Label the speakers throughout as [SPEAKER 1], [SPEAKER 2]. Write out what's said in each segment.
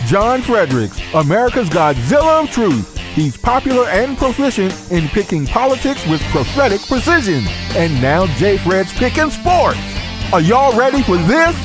[SPEAKER 1] John Fredericks, America's Godzilla of Truth. He's popular and proficient in picking politics with prophetic precision. And now J. Fred's picking sports. Are y'all ready for this?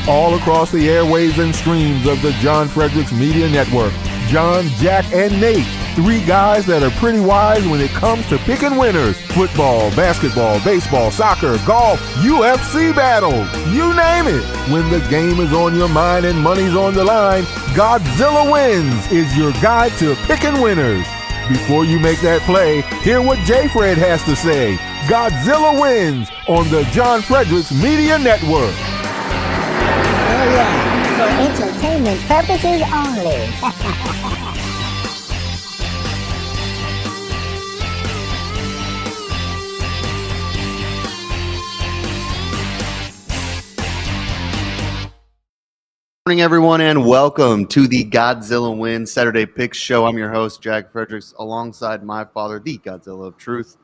[SPEAKER 1] All across the airwaves and streams of the John Fredericks Media Network, John, Jack, and Nate, three guys that are pretty wise when it comes to picking winners. Football, basketball, baseball, soccer, golf, UFC battles, you name it. When the game is on your mind and money's on the line, Godzilla Wins is your guide to picking winners. Before you make that play, hear what J. Fred has to say. Godzilla Wins on the John Fredericks Media Network.
[SPEAKER 2] Oh yeah, for entertainment purposes only.
[SPEAKER 3] Good morning, everyone, and welcome to the Godzilla Wins Saturday Picks Show. I'm your host, Jack Fredericks, alongside my father, the Godzilla of Truth,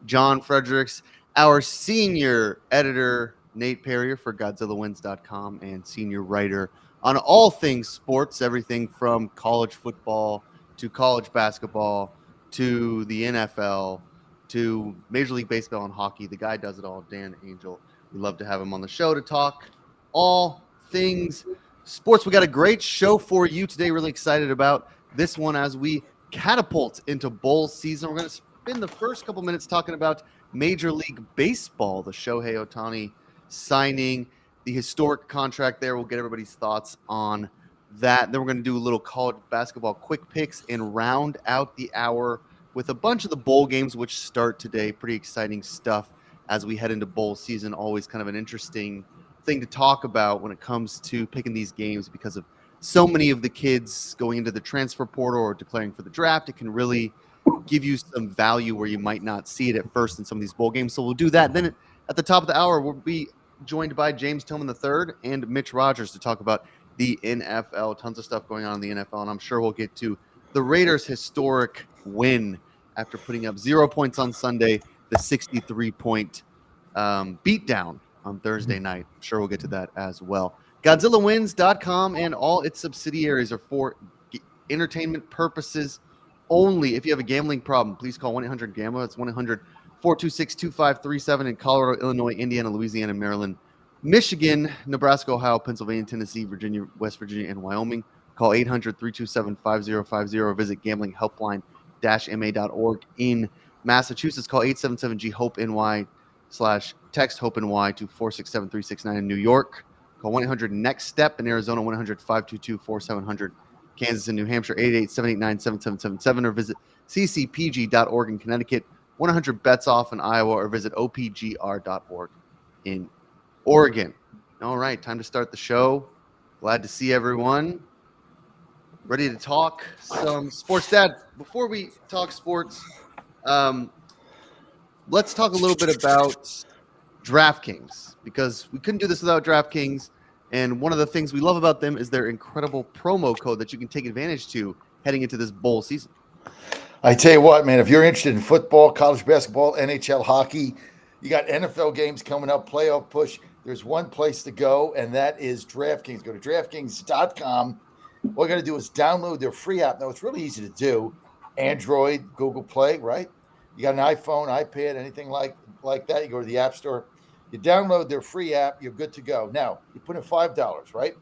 [SPEAKER 3] John Fredericks, our senior editor, Nate Perrier for GodzillaWins.com, and senior writer on all things sports, everything from college football to college basketball to the NFL to Major League Baseball and hockey. The guy does it all, Dan Angel. We love to have him on the show to talk all things sports. We got a great show for you today. Really excited about this one as we catapult into bowl season. We're going to spend the first couple minutes talking about Major League Baseball, the Shohei Ohtani signing, the historic contract there. We'll get everybody's thoughts on that. Then we're going to do a little college basketball quick picks and round out the hour with a bunch of the bowl games, which start today. Pretty exciting stuff as we head into bowl season. Always kind of an interesting thing to talk about when it comes to picking these games because of so many of the kids going into the transfer portal or declaring for the draft. It can really give you some value where you might not see it at first in some of these bowl games. So we'll do that. Then at the top of the hour, we'll be joined by James Tillman III and Mitch Rogers to talk about the NFL. Tons of stuff going on in the NFL, and I'm sure we'll get to the Raiders' historic win after putting up 0 points on Sunday, the 63-point beatdown on Thursday night. I'm sure we'll get to that as well. GodzillaWins.com and all its subsidiaries are for entertainment purposes only. If you have a gambling problem, please call 1-800-GAMBLER. That's 1-800-426-2537 in Colorado, Illinois, Indiana, Louisiana, Maryland, Michigan, Nebraska, Ohio, Pennsylvania, Tennessee, Virginia, West Virginia, and Wyoming. Call 800-327-5050 or visit gamblinghelpline-ma.org. In Massachusetts, call 877-GHOPE-NY /text HOPE-NY to 467-369 in New York. Call 1-800-NEXT-STEP in Arizona, 1-800-522-4700. Kansas and New Hampshire, 888-789-7777 or visit ccpg.org in Connecticut, 100-BETS-OFF in Iowa or visit opgr.org in Oregon. All right, time to start the show. Glad to see everyone. Ready to talk some sports. Dad, before we talk sports, let's talk a little bit about DraftKings because we couldn't do this without DraftKings. And one of the things we love about them is their incredible promo code that you can take advantage to heading into this bowl season.
[SPEAKER 4] I tell you what, man, if you're interested in football, college basketball, NHL hockey, you got NFL games coming up, playoff push, there's one place to go, and that is DraftKings. Go to DraftKings.com. All you got to do is download their free app. Now, it's really easy to do. Android, Google Play, right? You got an iPhone, iPad, anything like that, you go to the App Store. You download their free app, you're good to go. Now, you put in $5, right?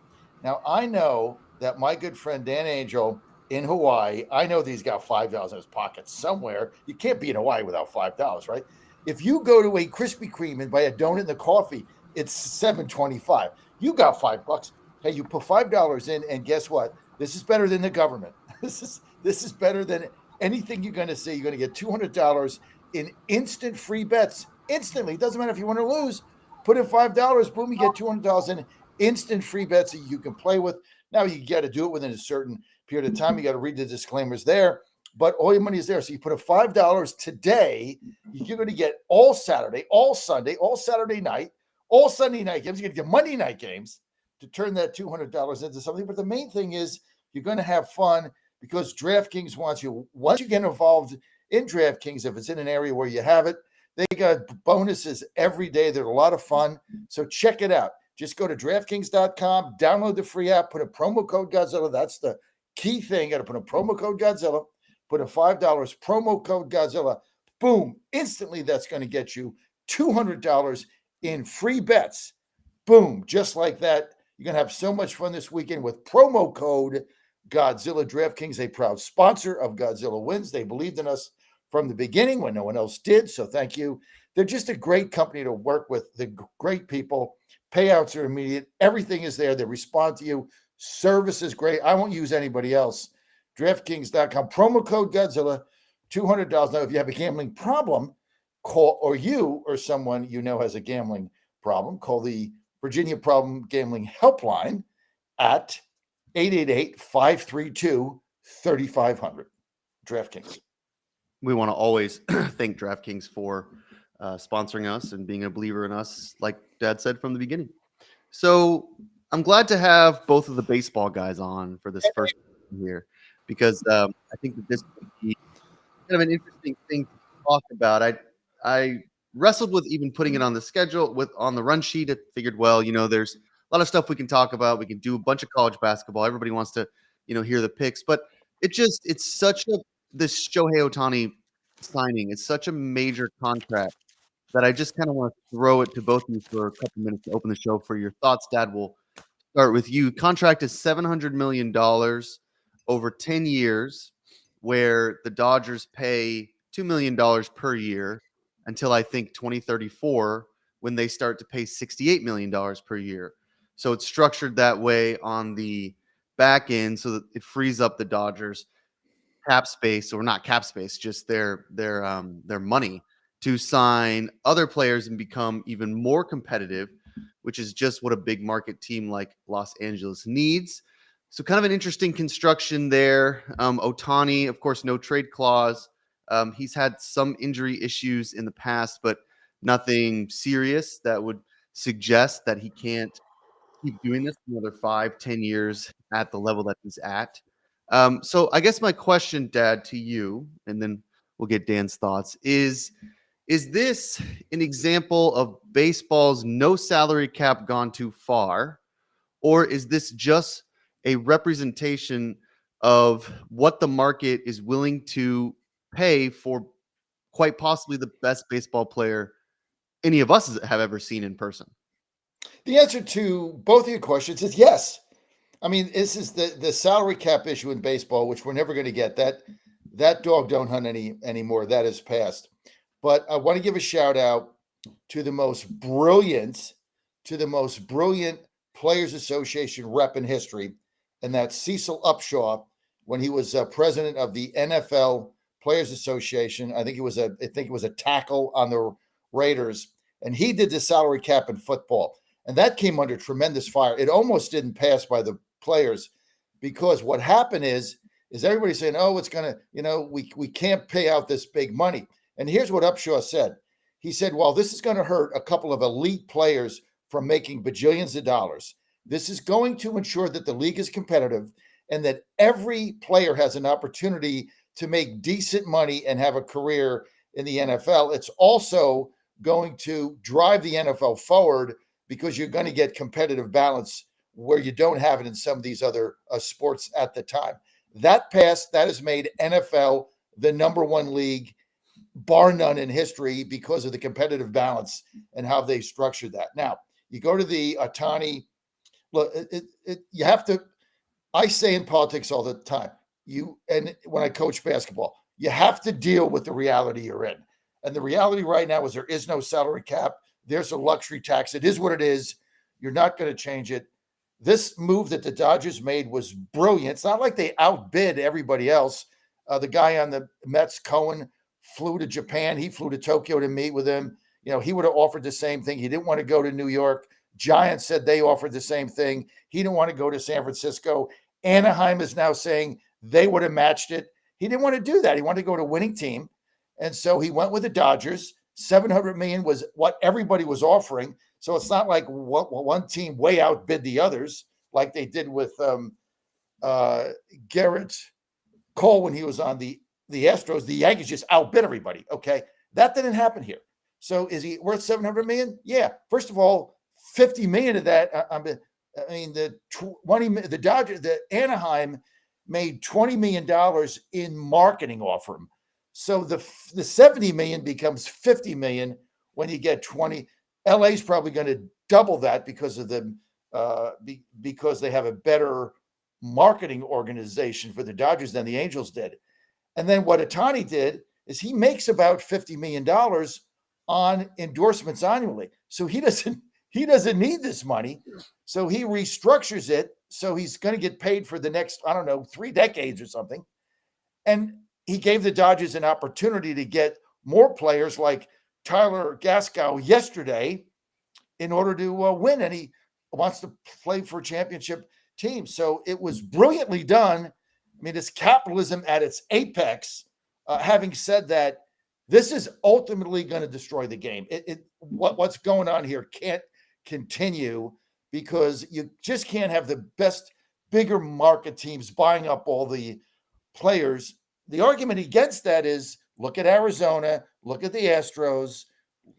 [SPEAKER 4] Now, I know that my good friend Dan Angel in Hawaii, I know that he's got $5 in his pocket somewhere. You can't be in Hawaii without $5, right? If you go to a Krispy Kreme and buy a donut and a coffee, it's $7.25. You got $5. Hey, you put $5 in, and guess what? This is better than the government. This is better than anything you're going to see. You're going to get $200 in instant free bets. Instantly. It doesn't matter if you want to lose. Put in $5, boom, you get $200 in instant free bets that you can play with. Now, you got to do it within a certain period of time. You got to read the disclaimers there, but all your money is there. So you put in $5 today, you're going to get all Saturday, all Sunday, all Saturday night, all Sunday night games. You're going to get Monday night games to turn that $200 into something. But the main thing is you're going to have fun because DraftKings wants you. Once you get involved in DraftKings, if it's in an area where you have it, they got bonuses every day. They're a lot of fun. So check it out. Just go to DraftKings.com, download the free app, put a promo code Godzilla. That's the key thing. Got to put a promo code Godzilla, put a $5 promo code Godzilla. Boom. Instantly, that's going to get you $200 in free bets. Boom. Just like that. You're going to have so much fun this weekend with promo code Godzilla. DraftKings, a proud sponsor of Godzilla Wins. They believed in us from the beginning when no one else did. So thank you. They're just a great company to work with. They're great people. Payouts are immediate. Everything is there. They respond to you. Service is great. I won't use anybody else. DraftKings.com. Promo code Godzilla, $200. Now, if you have a gambling problem, call, or you or someone you know has a gambling problem, call the Virginia Problem Gambling Helpline at 888-532-3500. DraftKings.
[SPEAKER 3] We want to always thank DraftKings for sponsoring us and being a believer in us, like Dad said from the beginning. So I'm glad to have both of the baseball guys on for this first here, because I think that this would be kind of an interesting thing to talk about. I wrestled with even putting it on the schedule on the run sheet. I figured, well, there's a lot of stuff we can talk about. We can do a bunch of college basketball. Everybody wants to, hear the picks, but it's such this Shohei Ohtani signing. It's such a major contract that I just kind of want to throw it to both of you for a couple minutes to open the show for your thoughts. Dad, we'll start with you. Contract is $700 million over 10 years, where the Dodgers pay $2 million per year until I think 2034, when they start to pay $68 million per year. So it's structured that way on the back end so that it frees up the Dodgers cap space, or not cap space, just their money to sign other players and become even more competitive, which is just what a big market team like Los Angeles needs. So kind of an interesting construction there. Ohtani, of course, no trade clause. He's had some injury issues in the past, but nothing serious that would suggest that he can't keep doing this for another 5-10 years at the level that he's at. So I guess my question, Dad, to you, and then we'll get Dan's thoughts, is this an example of baseball's no salary cap gone too far, or is this just a representation of what the market is willing to pay for quite possibly the best baseball player any of us have ever seen in person?
[SPEAKER 4] The answer to both of your questions is yes. I mean, this is the salary cap issue in baseball, which we're never going to get. That dog don't hunt anymore. That is passed. But I want to give a shout out to the most brilliant Players Association rep in history, and that's Cecil Upshaw, when he was president of the NFL Players Association. I think it was a tackle on the Raiders, and he did the salary cap in football, and that came under tremendous fire. It almost didn't pass by the players, because what happened is everybody saying, oh, it's gonna, we can't pay out this big money. And here's what Upshaw said. He said, well, this is going to hurt a couple of elite players from making bajillions of dollars. This is going to ensure that the league is competitive and that every player has an opportunity to make decent money and have a career in the NFL. It's also going to drive the NFL forward, because you're going to get competitive balance where you don't have it in some of these other sports at the time. That passed. That has made NFL the number one league, bar none, in history, because of the competitive balance and how they structured that. Now, you go to the Ohtani. Look, you have to. I say in politics all the time, and when I coach basketball, you have to deal with the reality you're in. And the reality right now is there is no salary cap. There's a luxury tax. It is what it is. You're not going to change it. This move that the Dodgers made was brilliant. It's not like they outbid everybody else. The guy on the Mets, Cohen, flew to Japan. He flew to Tokyo to meet with him. He would have offered the same thing. He didn't want to go to New York. Giants said they offered the same thing. He didn't want to go to San Francisco. Anaheim is now saying they would have matched it. He didn't want to do that. He wanted to go to a winning team. And so he went with the Dodgers. $700 million was what everybody was offering. So it's not like one team way outbid the others, like they did with Garrett Cole when he was on the Astros. The Yankees just outbid everybody. Okay. That didn't happen here. So is he worth $700 million? Yeah. First of all, $50 million of that. I mean, the Anaheim made $20 million in marketing off him. So the $70 million becomes $50 million when you get 20. LA's probably going to double that because of because they have a better marketing organization for the Dodgers than the Angels did. And then what Ohtani did is he makes about $50 million on endorsements annually. So he doesn't need this money. So he restructures it. So he's going to get paid for the next, 3 decades or something. And he gave the Dodgers an opportunity to get more players like Tyler Gaskell yesterday in order to win. And he wants to play for a championship team. So it was brilliantly done. I mean, it's capitalism at its apex. Having said that, this is ultimately going to destroy the game. What's going on here can't continue because you just can't have the best, bigger market teams buying up all the players. The argument against that is look at Arizona, look at the Astros,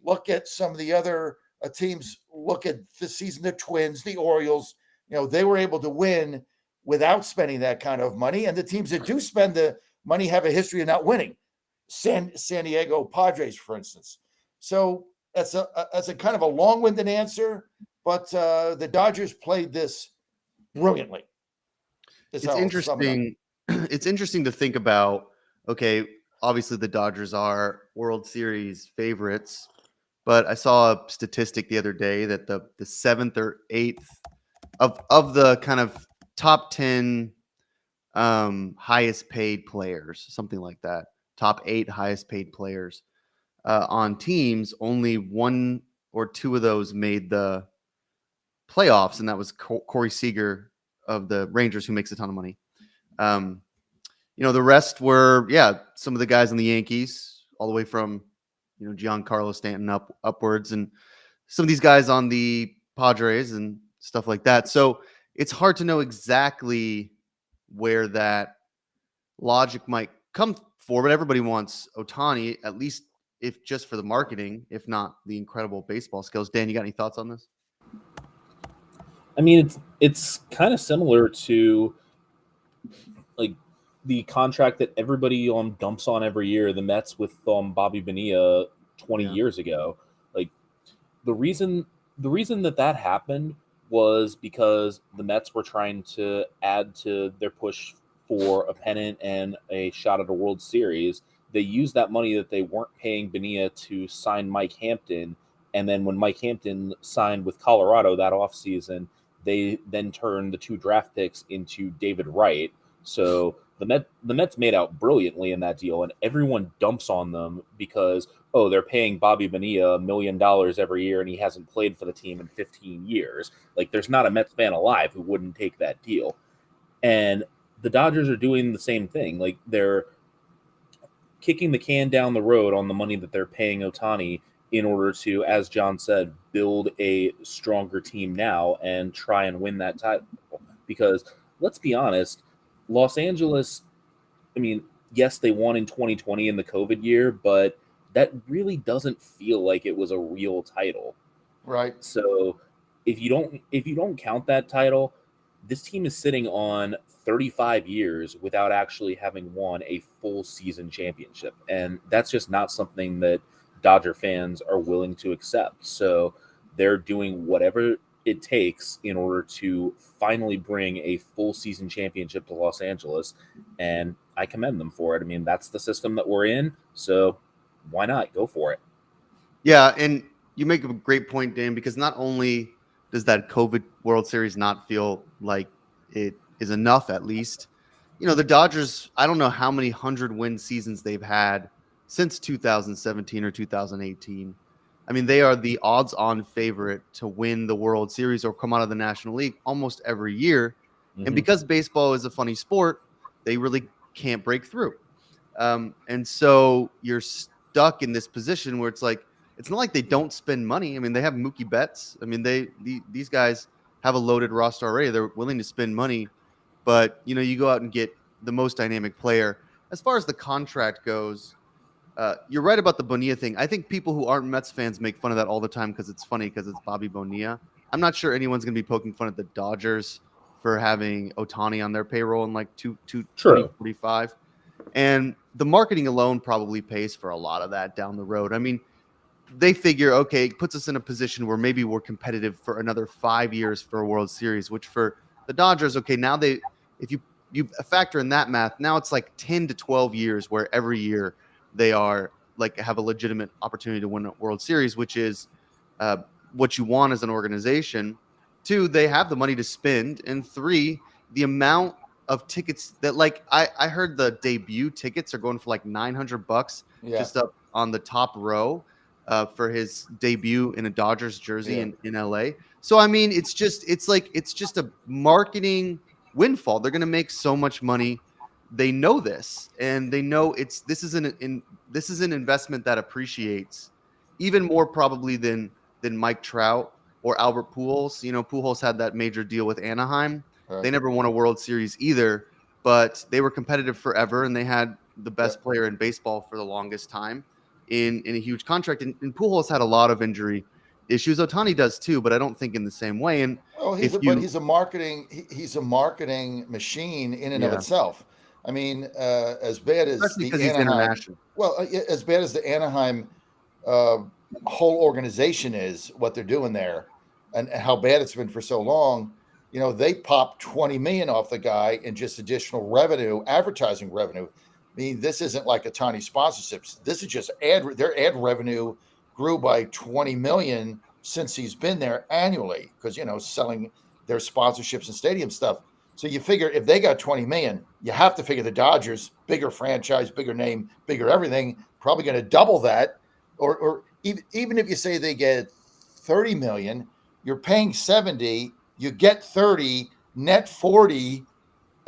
[SPEAKER 4] look at some of the other teams, look at this season, the Twins, the Orioles. They were able to win without spending that kind of money. And the teams that do spend the money have a history of not winning. San Diego Padres, for instance. So that's a kind of a long-winded answer, but the Dodgers played this brilliantly.
[SPEAKER 3] It's interesting. It's interesting to think about. Okay, obviously the Dodgers are World Series favorites, but I saw a statistic the other day that the 7th or 8th of the kind of top 10 highest paid players, something like that. Top 8 highest paid players on teams, only 1 or 2 of those made the playoffs, and that was Corey Seager of the Rangers, who makes a ton of money. The rest were, some of the guys on the Yankees, all the way from, Giancarlo Stanton upwards, and some of these guys on the Padres and stuff like that. So it's hard to know exactly where that logic might come for, but everybody wants Ohtani, at least if just for the marketing, if not the incredible baseball skills. Dan, you got any thoughts on this?
[SPEAKER 5] I mean, it's kind of similar to like the contract that everybody dumps on every year, the Mets with Bobby Bonilla 20 years ago. Like the reason that happened was because the Mets were trying to add to their push for a pennant and a shot at a World Series. They used that money that they weren't paying Bonilla to sign Mike Hampton. And then when Mike Hampton signed with Colorado that offseason, they then turned the 2 draft picks into David Wright. So the Mets made out brilliantly in that deal, and everyone dumps on them because, they're paying Bobby Bonilla $1 million every year, and he hasn't played for the team in 15 years. Like, there's not a Mets fan alive who wouldn't take that deal. And the Dodgers are doing the same thing. Like, they're kicking the can down the road on the money that they're paying Ohtani in order to, as John said, build a stronger team now and try and win that title. Because let's be honest, Los Angeles, I mean, yes, they won in 2020 in the COVID year, but that really doesn't feel like it was a real title.
[SPEAKER 4] Right.
[SPEAKER 5] So if you don't count that title, this team is sitting on 35 years without actually having won a full season championship. And that's just not something that Dodger fans are willing to accept. So they're doing whatever it takes in order to finally bring a full season championship to Los Angeles. And I commend them for it. I mean, that's the system that we're in. So why not go for it?
[SPEAKER 3] Yeah. And you make a great point, Dan, because not only does that COVID World Series not feel like it is enough, at least, the Dodgers, I don't know how many 100-win seasons they've had since 2017 or 2018. I mean, they are the odds-on favorite to win the World Series or come out of the National League almost every year. Mm-hmm. And because baseball is a funny sport, they really can't break through. And so you're stuck in this position where it's like, it's not like they don't spend money. I mean, they have Mookie Betts. I mean, these guys have a loaded roster already. They're willing to spend money, but you go out and get the most dynamic player. As far as the contract goes, you're right about the Bonilla thing. I think people who aren't Mets fans make fun of that all the time because it's funny because it's Bobby Bonilla. I'm not sure anyone's going to be poking fun at the Dodgers for having Ohtani on their payroll in like 2045. And the marketing alone probably pays for a lot of that down the road. I mean, they figure, okay, it puts us in a position where maybe we're competitive for another 5 years for a World Series, which for the Dodgers, okay, now if you factor in that math, now it's like 10 to 12 years where every year they are like have a legitimate opportunity to win a World Series, which is what you want as an organization. 2, they have the money to spend, and 3, the amount of tickets that like I heard the debut tickets are going for like $900
[SPEAKER 4] Yeah.
[SPEAKER 3] just up on the top row for his debut in a Dodgers jersey in LA. So I mean, it's just a marketing windfall. They're going to make so much money. They know this, and they know this is an investment that appreciates even more probably than Mike Trout or Albert Pujols. You know, Pujols had that major deal with Anaheim.
[SPEAKER 4] Right.
[SPEAKER 3] They never won a World Series either, but they were competitive forever, and they had the best player in baseball for the longest time in a huge contract. And Pujols had a lot of injury issues. Ohtani does too, but I don't think in the same way. And
[SPEAKER 4] Oh, he's a marketing machine in and of itself. I mean, as bad as
[SPEAKER 3] especially
[SPEAKER 4] the
[SPEAKER 3] because he's
[SPEAKER 4] Anaheim,
[SPEAKER 3] international.
[SPEAKER 4] well, as bad as the Anaheim whole organization is, what they're doing there, and how bad it's been for so long. You know, they popped 20 million off the guy in just additional revenue, advertising revenue. I mean, this isn't like a tiny sponsorships. This is just their ad revenue grew by 20 million since he's been there annually, because, you know, selling their sponsorships and stadium stuff. So you figure if they got 20 million, you have to figure the Dodgers, bigger franchise, bigger name, bigger everything, probably going to double that. Or even if you say they get 30 million, you're paying 70, you get 30, net 40,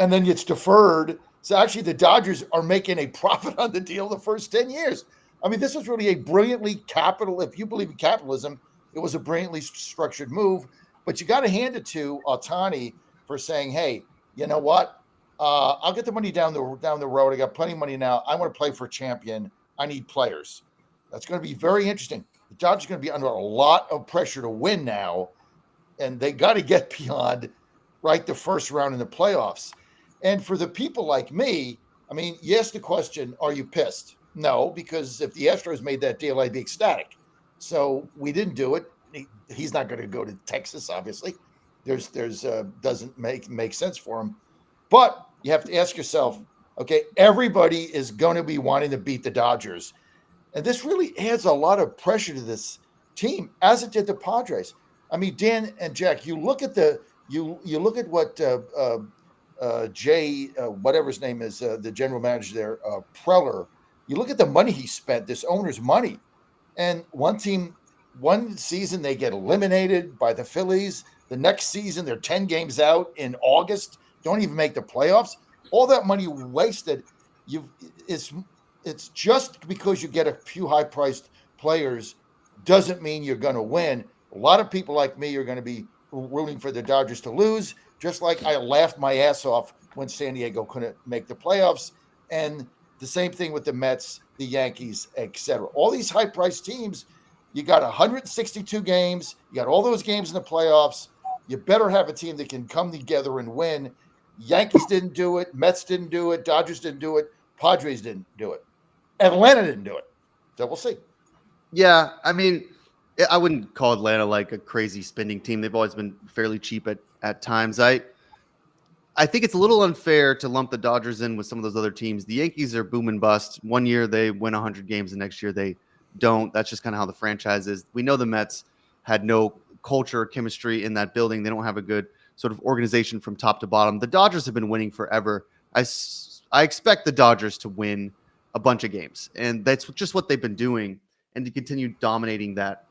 [SPEAKER 4] and then it's deferred. So actually the Dodgers are making a profit on the deal the first 10 years. I mean, this was really a brilliantly if you believe in capitalism, it was a brilliantly structured move. But you got to hand it to Ohtani for saying, hey, you know what? I'll get the money down the road. I got plenty of money now. I want to play for a champion. I need players. That's going to be very interesting. The Dodgers are going to be under a lot of pressure to win now, and they got to get beyond the first round in the playoffs. And for the people like me, I mean, you asked the question, are you pissed? No, because if the Astros made that deal, I'd be ecstatic. So we didn't do it. He's not going to go to Texas, obviously. There's doesn't make sense for him. But you have to ask yourself, okay, everybody is going to be wanting to beat the Dodgers. And this really adds a lot of pressure to this team, as it did the Padres. I mean, Dan and Jack, you look at you look at what Jay, whatever his name is, the general manager there, Preller. You look at the money he spent, this owner's money, and one season they get eliminated by the Phillies. The next season they're 10 games out in August, don't even make the playoffs. All that money wasted. It's just because you get a few high-priced players doesn't mean you're going to win. A lot of people like me are going to be rooting for the Dodgers to lose, just like I laughed my ass off when San Diego couldn't make the playoffs. And the same thing with the Mets, the Yankees, etc. All these high-priced teams, you got 162 games. You got all those games in the playoffs. You better have a team that can come together and win. Yankees didn't do it. Mets didn't do it. Dodgers didn't do it. Padres didn't do it. Atlanta didn't do it. So we'll see.
[SPEAKER 3] Yeah, I mean, I wouldn't call Atlanta like a crazy spending team. They've always been fairly cheap at times. I think it's a little unfair to lump the Dodgers in with some of those other teams. The Yankees are boom and bust. One year they win 100 games, the next year they don't. That's just kind of how the franchise is. We know the Mets had no culture or chemistry in that building. They don't have a good sort of organization from top to bottom. The Dodgers have been winning forever. I expect the Dodgers to win a bunch of games, and that's just what they've been doing, and to continue dominating that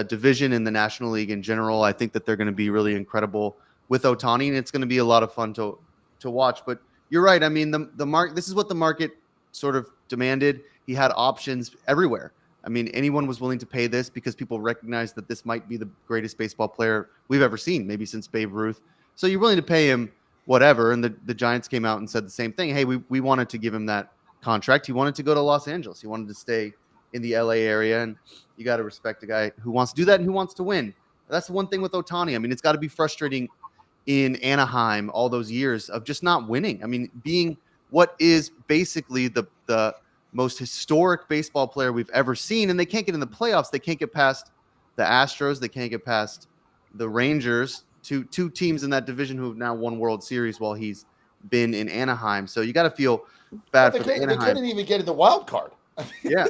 [SPEAKER 3] division in the National League in general. I think that they're going to be really incredible with Ohtani, and it's going to be a lot of fun to watch. But you're right. I mean, this is what the market sort of demanded. He had options everywhere. I mean, anyone was willing to pay this because people recognized that this might be the greatest baseball player we've ever seen, maybe since Babe Ruth. So you're willing to pay him whatever. And the Giants came out and said the same thing. Hey, we wanted to give him that contract. He wanted to go to Los Angeles. He wanted to stay in the LA area. And you got to respect a guy who wants to do that and who wants to win. That's the one thing with Ohtani. I mean, it's got to be frustrating in Anaheim all those years of just not winning. I mean, being what is basically the most historic baseball player we've ever seen, and they can't get in the playoffs. They can't get past the Astros. They can't get past the Rangers, two teams in that division who have now won World Series while he's been in Anaheim. So you got to feel bad for the
[SPEAKER 4] They
[SPEAKER 3] Anaheim.
[SPEAKER 4] couldn't even get in the wild card. I mean,
[SPEAKER 3] Yeah.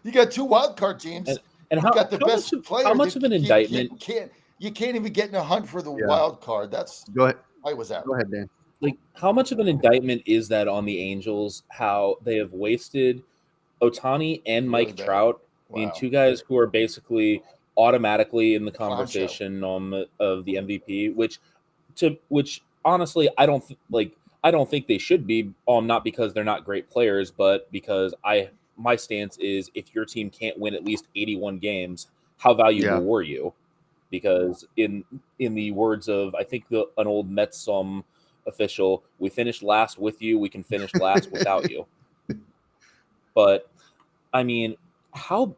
[SPEAKER 4] you got 2 wild card teams.
[SPEAKER 5] And
[SPEAKER 4] You've got the best players.
[SPEAKER 5] How much of an indictment?
[SPEAKER 4] You can't even get in a hunt for the
[SPEAKER 3] Yeah.
[SPEAKER 4] wild card. That's
[SPEAKER 3] Go ahead.
[SPEAKER 4] I was out.
[SPEAKER 3] Go ahead, Dan.
[SPEAKER 5] Like, how much of an indictment is that on the Angels? How they have wasted Ohtani and Mike
[SPEAKER 4] Really bad.
[SPEAKER 5] Trout,
[SPEAKER 4] Wow.
[SPEAKER 5] two guys who are basically automatically in the conversation of the MVP, which honestly I don't think they should be. Not because they're not great players, but because my stance is if your team can't win at least 81 games, how valuable were you? Because in the words of I think an old Mets official, we finished last with you, we can finish last without you. But I mean, how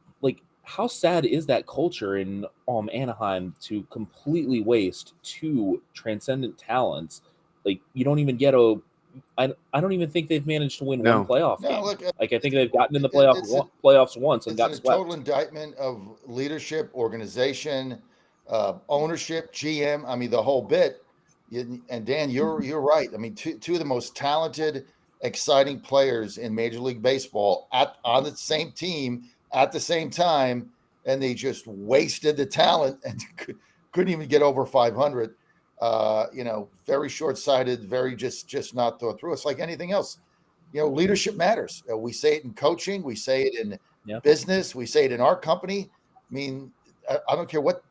[SPEAKER 5] sad is that culture in Anaheim to completely waste 2 transcendent talents? Like, you don't even get I don't even think they've managed to win one playoff game.
[SPEAKER 4] Look,
[SPEAKER 5] I think they've gotten in the playoffs once and got
[SPEAKER 4] it's a
[SPEAKER 5] swept.
[SPEAKER 4] total indictment of leadership, organization, ownership, GM. I mean, the whole bit. And Dan, you're right. I mean, two of the most talented, exciting players in Major League Baseball on the same team at the same time, and they just wasted the talent and couldn't even get over 500. Very short-sighted, very just not thought through. It's like anything else. Leadership matters. We say it in coaching, we say it in business, we say it in our company. I mean, I don't care what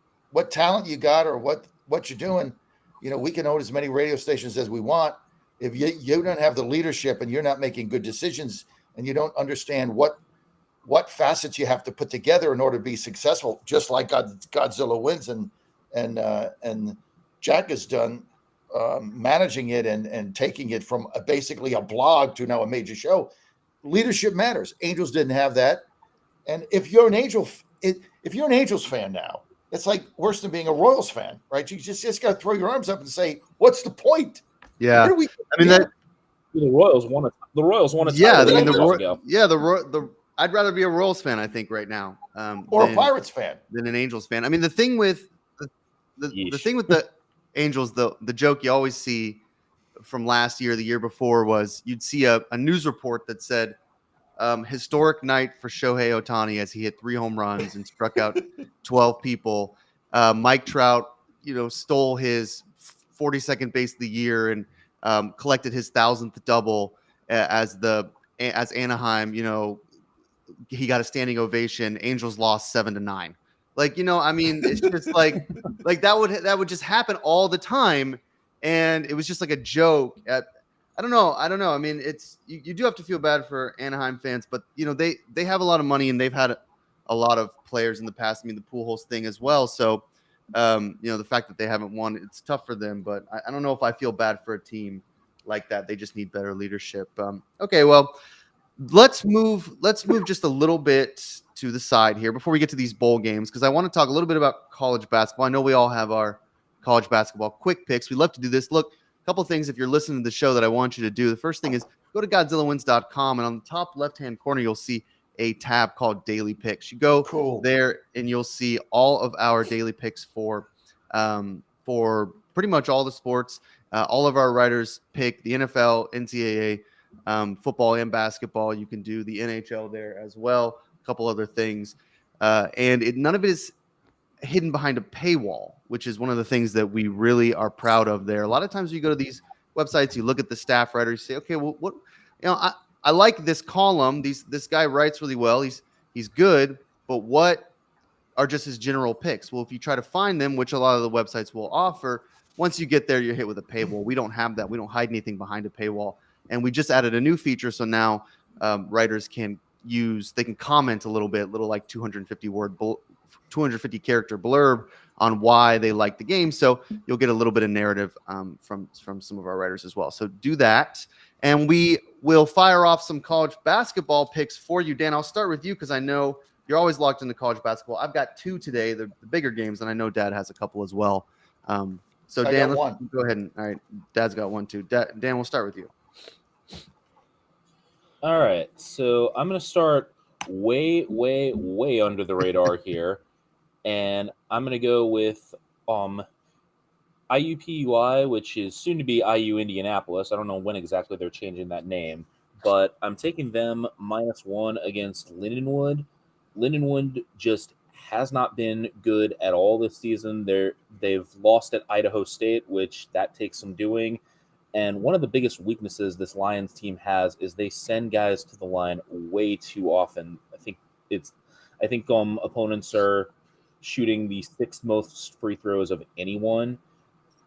[SPEAKER 4] talent you got or what you're doing. We can own as many radio stations as we want. If you don't have the leadership and you're not making good decisions and you don't understand what facets you have to put together in order to be successful, just like Godzilla wins and Jack has done, managing it and taking it from basically a blog to now a major show. Leadership matters. Angels didn't have that. And if you're an Angels fan now, it's like worse than being a Royals fan, right? You just got to throw your arms up and say, "What's the point?"
[SPEAKER 3] Yeah,
[SPEAKER 5] The Royals won a title.
[SPEAKER 3] Yeah, I mean I'd rather be a Royals fan, I think, right now,
[SPEAKER 4] or a Pirates fan
[SPEAKER 3] than an Angels fan. I mean, the thing with the thing with the Angels, the joke you always see from last year, the year before, was you'd see a news report that said, historic night for Shohei Ohtani as he hit 3 home runs and struck out 12 people. Mike Trout, stole his 42nd base of the year and collected his 1,000th double as Anaheim, he got a standing ovation. Angels lost 7-9. I mean, it's just like that would just happen all the time. And it was just like a joke I don't know. I mean, it's you do have to feel bad for Anaheim fans, but they have a lot of money and they've had a lot of players in the past. I mean, the Pujols thing as well. So, the fact that they haven't won, it's tough for them. But I don't know if I feel bad for a team like that. They just need better leadership. Okay, well, let's move just a little bit to the side here before we get to these bowl games, because I want to talk a little bit about college basketball. I know we all have our college basketball quick picks. We love to do this. Look. Couple things if you're listening to the show that I want you to do. The first thing is go to GodzillaWins.com, and on the top left-hand corner, you'll see a tab called Daily Picks. You go there, and you'll see all of our daily picks for pretty much all the sports. All of our writers pick the NFL, NCAA, football, and basketball. You can do the NHL there as well. A couple other things, and none of it is hidden behind a paywall, which is one of the things that we really are proud of there. A lot of times you go to these websites, you look at the staff writer, you say, okay, well, what, I like this column. This guy writes really well. He's good, but what are just his general picks? Well, if you try to find them, which a lot of the websites will offer, once you get there, you're hit with a paywall. We don't have that. We don't hide anything behind a paywall. And we just added a new feature. So now writers can comment a little like 250 character blurb on why they like the game. So you'll get a little bit of narrative from some of our writers as well. So do that. And we will fire off some college basketball picks for you. Dan, I'll start with you because I know you're always locked into college basketball. I've got two today, the bigger games, and I know Dad has a couple as well. So
[SPEAKER 4] I
[SPEAKER 3] Dan,
[SPEAKER 4] got
[SPEAKER 3] let's
[SPEAKER 4] one.
[SPEAKER 3] go ahead and all right. Dad's got one too. Dan, we'll start with you.
[SPEAKER 5] All right, so I'm gonna start way, way, way under the radar here, and I'm gonna go with IUPUI, which is soon to be IU Indianapolis. I don't know when exactly they're changing that name, but I'm taking them -1 against Lindenwood. Lindenwood just has not been good at all this season. They've lost at Idaho State, which that takes some doing. And one of the biggest weaknesses this Lions team has is they send guys to the line way too often. I think opponents are shooting the sixth most free throws of anyone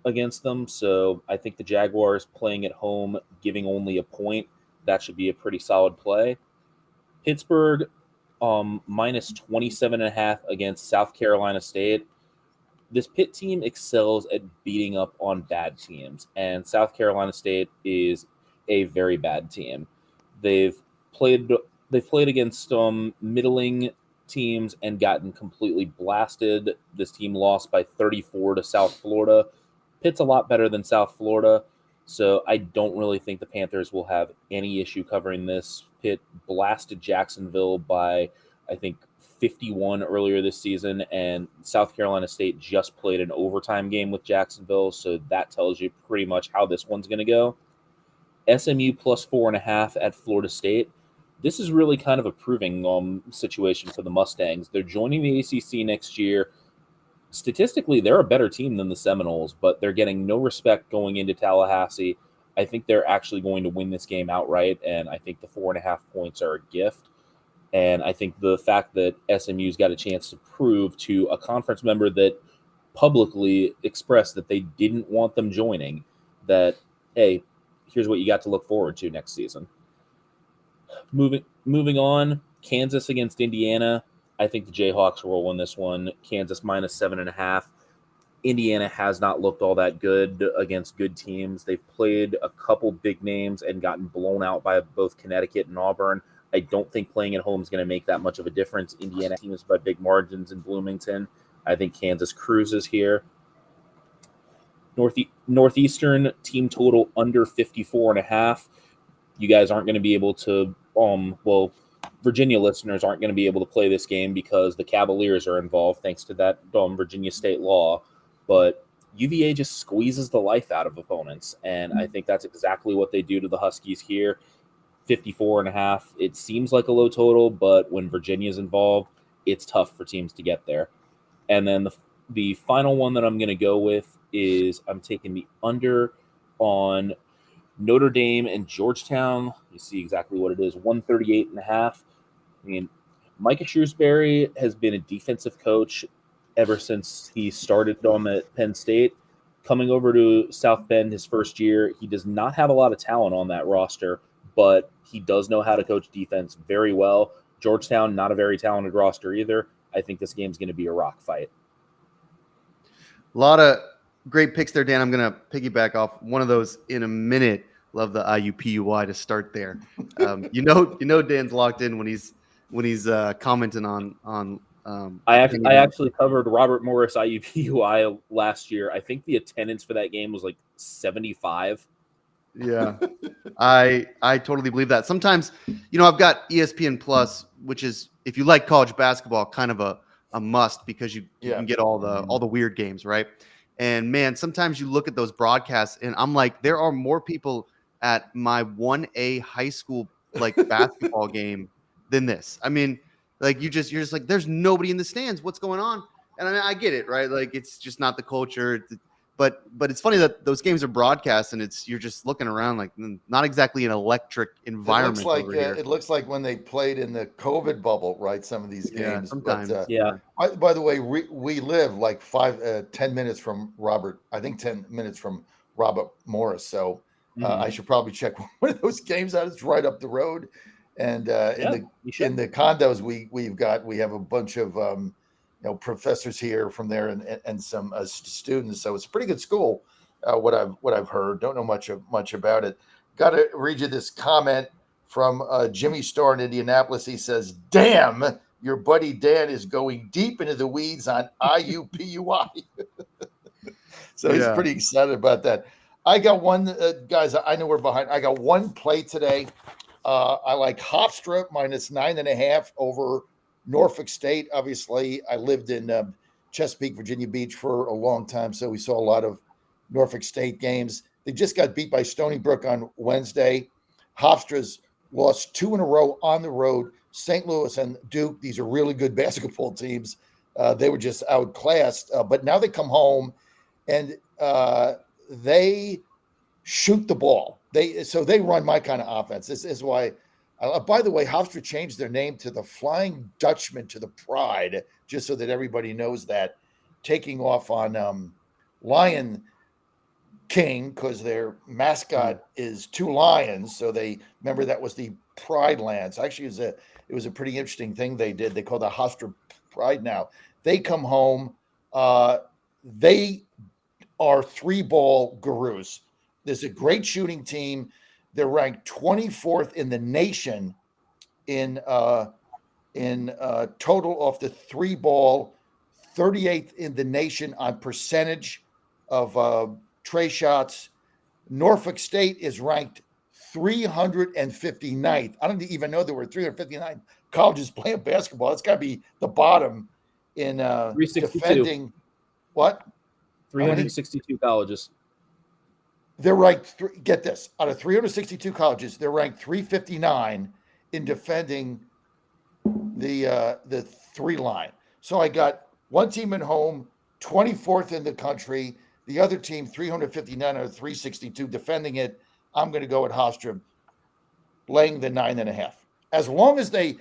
[SPEAKER 5] against them. So I think the Jaguars playing at home, giving only a point, that should be a pretty solid play. Pittsburgh -27.5 against South Carolina State. This Pitt team excels at beating up on bad teams, and South Carolina State is a very bad team. They've played they've played against middling teams and gotten completely blasted. This team lost by 34 to South Florida. Pitt's a lot better than South Florida, so I don't really think the Panthers will have any issue covering this. Pitt blasted Jacksonville by, I think, 51 earlier this season, and South Carolina State just played an overtime game with Jacksonville, so that tells you pretty much how this one's going to go. SMU +4.5 at Florida State. This is really kind of a proving situation for the Mustangs. They're joining the ACC next year. Statistically, they're a better team than the Seminoles, but they're getting no respect going into Tallahassee. I think they're actually going to win this game outright, and I think the 4.5 points are a gift. And I think the fact that SMU's got a chance to prove to a conference member that publicly expressed that they didn't want them joining that, hey, here's what you got to look forward to next season. Moving on, Kansas against Indiana. I think the Jayhawks will win this one. Kansas -7.5. Indiana has not looked all that good against good teams. They've played a couple big names and gotten blown out by both Connecticut and Auburn. I don't think playing at home is going to make that much of a difference. Indiana teams by big margins in Bloomington. I think Kansas cruises here. Northeastern team total under 54.5. You guys aren't going to be able to, Virginia listeners aren't going to be able to play this game because the Cavaliers are involved thanks to that Virginia state law. But UVA just squeezes the life out of opponents, and I think that's exactly what they do to the Huskies here. 54.5. It seems like a low total, but when Virginia's involved, it's tough for teams to get there. And then the final one that I'm going to go with is I'm taking the under on Notre Dame and Georgetown. You see exactly what it is, 138.5. I mean, Micah Shrewsbury has been a defensive coach ever since he started at Penn State. Coming over to South Bend his first year, he does not have a lot of talent on that roster, but he does know how to coach defense very well. Georgetown, not a very talented roster either. I think this game's going to be a rock fight.
[SPEAKER 3] A lot of great picks there, Dan. I'm going to piggyback off one of those in a minute. Love the IUPUI to start there. You know, Dan's locked in when he's commenting on.
[SPEAKER 5] I actually covered Robert Morris IUPUI last year. I think the attendance for that game was like 75.
[SPEAKER 3] Yeah, I totally believe that. Sometimes, I've got ESPN Plus, which is, if you like college basketball, kind of a must because you can get all the weird games, right? And man, sometimes you look at those broadcasts and I'm like, there are more people at my 1A high school basketball game than this. I mean, you're just like, there's nobody in the stands. What's going on? And I mean, I get it, right? It's just not the culture. But it's funny that those games are broadcast and you're just looking around not exactly an electric environment.
[SPEAKER 4] It looks like when they played in the COVID bubble, right? Some of these games.
[SPEAKER 3] Sometimes.
[SPEAKER 4] By the way, we live 10 minutes from Robert. I think 10 minutes from Robert Morris. So I should probably check one of those games out. It's right up the road. And in the condos we have a bunch of professors here from there and some students. So it's a pretty good school. What I've heard, don't know much about it. Got to read you this comment from Jimmy Starr in Indianapolis. He says, "Damn, your buddy Dan is going deep into the weeds on IUPUI. So he's
[SPEAKER 3] Yeah.
[SPEAKER 4] pretty excited about that. I got one, guys, I know we're behind. I got one play today. I like Hofstra minus 9.5 over Norfolk State. Obviously, I lived in Chesapeake, Virginia Beach for a long time, so we saw a lot of Norfolk State games. They just got beat by Stony Brook on Wednesday. Hofstra's lost 2 in a row on the road. St. Louis and Duke, these are really good basketball teams. They were just outclassed, but now they come home and they shoot the ball. They run my kind of offense. This is why. By the way, Hofstra changed their name to the Flying Dutchman to the Pride, just so that everybody knows that, taking off on Lion King because their mascot is 2 lions. So they remember that was the Pride Lands. Actually, it was a pretty interesting thing they did. They call the Hofstra Pride now. They come home. They are 3-ball gurus. There's a great shooting team. They're ranked 24th in the nation in total off the 3-ball, 38th in the nation on percentage of tray shots. Norfolk State is ranked 359th. I don't even know there were 359 colleges playing basketball. That's got to be the bottom in
[SPEAKER 5] 362.
[SPEAKER 4] defending. What?
[SPEAKER 5] 362 colleges.
[SPEAKER 4] They're ranked, get this, out of 362 colleges, they're ranked 359 in defending the 3 line. So I got one team at home, 24th in the country. The other team, 359 out of 362 defending it. I'm going to go at Hofstra, laying the 9.5. As long as they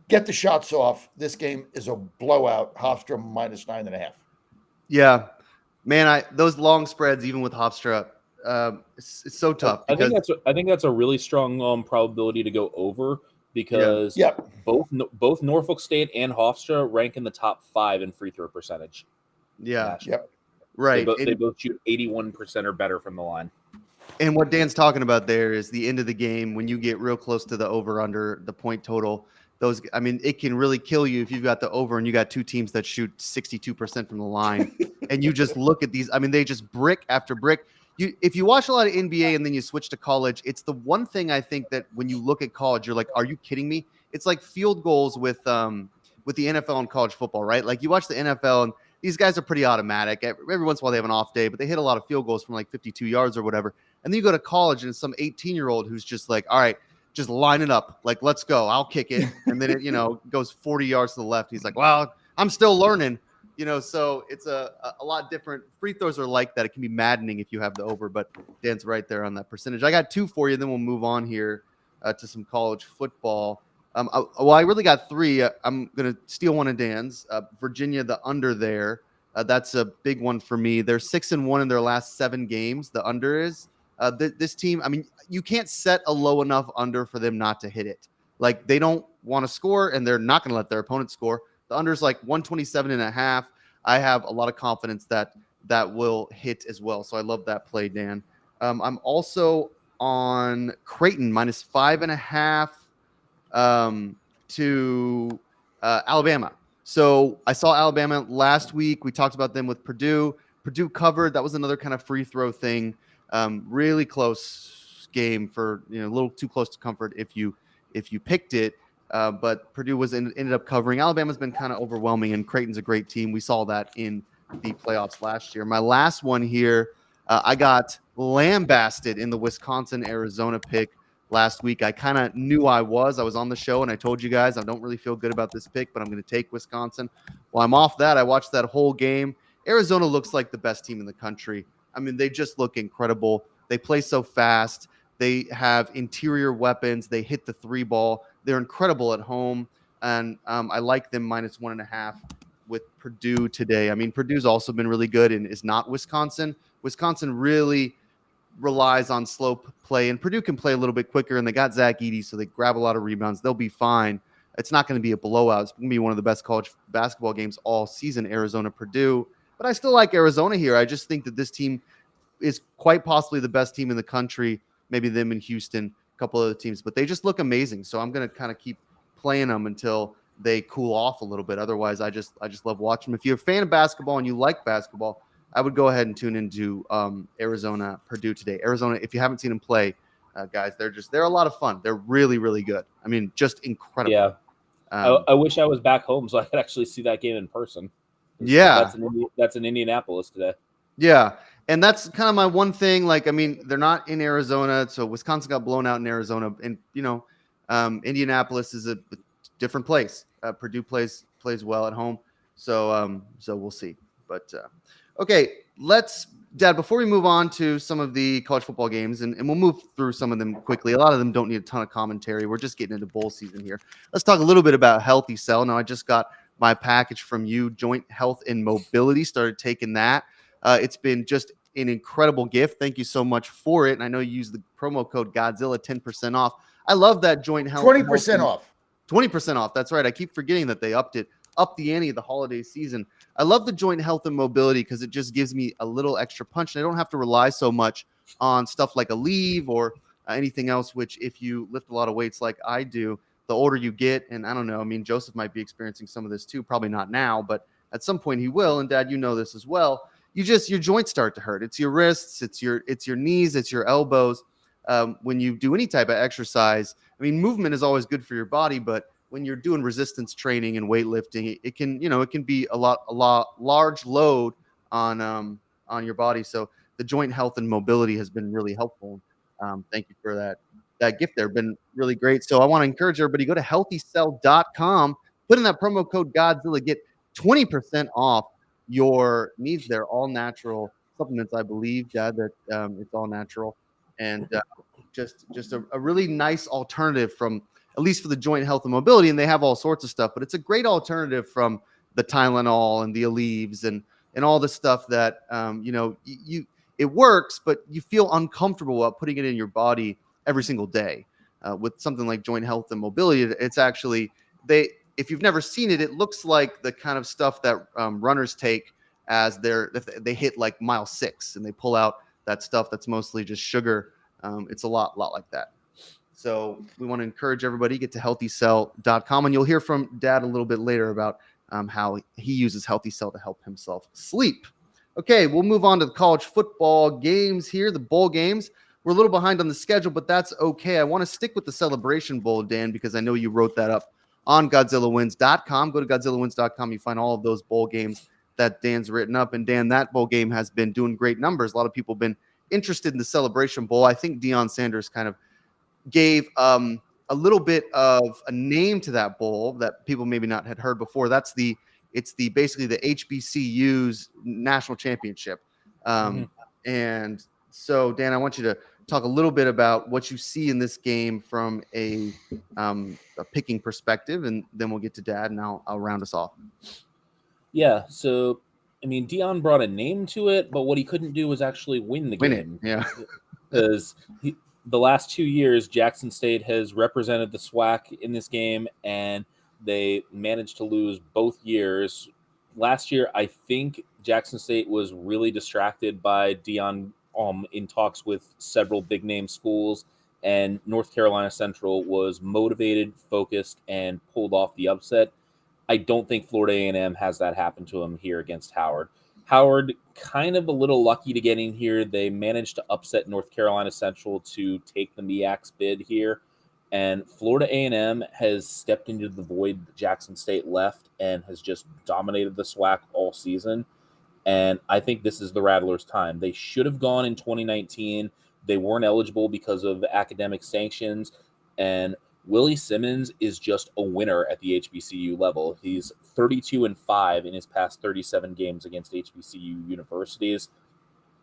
[SPEAKER 4] get the shots off, this game is a blowout. Hofstra minus 9.5.
[SPEAKER 3] Yeah, man, those long spreads, even with Hofstra, it's so tough.
[SPEAKER 5] I think that's a really strong probability to go over because both Norfolk State and Hofstra rank in the top 5 in free throw percentage.
[SPEAKER 3] Yeah.
[SPEAKER 4] Yep.
[SPEAKER 3] Right.
[SPEAKER 5] They both shoot 81% or better from the line.
[SPEAKER 3] And what Dan's talking about there is the end of the game when you get real close to the over/under, the point total. It can really kill you if you've got the over and you got 2 teams that shoot 62% from the line, and you just look at these. They just brick after brick. If you watch a lot of NBA and then you switch to college, it's the one thing I think that when you look at college, you're like, are you kidding me? It's like field goals with the NFL and college football, right? Like you watch the NFL and these guys are pretty automatic. Every once in a while they have an off day, but they hit a lot of field goals from like 52 yards or whatever. And then you go to college and it's some 18-year-old who's just like, all right, just line it up. Like, let's go. I'll kick it. And then it, goes 40 yards to the left. He's like, well, I'm still learning. So it's a lot different. Free throws are like that. It can be maddening if you have the over, but Dan's right there on that percentage. I got 2 for you, then we'll move on here to some college football. I really got 3. I'm going to steal one of Dan's. Virginia, the under there. That's a big one for me. They're 6-1 in their last 7 games. The under is. This team, you can't set a low enough under for them not to hit it. Like, they don't want to score, and they're not going to let their opponent score. The under is like 127.5. I have a lot of confidence that will hit as well. So I love that play, Dan. I'm also on Creighton minus 5.5 to Alabama. So I saw Alabama last week. We talked about them with Purdue. Purdue covered. That was another kind of free throw thing. Really close game for a little too close to comfort if you picked it. But Purdue ended up covering. Alabama's been kind of overwhelming, and Creighton's a great team. We saw that in the playoffs last year. My last one here, I got lambasted in the Wisconsin-Arizona pick last week. I kind of knew I was on the show, and I told you guys I don't really feel good about this pick, but I'm going to take Wisconsin. Well, I'm off that. I watched that whole game. Arizona looks like the best team in the country. They just look incredible. They play so fast. They have interior weapons. They hit the 3 ball. They're incredible at home. And I like them minus 1.5 with Purdue today. Purdue's also been really good and is not Wisconsin. Wisconsin really relies on slow play, and Purdue can play a little bit quicker, and they got Zach Edey, so they grab a lot of rebounds. They'll be fine. It's not going to be a blowout. It's going to be one of the best college basketball games all season, Arizona-Purdue. But I still like Arizona here. I just think that this team is quite possibly the best team in the country, maybe them in Houston, a couple other teams, but they just look amazing. So I'm going to kind of keep playing them until they cool off a little bit. Otherwise, I just love watching them. If you're a fan of basketball and you like basketball, I would go ahead and tune into Arizona Purdue today. Arizona, if you haven't seen them play, guys, they're a lot of fun. They're really, really good. I mean, just incredible.
[SPEAKER 5] Yeah. I wish I was back home so I could actually see that game in person.
[SPEAKER 3] Yeah.
[SPEAKER 5] That's in Indianapolis today.
[SPEAKER 3] Yeah. And that's kind of my one thing. Like, I mean, they're not in Arizona. So Wisconsin got blown out in Arizona. And, Indianapolis is a different place. Purdue plays well at home. So we'll see. But okay, Dad, before we move on to some of the college football games, and we'll move through some of them quickly. A lot of them don't need a ton of commentary. We're just getting into bowl season here. Let's talk a little bit about Healthy Cell. Now, I just got my package from you, Joint Health and Mobility. Started taking that. It's been just an incredible gift. Thank you so much for it. And I know you use the promo code Godzilla, 10% off. I love that Joint Health.
[SPEAKER 4] 20% off.
[SPEAKER 3] 20% off. That's right. I keep forgetting that they upped the ante of the holiday season. I love the Joint Health and Mobility because it just gives me a little extra punch, and I don't have to rely so much on stuff like a leave or anything else, which if you lift a lot of weights like I do, the older you get, and I don't know, I mean, Joseph might be experiencing some of this too, probably not now, but at some point he will, and Dad, you know this as well. Your joints start to hurt. It's your wrists, it's your knees, it's your elbows. When you do any type of exercise, I mean, movement is always good for your body, but when you're doing resistance training and weightlifting, it can be a large load on your body. So the Joint Health and Mobility has been really helpful. Thank you for that gift there. Been really great. So I want to encourage everybody, go to healthycell.com, put in that promo code Godzilla, get 20% off your needs. They're all natural supplements, I believe, Dad, that it's all natural. And just a really nice alternative from, at least for the Joint Health and Mobility, and they have all sorts of stuff, but it's a great alternative from the Tylenol and the Aleve and all the stuff that, it works, but you feel uncomfortable while putting it in your body every single day. With something like Joint Health and Mobility, it's actually, if you've never seen it, it looks like the kind of stuff that runners take as they hit like mile 6 and they pull out that stuff that's mostly just sugar. It's a lot like that. So we want to encourage everybody, get to healthycell.com, and you'll hear from Dad a little bit later about how he uses Healthy Cell to help himself sleep. Okay, we'll move on to the college football games here, the bowl games. We're a little behind on the schedule, but that's okay. I want to stick with the Celebration Bowl, Dan, because I know you wrote that up on GodzillaWins.com. Go to GodzillaWins.com. You find all of those bowl games that Dan's written up. And Dan, that bowl game has been doing great numbers. A lot of people have been interested in the Celebration Bowl. I think Deion Sanders kind of gave a little bit of a name to that bowl that people maybe not had heard before. It's basically the HBCU's national championship. And so, Dan, I want you to talk a little bit about what you see in this game from a picking perspective, and then we'll get to Dad, and I'll round us off.
[SPEAKER 5] Yeah, so I mean, Deion brought a name to it, but what he couldn't do was actually win the game.
[SPEAKER 3] Yeah,
[SPEAKER 5] because the last 2 years, Jackson State has represented the SWAC in this game, and they managed to lose both years. Last year, I think Jackson State was really distracted by Deion in talks with several big-name schools, and North Carolina Central was motivated, focused, and pulled off the upset. I don't think Florida A&M has that happen to them here against Howard. Howard, kind of a little lucky to get in here. They managed to upset North Carolina Central to take the MEAC's bid here. And Florida A&M has stepped into the void that Jackson State left and has just dominated the SWAC all season. And I think this is the Rattlers' time. They should have gone in 2019. They weren't eligible because of academic sanctions. And Willie Simmons is just a winner at the HBCU level. He's 32-5 in his past 37 games against HBCU universities.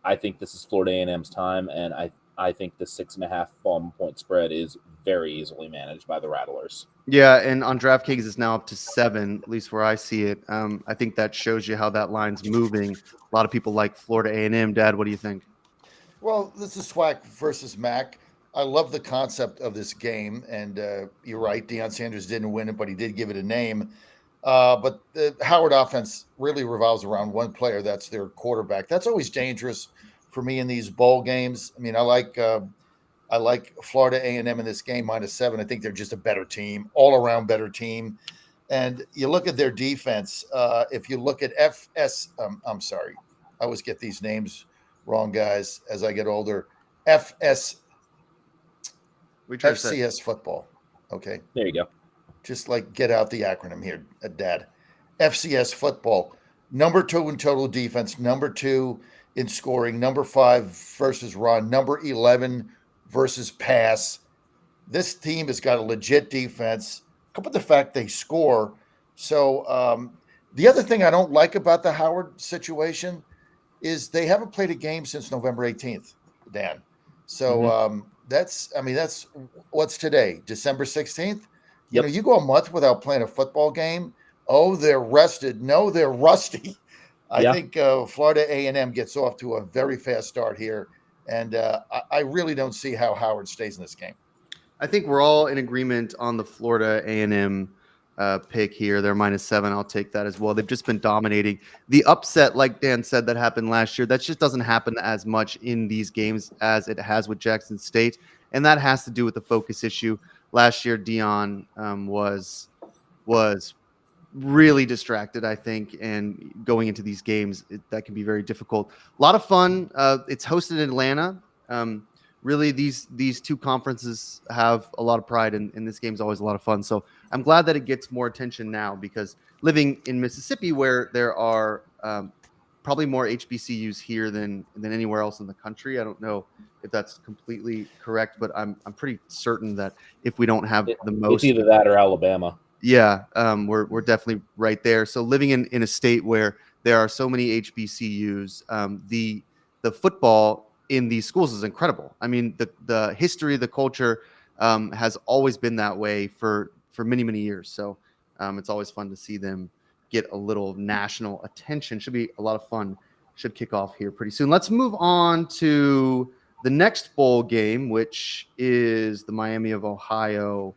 [SPEAKER 5] I think this is Florida A&M's time, and I think the 6.5 point spread is very easily managed by the Rattlers.
[SPEAKER 3] Yeah, and on DraftKings it's now up to 7, at least where I see it. I think that shows you how that line's moving. A lot of people like Florida A&M. Dad, what do you think?
[SPEAKER 4] Well, this is SWAC versus MAC. I love the concept of this game, and you're right. Deion Sanders didn't win it, but he did give it a name. But the Howard offense really revolves around one player. That's their quarterback. That's always dangerous for me in these bowl games. I mean, I like Florida A&M in this game -7. I think they're just a better team, all around better team. And you look at their defense. If you look at I'm sorry, I always get these names wrong, guys, as I get older.
[SPEAKER 3] We try to say.
[SPEAKER 4] FCS football. Okay.
[SPEAKER 5] There you go.
[SPEAKER 4] Just like get out the acronym here, Dad. FCS football. Number 2 in total defense, number 2 in scoring, number 5 versus run, number 11 versus pass. This team has got a legit defense. Couple with the fact they score. So the other thing I don't like about the Howard situation is they haven't played a game since November 18th, Dan. So that's what's today, December 16th. You know, you go a month without playing a football game. Oh, they're rested. No, they're rusty. I think Florida A&M gets off to a very fast start here, and I really don't see how Howard stays in this game.
[SPEAKER 3] I think we're all in agreement on the Florida A&M pick here. They're -7. I'll take that as well. They've just been dominating. The upset, like Dan said, that happened last year, that just doesn't happen as much in these games as it has with Jackson State, and that has to do with the focus issue. Last year, Dion was really distracted, I think, and going into these games, that can be very difficult. A lot of fun. It's hosted in Atlanta. Really, these two conferences have a lot of pride, and this game's always a lot of fun. So I'm glad that it gets more attention now, because living in Mississippi, where there are probably more HBCUs here than anywhere else in the country. I don't know if that's completely correct, but I'm pretty certain that if we don't have the most,
[SPEAKER 5] it's either that or Alabama.
[SPEAKER 3] Yeah, we're definitely right there. So living in a state where there are so many HBCUs, the football in these schools is incredible. I mean, the history, the culture has always been that way for many years. So it's always fun to see them get a little national attention. Should be a lot of fun. Should kick off here pretty soon. Let's move on to the next bowl game, which is the Miami of Ohio,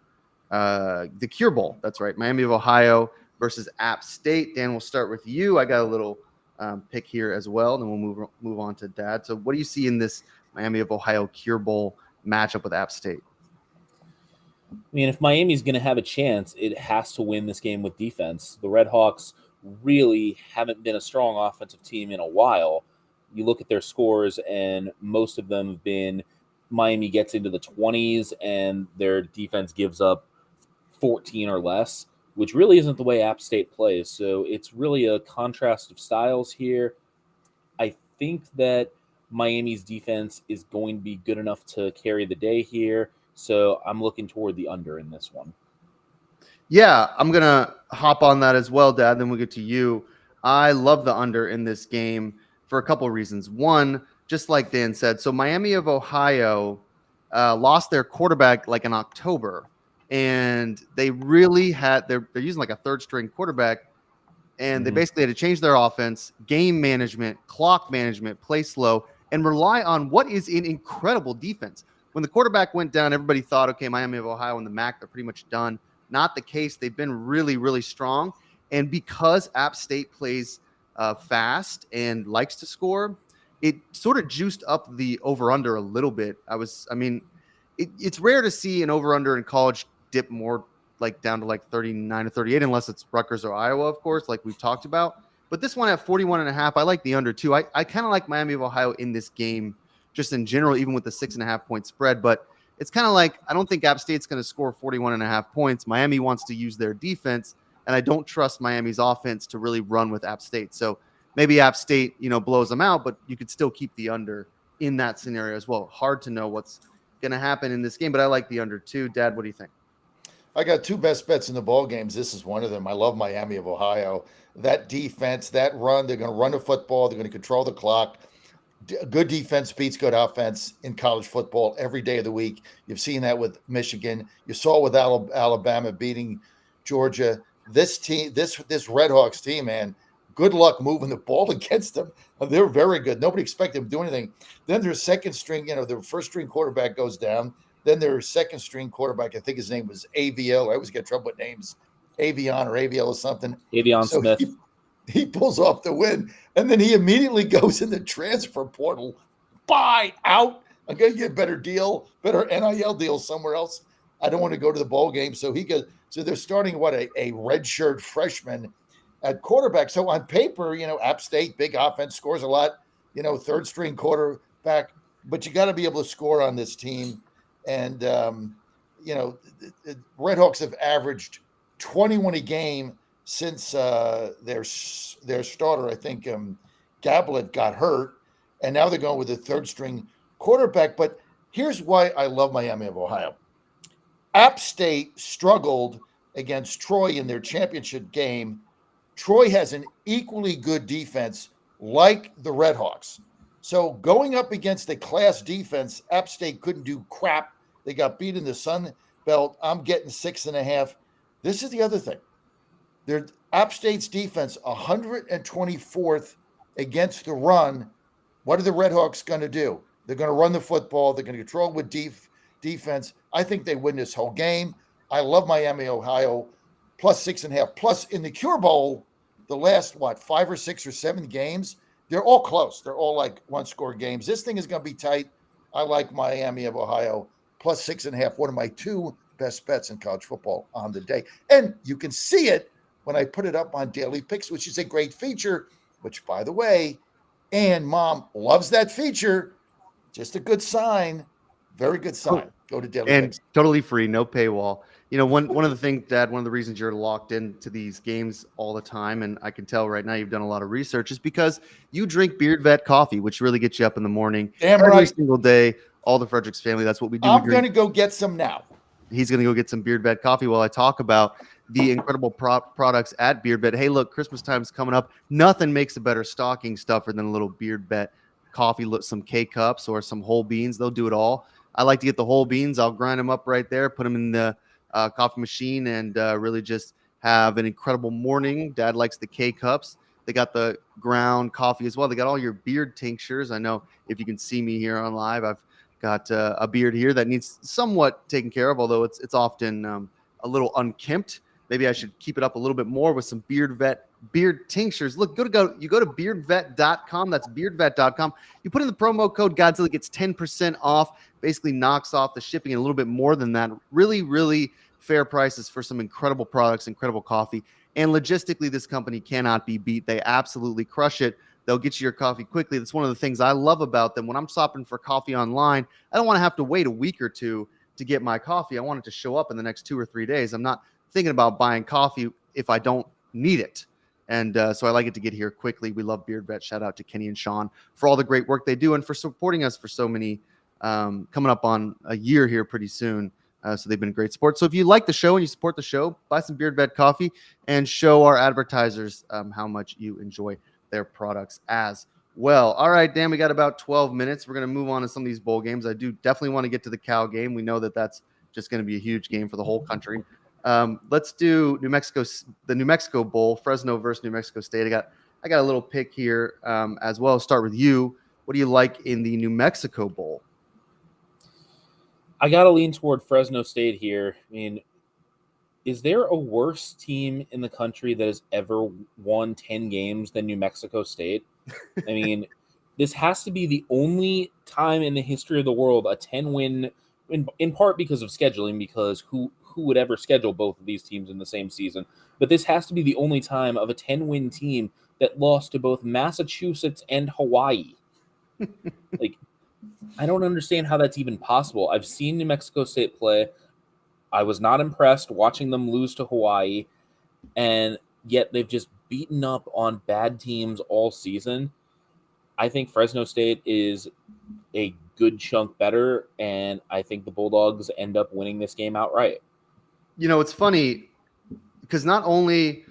[SPEAKER 3] the Cure Bowl. That's right, Miami of Ohio versus App State. Dan, we'll start with you. I got a little pick here as well, and then we'll move on to Dad. So what do you see in this Miami of Ohio Cure Bowl matchup with App State?
[SPEAKER 5] I mean, if Miami's going to have a chance, it has to win this game with defense. The Red Hawks really haven't been a strong offensive team in a while. You look at their scores, and most of them have been Miami gets into the 20s, and their defense gives up 14 or less, which really isn't the way App State plays. So it's really a contrast of styles here. I think that Miami's defense is going to be good enough to carry the day here. So I'm looking toward the under in this one.
[SPEAKER 3] Yeah, I'm going to hop on that as well, Dad. Then we'll get to you. I love the under in this game for a couple of reasons. One, just like Dan said, so Miami of Ohio lost their quarterback like in October. And they really had they're using like a third string quarterback, and they basically had to change their offense, game management, clock management, play slow, and rely on what is an incredible defense. When the quarterback went down, everybody thought, okay, Miami of Ohio and the MAC, they're pretty much done. Not the case. They've been really strong. And because App State plays fast and likes to score, it sort of juiced up the over-under a little bit. It's rare to see an over-under in college dip more like down to like 39 or 38, unless it's Rutgers or Iowa, of course, like we've talked about. But this one at 41.5, I like the under too. I kind of like Miami of Ohio in this game, just in general, even with the 6.5 point spread. But it's kind of like, I don't think App State's going to score 41.5 points. Miami wants to use their defense, and I don't trust Miami's offense to really run with App State. So maybe App State, blows them out, but you could still keep the under in that scenario as well. Hard to know what's going to happen in this game, but I like the under too. Dad, what do you think?
[SPEAKER 4] I got two best bets in the ball games. This is one of them. I love Miami of Ohio. That defense, that run, they're going to run the football. They're going to control the clock. Good defense beats good offense in college football every day of the week. You've seen that with Michigan. You saw with Alabama beating Georgia. This team, this Red Hawks team, man, good luck moving the ball against them. They're very good. Nobody expected them to do anything. Then their second string, their first string quarterback goes down. Then their second string quarterback, I think his name was AVL. I always get trouble with names, Avion or AVL or something.
[SPEAKER 5] Avion Smith.
[SPEAKER 4] He pulls off the win, and then he immediately goes in the transfer portal. Buy out. I'm going to get a better deal, better NIL deal somewhere else. I don't want to go to the bowl game. So he goes. So they're starting a redshirt freshman at quarterback. So on paper, App State, big offense, scores a lot. Third string quarterback, but you got to be able to score on this team. And the Redhawks have averaged 21 a game since their starter, I think, Gablet got hurt, and now they're going with a third string quarterback. But here's why I love Miami of Ohio. App State struggled against Troy in their championship game. Troy has an equally good defense like the Redhawks. So going up against a class defense, App State couldn't do crap. They got beat in the Sun Belt. I'm getting 6.5. This is the other thing. Their App State's defense, 124th against the run. What are the Redhawks going to do? They're going to run the football. They're going to control with defense. I think they win this whole game. I love Miami, Ohio, plus 6.5. Plus, in the Cure Bowl, the last, 5 or 6 or 7 games, they're all close. They're all like one-score games. This thing is going to be tight. I like Miami of Ohio, plus 6.5. One of my 2 best bets in college football on the day. And you can see it when I put it up on Daily Picks, which is a great feature, which, by the way, and Mom loves that feature. Just a good sign. Very good sign. Go to Daily
[SPEAKER 3] And
[SPEAKER 4] Picks.
[SPEAKER 3] totally free, no paywall. One of the things, Dad, one of the reasons you're locked into these games all the time, and I can tell right now you've done a lot of research, is because you drink Beard Vet coffee, which really gets you up in the morning.
[SPEAKER 4] Damn
[SPEAKER 3] every
[SPEAKER 4] right.
[SPEAKER 3] single day. All the Fredericks family, that's what we do.
[SPEAKER 4] I'm going to go get some now.
[SPEAKER 3] He's going to go get some Beard Vet coffee while I talk about the incredible products at Beard Vet. Hey, look, Christmas time's coming up. Nothing makes a better stocking stuffer than a little Beard Vet coffee. Look, some K-Cups or some whole beans. They'll do it all. I like to get the whole beans. I'll grind them up right there, put them in the coffee machine, and really just have an incredible morning. Dad likes the K-Cups. They got the ground coffee as well. They got all your beard tinctures. I know if you can see me here on live, I've got a beard here that needs somewhat taken care of, although it's often a little unkempt. Maybe I should keep it up a little bit more with some Beard Vet beard tinctures. Look, you go to beardvet.com. That's beardvet.com. You put in the promo code Godzilla, gets 10% off, basically knocks off the shipping and a little bit more than that. Really, really fair prices for some incredible products, incredible coffee. And logistically, this company cannot be beat. They absolutely crush it. They'll get you your coffee quickly. That's one of the things I love about them. When I'm shopping for coffee online, I don't want to have to wait a week or two to get my coffee. I want it to show up in the next 2 or 3 days. I'm not thinking about buying coffee if I don't need it. And so I like it to get here quickly. We love Beard Vet. Shout out to Kenny and Sean for all the great work they do and for supporting us for so many, coming up on a year here pretty soon. So they've been a great support. So if you like the show and you support the show, buy some Beard Vet coffee and show our advertisers how much you enjoy their products as well. All right, Dan, we got about 12 minutes. We're going to move on to some of these bowl games. I do definitely want to get to the Cal game. We know that that's just going to be a huge game for the whole country. Let's do the New Mexico Bowl, Fresno versus New Mexico State. I got a little pick here as well. Start with you. What do you like in the New Mexico Bowl?
[SPEAKER 5] I got to lean toward Fresno State here. I mean, is there a worse team in the country that has ever won 10 games than New Mexico State? I mean, this has to be the only time in the history of the world a 10-win, in part because of scheduling, because who would ever schedule both of these teams in the same season? But this has to be the only time of a 10-win team that lost to both Massachusetts and Hawaii. Like, I don't understand how that's even possible. I've seen New Mexico State play. I was not impressed watching them lose to Hawaii, and yet they've just beaten up on bad teams all season. I think Fresno State is a good chunk better, and I think the Bulldogs end up winning this game outright.
[SPEAKER 3] You know, it's funny because not only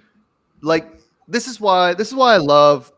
[SPEAKER 3] this is why I love,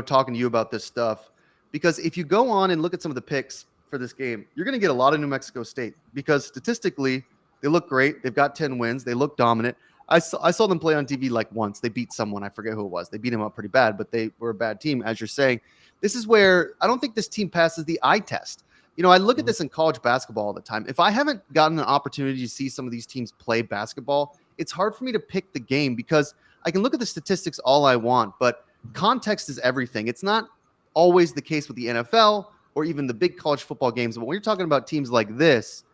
[SPEAKER 3] talking to you about this stuff, because if you go on and look at some of the picks for this game, you're going to get a lot of New Mexico State because statistically they look great. They've got 10 wins. They look dominant. I saw them play on TV like once. They beat someone. I forget who it was. They beat them up pretty bad, but they were a bad team, as you're saying. This is where I don't think this team passes the eye test. I look at this in college basketball all the time. If I haven't gotten an opportunity to see some of these teams play basketball, it's hard for me to pick the game because I can look at the statistics all I want, but context is everything. It's not always the case with the NFL or even the big college football games. But when you're talking about teams like this,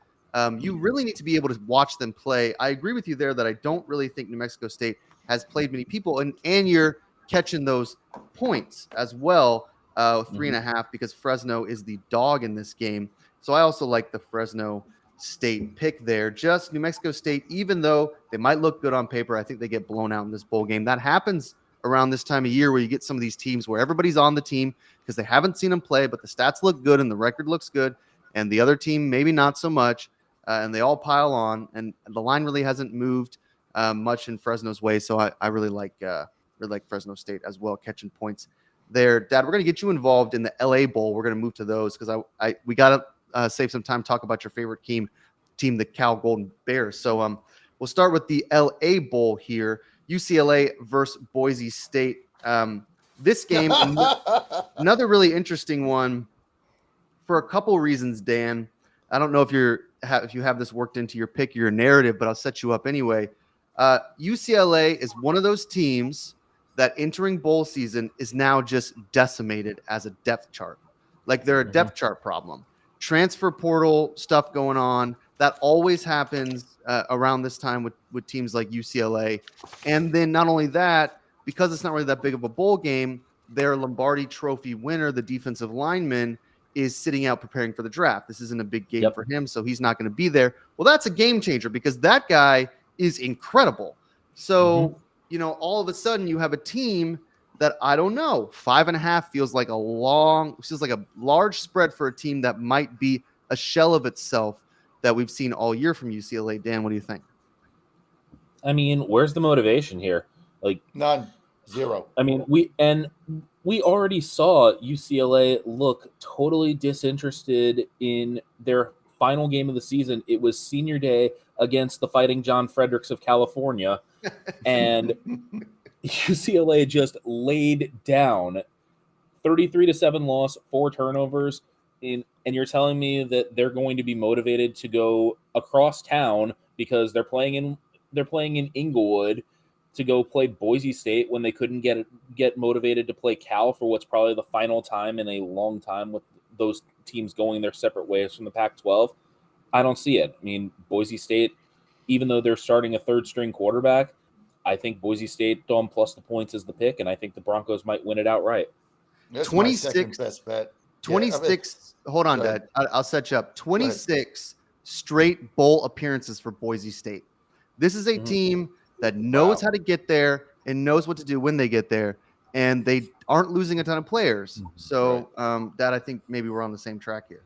[SPEAKER 3] You really need to be able to watch them play. I agree with you there that I don't really think New Mexico State has played many people, and you're catching those points as well, 3.5, because Fresno is the dog in this game. So I also like the Fresno State pick there. Just New Mexico State, even though they might look good on paper, I think they get blown out in this bowl game. That happens around this time of year where you get some of these teams where everybody's on the team because they haven't seen them play, but the stats look good and the record looks good, and the other team maybe not so much, and they all pile on, and the line really hasn't moved much in Fresno's way. So I really like Fresno State as well, catching points there. Dad, we're going to get you involved in the LA Bowl. We're going to move to those because we got to save some time to talk about your favorite team, the Cal Golden Bears. So we'll start with the LA Bowl here. UCLA versus Boise State. This game, another really interesting one for a couple reasons, Dan. I don't know if you have this worked into your pick, your narrative, but I'll set you up anyway. UCLA is one of those teams that entering bowl season is now just decimated as a depth chart. Like they're a depth chart problem. Transfer portal stuff going on. That always happens around this time with teams like UCLA. And then not only that, because it's not really that big of a bowl game, their Lombardi Trophy winner, the defensive lineman, is sitting out preparing for the draft. This isn't a big game for him, so he's not going to be there. Well, that's a game changer because that guy is incredible. So, all of a sudden you have a team that, I don't know, 5.5 feels like a large spread for a team that might be a shell of itself that we've seen all year from UCLA. Dan, what do you think?
[SPEAKER 5] I mean, where's the motivation here? Like
[SPEAKER 4] None. Zero.
[SPEAKER 5] I mean, we already saw UCLA look totally disinterested in their final game of the season. It was senior day against the Fighting John Fredericks of California, and UCLA just laid down 33-7 loss, 4 turnovers. And you're telling me that they're going to be motivated to go across town because they're playing in Inglewood to go play Boise State when they couldn't get motivated to play Cal for what's probably the final time in a long time with those teams going their separate ways from the Pac-12. I don't see it. I mean, Boise State, even though they're starting a third-string quarterback, I think Boise State plus the points is the pick, and I think the Broncos might win it outright.
[SPEAKER 4] That's my second best bet.
[SPEAKER 3] 26. Hold on, Dad. I'll set you up. 26 straight bowl appearances for Boise State. This is a team that knows how to get there and knows what to do when they get there, and they aren't losing a ton of players. So, Dad, I think maybe we're on the same track here.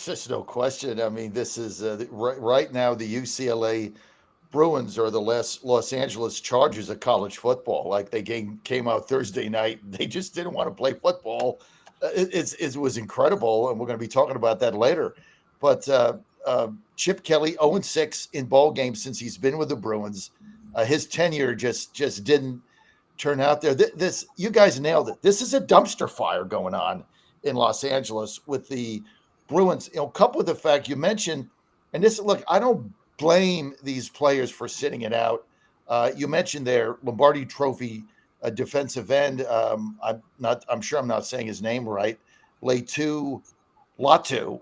[SPEAKER 4] There's no question. I mean, this is right now the UCLA Bruins are the Los Angeles Chargers of college football. Like they came out Thursday night. They just didn't want to play football. It was incredible, and we're going to be talking about that later. But Chip Kelly, 0-6 in ball games since he's been with the Bruins. His tenure just didn't turn out there. This you guys nailed it. This is a dumpster fire going on in Los Angeles with the Bruins. Coupled with the fact you mentioned, and this look, I don't blame these players for sitting it out. You mentioned their Lombardi Trophy defensive end. I'm sure I'm not saying his name right. Latu,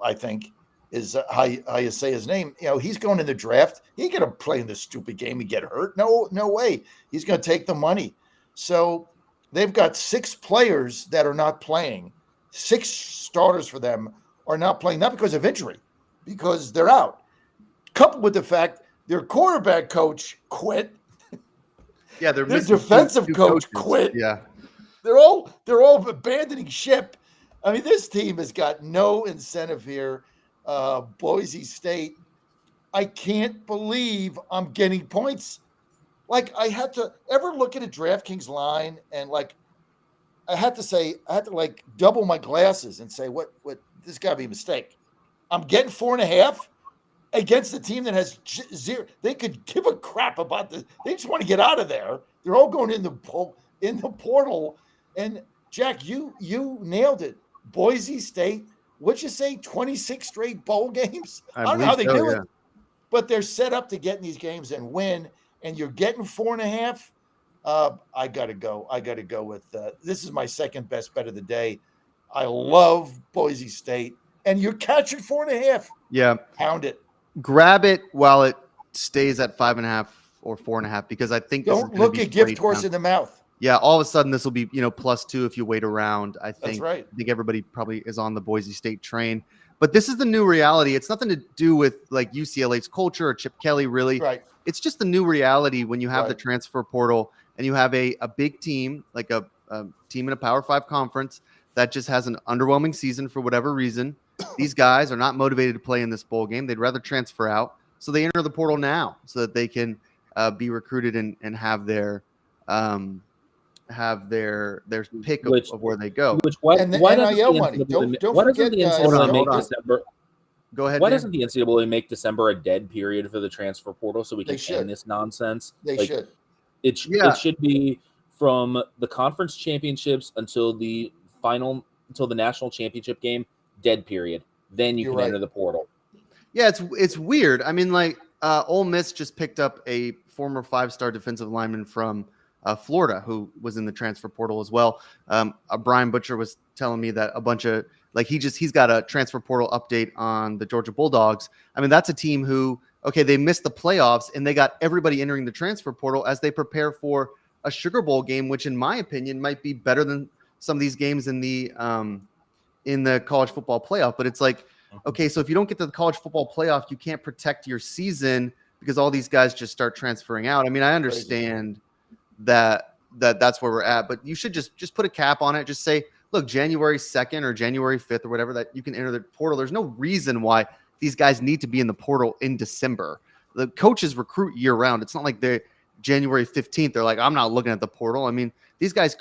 [SPEAKER 4] I think, is how you say his name. He's going in the draft. He ain't gonna play in this stupid game and get hurt. No way. He's gonna take the money. So they've got 6 players that are not playing. 6 starters for them are not playing, not because of injury, because they're out. Coupled with the fact their quarterback coach quit.
[SPEAKER 3] Yeah, their
[SPEAKER 4] defensive coach quit.
[SPEAKER 3] Yeah,
[SPEAKER 4] they're all abandoning ship. I mean, this team has got no incentive here. Boise State, I can't believe I'm getting points. Like I had to ever look at a DraftKings line and I had to double my glasses and say, what this got to be a mistake. I'm getting 4.5 against a team that has 0. They could give a crap about this. They just want to get out of there. They're all going in the portal. And Jack, you nailed it. Boise State, what'd you say? 26 straight bowl games? I don't know how they do it, but they're set up to get in these games and win. And you're getting 4.5. I gotta go with this is my second best bet of the day. I love Boise State, and you're catching 4.5.
[SPEAKER 3] Yeah,
[SPEAKER 4] pound it.
[SPEAKER 3] grab it while it stays at 5.5 or 4.5 because I think this is
[SPEAKER 4] Don't
[SPEAKER 3] going to
[SPEAKER 4] look
[SPEAKER 3] be
[SPEAKER 4] a gift
[SPEAKER 3] played
[SPEAKER 4] horse
[SPEAKER 3] down.
[SPEAKER 4] in the mouth.
[SPEAKER 3] Yeah, all of a sudden this will be +2 if you wait around. I
[SPEAKER 4] That's
[SPEAKER 3] think
[SPEAKER 4] right.
[SPEAKER 3] I think everybody probably is on the Boise State train, but this is the new reality. It's nothing to do with like UCLA's culture or Chip Kelly. Really,
[SPEAKER 4] Right.
[SPEAKER 3] it's just the new reality when you have the
[SPEAKER 4] Right.
[SPEAKER 3] transfer portal and you have a big team like a team in a Power 5 conference that just has an underwhelming season for whatever reason. These guys are not motivated to play in this bowl game. They'd rather transfer out, so they enter the portal now so that they can be recruited and have their pick of
[SPEAKER 5] Which
[SPEAKER 3] where they go.
[SPEAKER 5] which why
[SPEAKER 4] And the
[SPEAKER 5] why doesn't
[SPEAKER 4] NIL
[SPEAKER 5] the
[SPEAKER 4] money.
[SPEAKER 5] NCAA
[SPEAKER 4] Don't
[SPEAKER 5] why doesn't
[SPEAKER 4] forget,
[SPEAKER 5] the
[SPEAKER 4] guys.
[SPEAKER 3] Hold on,
[SPEAKER 5] NCAA make
[SPEAKER 3] hold on.
[SPEAKER 5] December
[SPEAKER 3] Go ahead,
[SPEAKER 5] why
[SPEAKER 3] Dan.
[SPEAKER 5] doesn't the NCAA make December a dead period for the transfer portal so we
[SPEAKER 4] They
[SPEAKER 5] can
[SPEAKER 4] should.
[SPEAKER 5] end this nonsense?
[SPEAKER 4] They
[SPEAKER 5] Like
[SPEAKER 4] should.
[SPEAKER 5] it
[SPEAKER 3] Yeah.
[SPEAKER 5] should be from the conference championships until the national championship game, dead period. Then you
[SPEAKER 4] You're
[SPEAKER 5] can
[SPEAKER 4] right.
[SPEAKER 5] enter the portal.
[SPEAKER 3] Yeah, it's weird. I mean, like Ole Miss just picked up a former 5-star defensive lineman from Florida who was in the transfer portal as well. Brian Butcher was telling me that a bunch of like he's got a transfer portal update on the Georgia Bulldogs. I mean, that's a team who they missed the playoffs and they got everybody entering the transfer portal as they prepare for a Sugar Bowl game, which in my opinion might be better than some of these games in the college football playoff. But it's like, okay, so if you don't get to the college football playoff, you can't protect your season because all these guys just start transferring out. I mean, I understand that's where we're at, but you should just put a cap on it. Just say, look, January 2nd or January 5th or whatever, that you can enter the portal. There's no reason why these guys need to be in the portal in December. The coaches recruit year round. It's not like they're January 15th. They're like, I'm not looking at the portal. I mean, these guys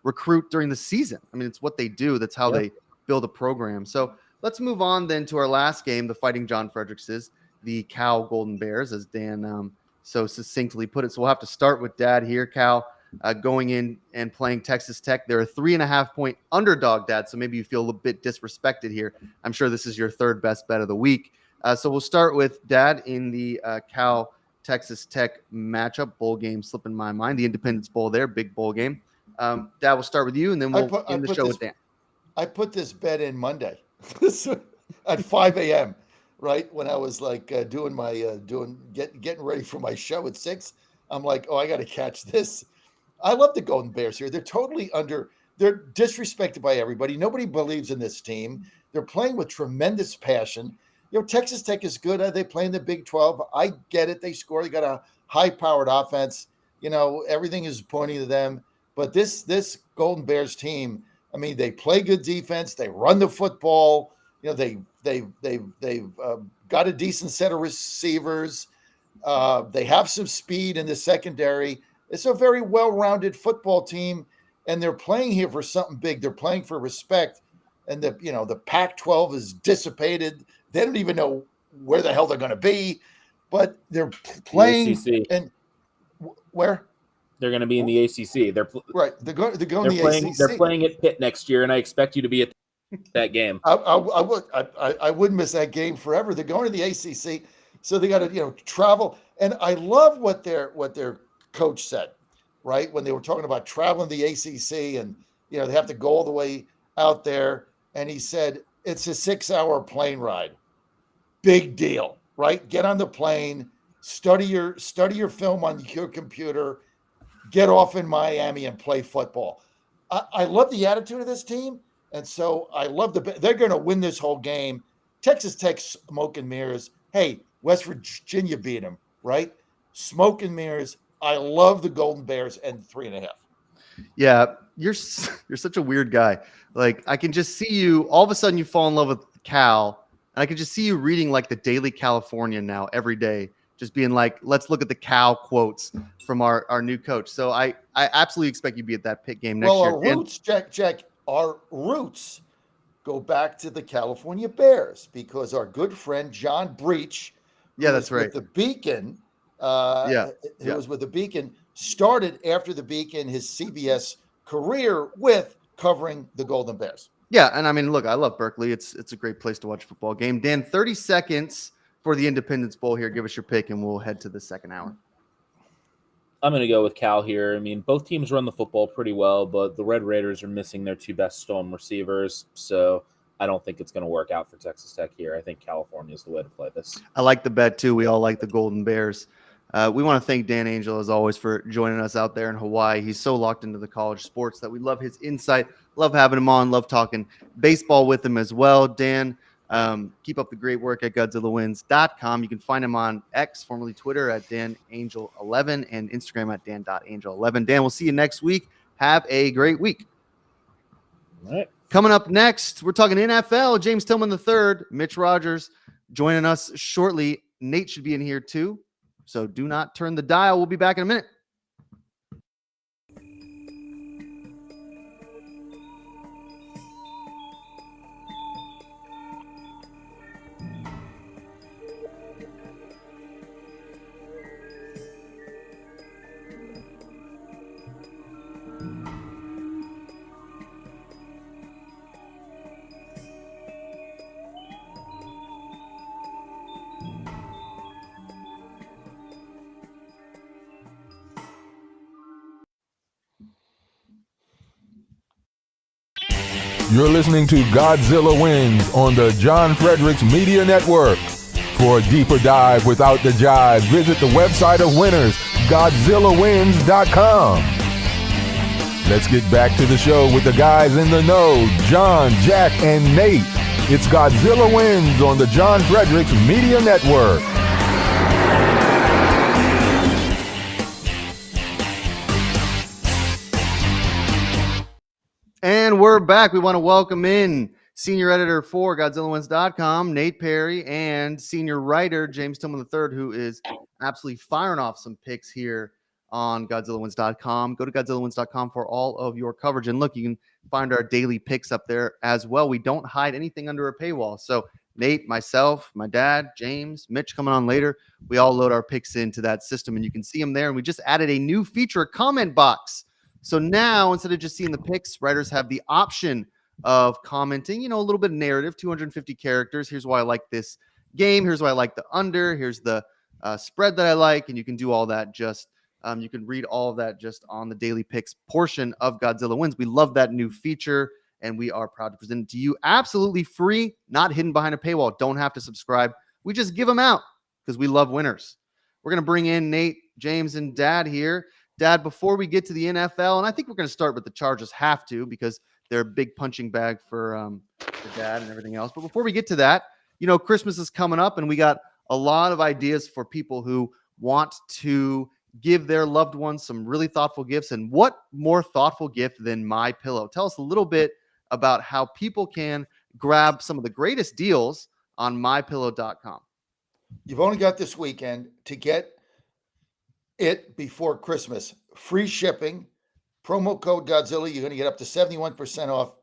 [SPEAKER 3] recruit during the season. I mean, it's what they do. That's how they build a program. So let's move on then to our last game, the Fighting John Fredericks, the Cal Golden Bears, as Dan so succinctly put it. So we'll have to start with Dad here. Cal going in and playing Texas Tech. They're a 3.5-point underdog, Dad. So maybe you feel a bit disrespected here. I'm sure this is your third best bet of the week. So we'll start with Dad in the Cal Texas Tech matchup bowl game. Slipping my mind, the Independence Bowl there, big bowl game. Dad, we'll start with you, and then we'll end the show with Dan.
[SPEAKER 4] I put this bet in Monday at 5 a.m. Right when I was like getting ready for my show at 6. I'm like, oh, I got to catch this. I love the Golden Bears here. They're totally they're disrespected by everybody. Nobody believes in this team. They're playing with tremendous passion. Texas Tech is good. They play in the Big 12. I get it. They score. They got a high-powered offense. Everything is pointing to them. But this Golden Bears team, I mean, they play good defense. They run the football. They've got a decent set of receivers. They have some speed in the secondary. It's a very well-rounded football team, and they're playing here for something big. They're playing for respect. And the Pac-12 is dissipated. They don't even know where the hell they're going to be, but they're playing.
[SPEAKER 5] The ACC.
[SPEAKER 4] And where?
[SPEAKER 5] They're going to be in the ACC.
[SPEAKER 4] Right. They're going to the ACC.
[SPEAKER 5] They're playing at Pitt next year, and I expect you to be at that game.
[SPEAKER 4] I wouldn't miss that game forever. They're going to the ACC, so they got to travel. And I love what their coach said, right, when they were talking about traveling the ACC, and they have to go all the way out there. And he said it's a 6-hour plane ride. Big deal, right? Get on the plane, study your film on your computer, get off in Miami and play football. I love the attitude of this team. And so I love they're going to win this whole game. Texas Tech, smoke and mirrors. Hey, West Virginia beat them, right? Smoke and mirrors. I love the Golden Bears and 3.5.
[SPEAKER 3] Yeah, you're such a weird guy. Like, I can just see you, all of a sudden you fall in love with Cal, and I can just see you reading like the Daily Californian now every day, just being like, let's look at the Cal quotes from our new coach. So I absolutely expect you to be at that Pitt game next year.
[SPEAKER 4] Our roots, Jack, our roots go back to the California Bears because our good friend John Breach,
[SPEAKER 3] that's right,
[SPEAKER 4] with the Beacon, who was with the Beacon, started after the Beacon his CBS career with covering the Golden Bears.
[SPEAKER 3] Yeah, and I mean, look, I love Berkeley. It's a great place to watch a football game. Dan, 30 seconds for the Independence Bowl here. Give us your pick, and we'll head to the second hour.
[SPEAKER 5] I'm going to go with Cal here. I mean, both teams run the football pretty well, but the Red Raiders are missing their two best receivers. So I don't think it's going to work out for Texas Tech here. I think California is the way to play this.
[SPEAKER 3] I like the bet too. We all like the Golden Bears. We want to thank Dan Angel, as always, for joining us out there in Hawaii. He's so locked into the college sports that we love his insight, love having him on, love talking baseball with him as well. Dan, keep up the great work at GodzillaWins.com. You can find him on X, formerly Twitter, at DanAngel11 and Instagram at Dan.Angel11. Dan, we'll see you next week. Have a great week.
[SPEAKER 5] All right.
[SPEAKER 3] Coming up next, we're talking NFL. James Tillman III, Mitch Rogers joining us shortly. Nate should be in here too. So do not turn the dial. We'll be back in a minute.
[SPEAKER 1] You're listening to Godzilla Wins on the John Fredericks Media Network. For a deeper dive without the jive, visit the website of winners, GodzillaWins.com. Let's get back to the show with the guys in the know, John, Jack, and Nate. It's Godzilla Wins on the John Fredericks Media Network.
[SPEAKER 3] And we're back. We want to welcome in senior editor for GodzillaWins.com, Nate Perry, and senior writer James Tillman III, who is absolutely firing off some picks here on GodzillaWins.com. Go to GodzillaWins.com for all of your coverage. And look, you can find our daily picks up there as well. We don't hide anything under a paywall. So Nate, myself, my dad, James, Mitch coming on later, we all load our picks into that system, and you can see them there. And we just added a new feature, a comment box. So now, instead of just seeing the picks, writers have the option of commenting, a little bit of narrative, 250 characters. Here's why I like this game. Here's why I like the under. Here's the spread that I like. And you can do all that you can read all of that just on the daily picks portion of Godzilla Wins. We love that new feature, and we are proud to present it to you absolutely free, not hidden behind a paywall. Don't have to subscribe. We just give them out because we love winners. We're going to bring in Nate, James, and Dad here. Dad, before we get to the NFL, and I think we're going to start with the Chargers, have to, because they're a big punching bag for Dad and everything else. But before we get to that, Christmas is coming up, and we got a lot of ideas for people who want to give their loved ones some really thoughtful gifts. And what more thoughtful gift than My Pillow? Tell us a little bit about how people can grab some of the greatest deals on MyPillow.com.
[SPEAKER 4] You've only got this weekend to get it before Christmas. Free shipping, promo code Godzilla. You're going to get up to 71% off.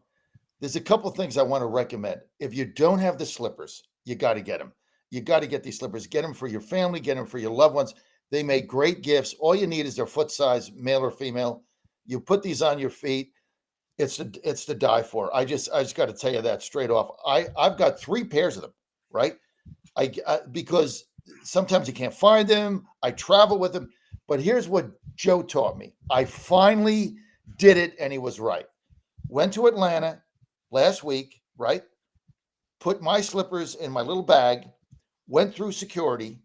[SPEAKER 4] There's a couple things I want to recommend. If you don't have the slippers, you got to get them. You got to get these slippers. Get them for your family. Get them for your loved ones. They make great gifts. All you need is their foot size, male or female. You put these on your feet. It's to die for. I just got to tell you that straight off. I've got 3 pairs of them, right? Because sometimes you can't find them. I travel with them. But here's what Joe taught me. I finally did it, and he was right. Went to Atlanta last week, right? Put my slippers in my little bag, went through security,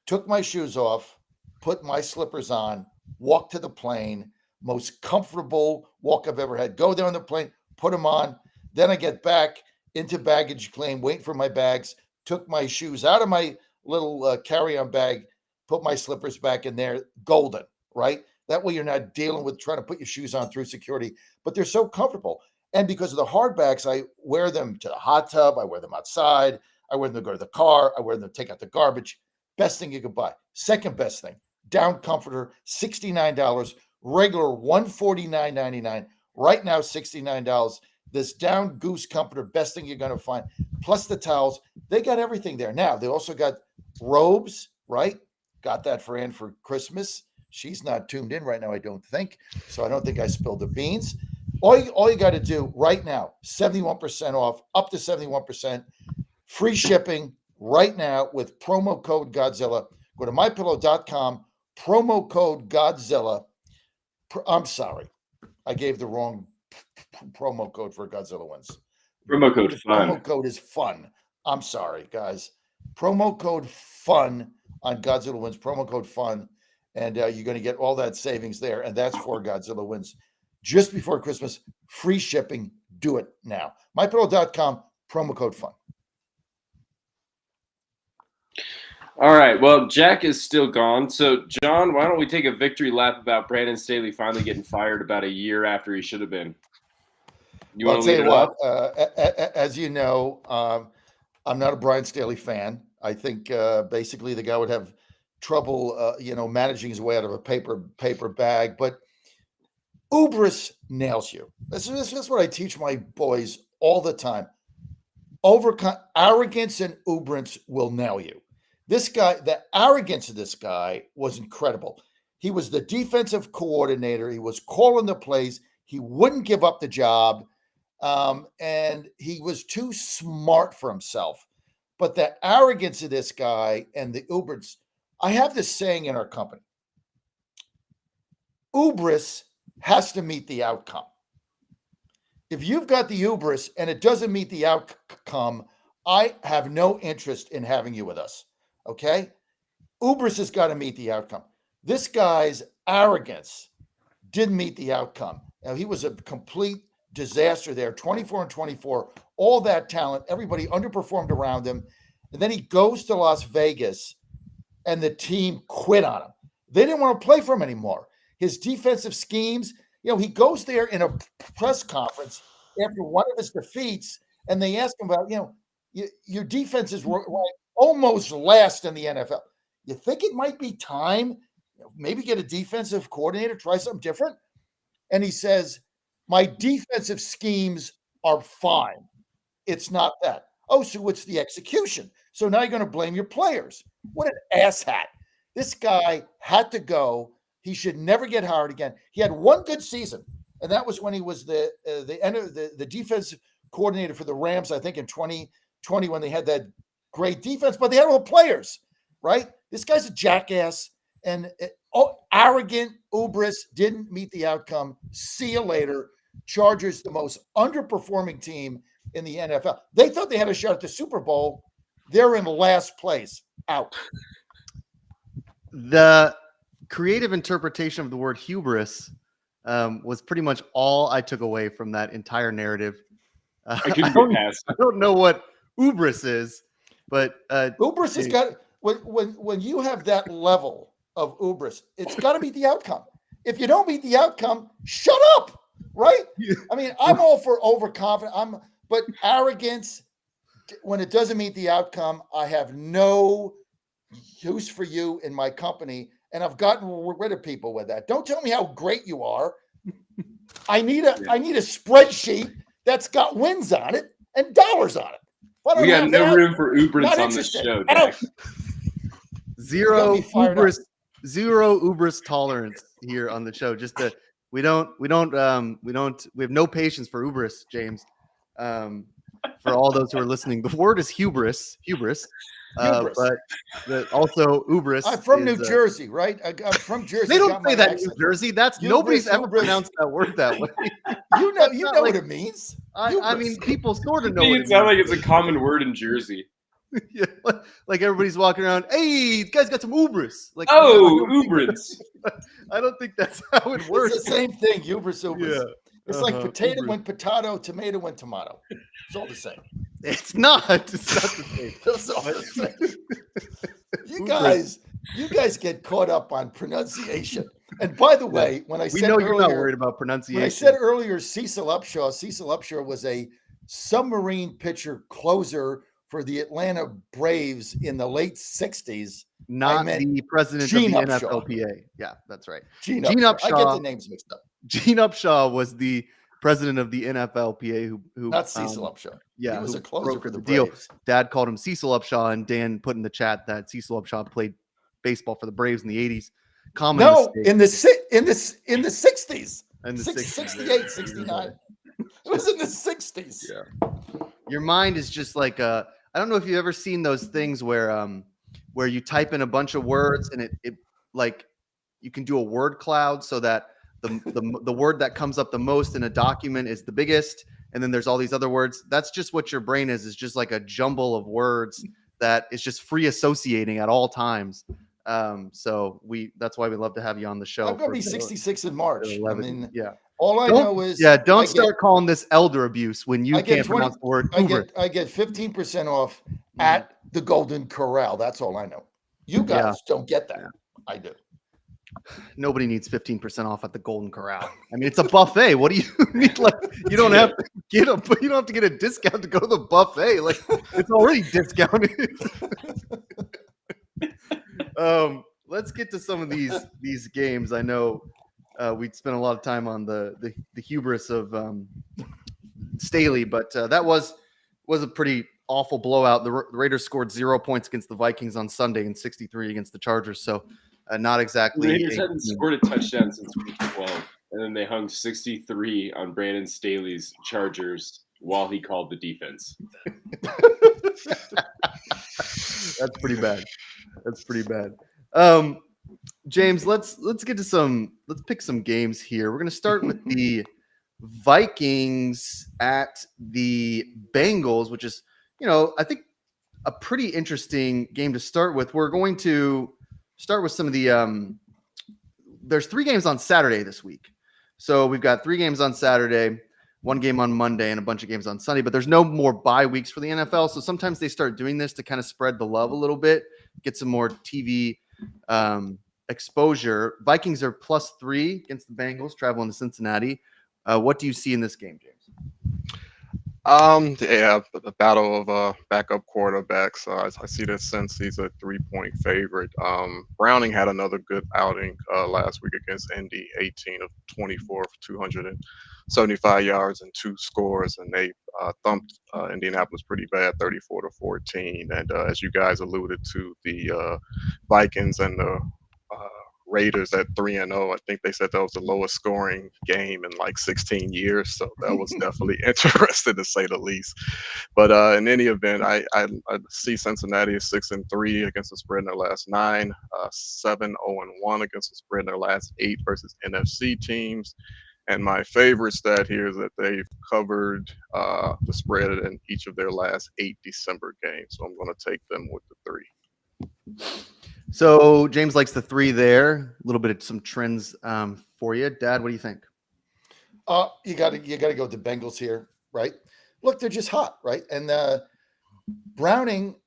[SPEAKER 4] took my shoes off, put my slippers on, walked to the plane. Most comfortable walk I've ever had. Go there on the plane, put them on. Then I get back into baggage claim, wait for my bags, took my shoes out of my little carry-on bag, put my slippers back in there, golden, right? That way you're not dealing with trying to put your shoes on through security, but they're so comfortable. And because of the hard bags, I wear them to the hot tub. I wear them outside. I wear them to go to the car. I wear them to take out the garbage. Best thing you could buy. Second best thing, down comforter, $69, regular $149.99. Right now, $69. This down goose comforter, best thing you're going to find. Plus the towels. They got everything there. Now, they also got robes, right? Got that for Ann for Christmas. She's not tuned in right now, I don't think. So I don't think I spilled the beans. All you got to do right now, 71% off, up to 71%. Free shipping right now with promo code Godzilla. Go to MyPillow.com, promo code Godzilla. I'm sorry. I gave the wrong promo code for Godzilla Wins.
[SPEAKER 6] Promo code
[SPEAKER 4] The
[SPEAKER 6] fun.
[SPEAKER 4] promo code is fun. I'm sorry, guys. Promo code fun on Godzilla Wins. Promo code fun. And you're going to get all that savings there. And that's for Godzilla Wins. Just before Christmas, free shipping. Do it now. MyPillow.com, promo code fun.
[SPEAKER 6] All right. Well, Jack is still gone. So, John, why don't we take a victory lap about Brandon Staley finally getting fired about a year after he should have been? You
[SPEAKER 4] Well,
[SPEAKER 6] want
[SPEAKER 4] I'll
[SPEAKER 6] to
[SPEAKER 4] tell
[SPEAKER 6] lead
[SPEAKER 4] you
[SPEAKER 6] it
[SPEAKER 4] what,
[SPEAKER 6] off?
[SPEAKER 4] as you know, I'm not a Brian Staley fan. I think basically the guy would have trouble, managing his way out of a paper bag. But Ubris nails you. This is what I teach my boys all the time. Arrogance and Ubris will nail you. This guy, the arrogance of this guy was incredible. He was the defensive coordinator. He was calling the plays. He wouldn't give up the job. And he was too smart for himself. But the arrogance of this guy and the Ubris, I have this saying in our company. Ubris has to meet the outcome. If you've got the Ubris and it doesn't meet the outcome, I have no interest in having you with us. Okay? Ubris has got to meet the outcome. This guy's arrogance didn't meet the outcome. Now, he was a complete disaster there, 24-24, all that talent, everybody underperformed around him. And then he goes to Las Vegas and the team quit on him. They didn't want to play for him anymore. His defensive schemes, he goes there in a press conference after one of his defeats and they ask him about, your defenses were almost last in the NFL. You think it might be time, maybe get a defensive coordinator, try something different? And he says, my defensive schemes are fine. It's not that. Oh, so it's the execution. So now you're going to blame your players. What an asshat. This guy had to go. He should never get hired again. He had one good season, and that was when he was the defensive coordinator for the Rams, I think in 2020 when they had that great defense, but they had all the players, right? This guy's a jackass and arrogant. Ubris didn't meet the outcome. See you later. Chargers, the most underperforming team in the NFL. They thought they had a shot at the Super Bowl. They're in last place. Out.
[SPEAKER 3] The creative interpretation of the word hubris was pretty much all I took away from that entire narrative.
[SPEAKER 6] I couldn't get past.
[SPEAKER 3] I don't know what ubris is, but
[SPEAKER 4] Ubris has got when you have that level of ubris, it's got to meet the outcome. If you don't meet the outcome, shut up. Right? I mean, I'm all for overconfident. But arrogance, when it doesn't meet the outcome, I have no use for you in my company, and I've gotten rid of people with that. Don't tell me how great you are. I need a spreadsheet that's got wins on it and dollars on it.
[SPEAKER 6] We got no room for Ubris on this show, Jack.
[SPEAKER 3] Zero Ubris tolerance here on the show. Just to we have no patience for Ubris, James. For all those who are listening, the word is hubris. But also Ubris.
[SPEAKER 4] I'm from New Jersey, right? I'm from Jersey.
[SPEAKER 3] They don't say that in New Jersey. Nobody's ever pronounced that word that way.
[SPEAKER 4] you know what it means.
[SPEAKER 3] I mean, people sort of know.
[SPEAKER 6] It sounds like it's a common word in Jersey.
[SPEAKER 3] Yeah, like everybody's walking around. Hey, the guy's got some ubris. Like,
[SPEAKER 6] ubris.
[SPEAKER 3] I don't think that's how it works.
[SPEAKER 4] It's the same thing. Ubris.
[SPEAKER 3] Yeah.
[SPEAKER 4] It's like potato went potato, tomato went tomato. It's all the same.
[SPEAKER 3] It's not. It's not the same.
[SPEAKER 4] It's all the same. You guys get caught up on pronunciation. And by the way, when I said
[SPEAKER 3] know
[SPEAKER 4] earlier,
[SPEAKER 3] you're not worried about pronunciation.
[SPEAKER 4] When I said earlier, Cecil Upshaw was a submarine pitcher closer for the Atlanta Braves in the late 60s.
[SPEAKER 3] Not the president
[SPEAKER 4] Gene
[SPEAKER 3] of the
[SPEAKER 4] Upshaw.
[SPEAKER 3] NFLPA. Yeah, that's right.
[SPEAKER 4] Gene Upshaw. I get the names mixed up.
[SPEAKER 3] Gene Upshaw was the president of the NFLPA who
[SPEAKER 4] not Cecil Upshaw.
[SPEAKER 3] Yeah,
[SPEAKER 4] he was a closer for the
[SPEAKER 3] deal.
[SPEAKER 4] Braves.
[SPEAKER 3] Dad called him Cecil Upshaw, and Dan put in the chat that Cecil Upshaw played baseball for the Braves in the 80s.
[SPEAKER 4] In the 60s.
[SPEAKER 3] In the
[SPEAKER 4] 68, 69. It was in the 60s.
[SPEAKER 3] Yeah. Your mind is just like I don't know if you've ever seen those things where you type in a bunch of words and it like you can do a word cloud so that the word that comes up the most in a document is the biggest, and then there's all these other words. That's just what your brain is just like a jumble of words that is just free associating at all times. So that's why we love to have you on the show.
[SPEAKER 4] I'm going to be 66 in March. I mean, all I know is
[SPEAKER 3] don't start calling this elder abuse when you can't pronounce the word Uber.
[SPEAKER 4] I get 15% off at the Golden Corral. That's all I know. You guys don't get that. I do.
[SPEAKER 3] Nobody needs 15% off at the Golden Corral. I mean, it's a buffet. What do you need? Like, you don't have to you don't have to get a discount to go to the buffet. Like, it's already discounted. Let's get to some of these games. I know we'd spent a lot of time on the hubris of Staley, but that was a pretty awful blowout. The Raiders scored 0 points against the Vikings on Sunday and 63 against the Chargers. So not exactly.
[SPEAKER 6] The Raiders hadn't scored a touchdown since week 12, and then they hung 63 on Brandon Staley's Chargers while he called the defense.
[SPEAKER 3] That's pretty bad. James, let's get to let's pick some games here. We're going to start with the Vikings at the Bengals, which is, I think a pretty interesting game to start with. We're going to start with some of the there's 3 games on Saturday this week. So we've got 3 games on Saturday, 1 game on Monday, and a bunch of games on Sunday, but there's no more bye weeks for the NFL. So sometimes they start doing this to kind of spread the love a little bit, get some more TV exposure. Vikings are +3 against the Bengals, traveling to Cincinnati. What do you see in this game, James?
[SPEAKER 7] The battle of backup quarterbacks. I see that since he's a 3-point favorite. Browning had another good outing last week against Indy, 18 of 24 for 275 yards and 2 scores, and they thumped Indianapolis pretty bad, 34-14. And as you guys alluded to, the Vikings and the Raiders at 3-0. I think they said that was the lowest scoring game in like 16 years. So that was definitely interesting to say the least. But in any event, I see Cincinnati is 6-3 against the spread in their last 9, 7-0-1 against the spread in their last 8 versus NFC teams. And my favorite stat here is that they've covered the spread in each of their last 8 December games. So I'm going to take them with the 3.
[SPEAKER 3] So James likes the 3 there. A little bit of some trends for you. Dad, what do you think?
[SPEAKER 4] You got to go with the Bengals here, right? Look, they're just hot, right? And Browning,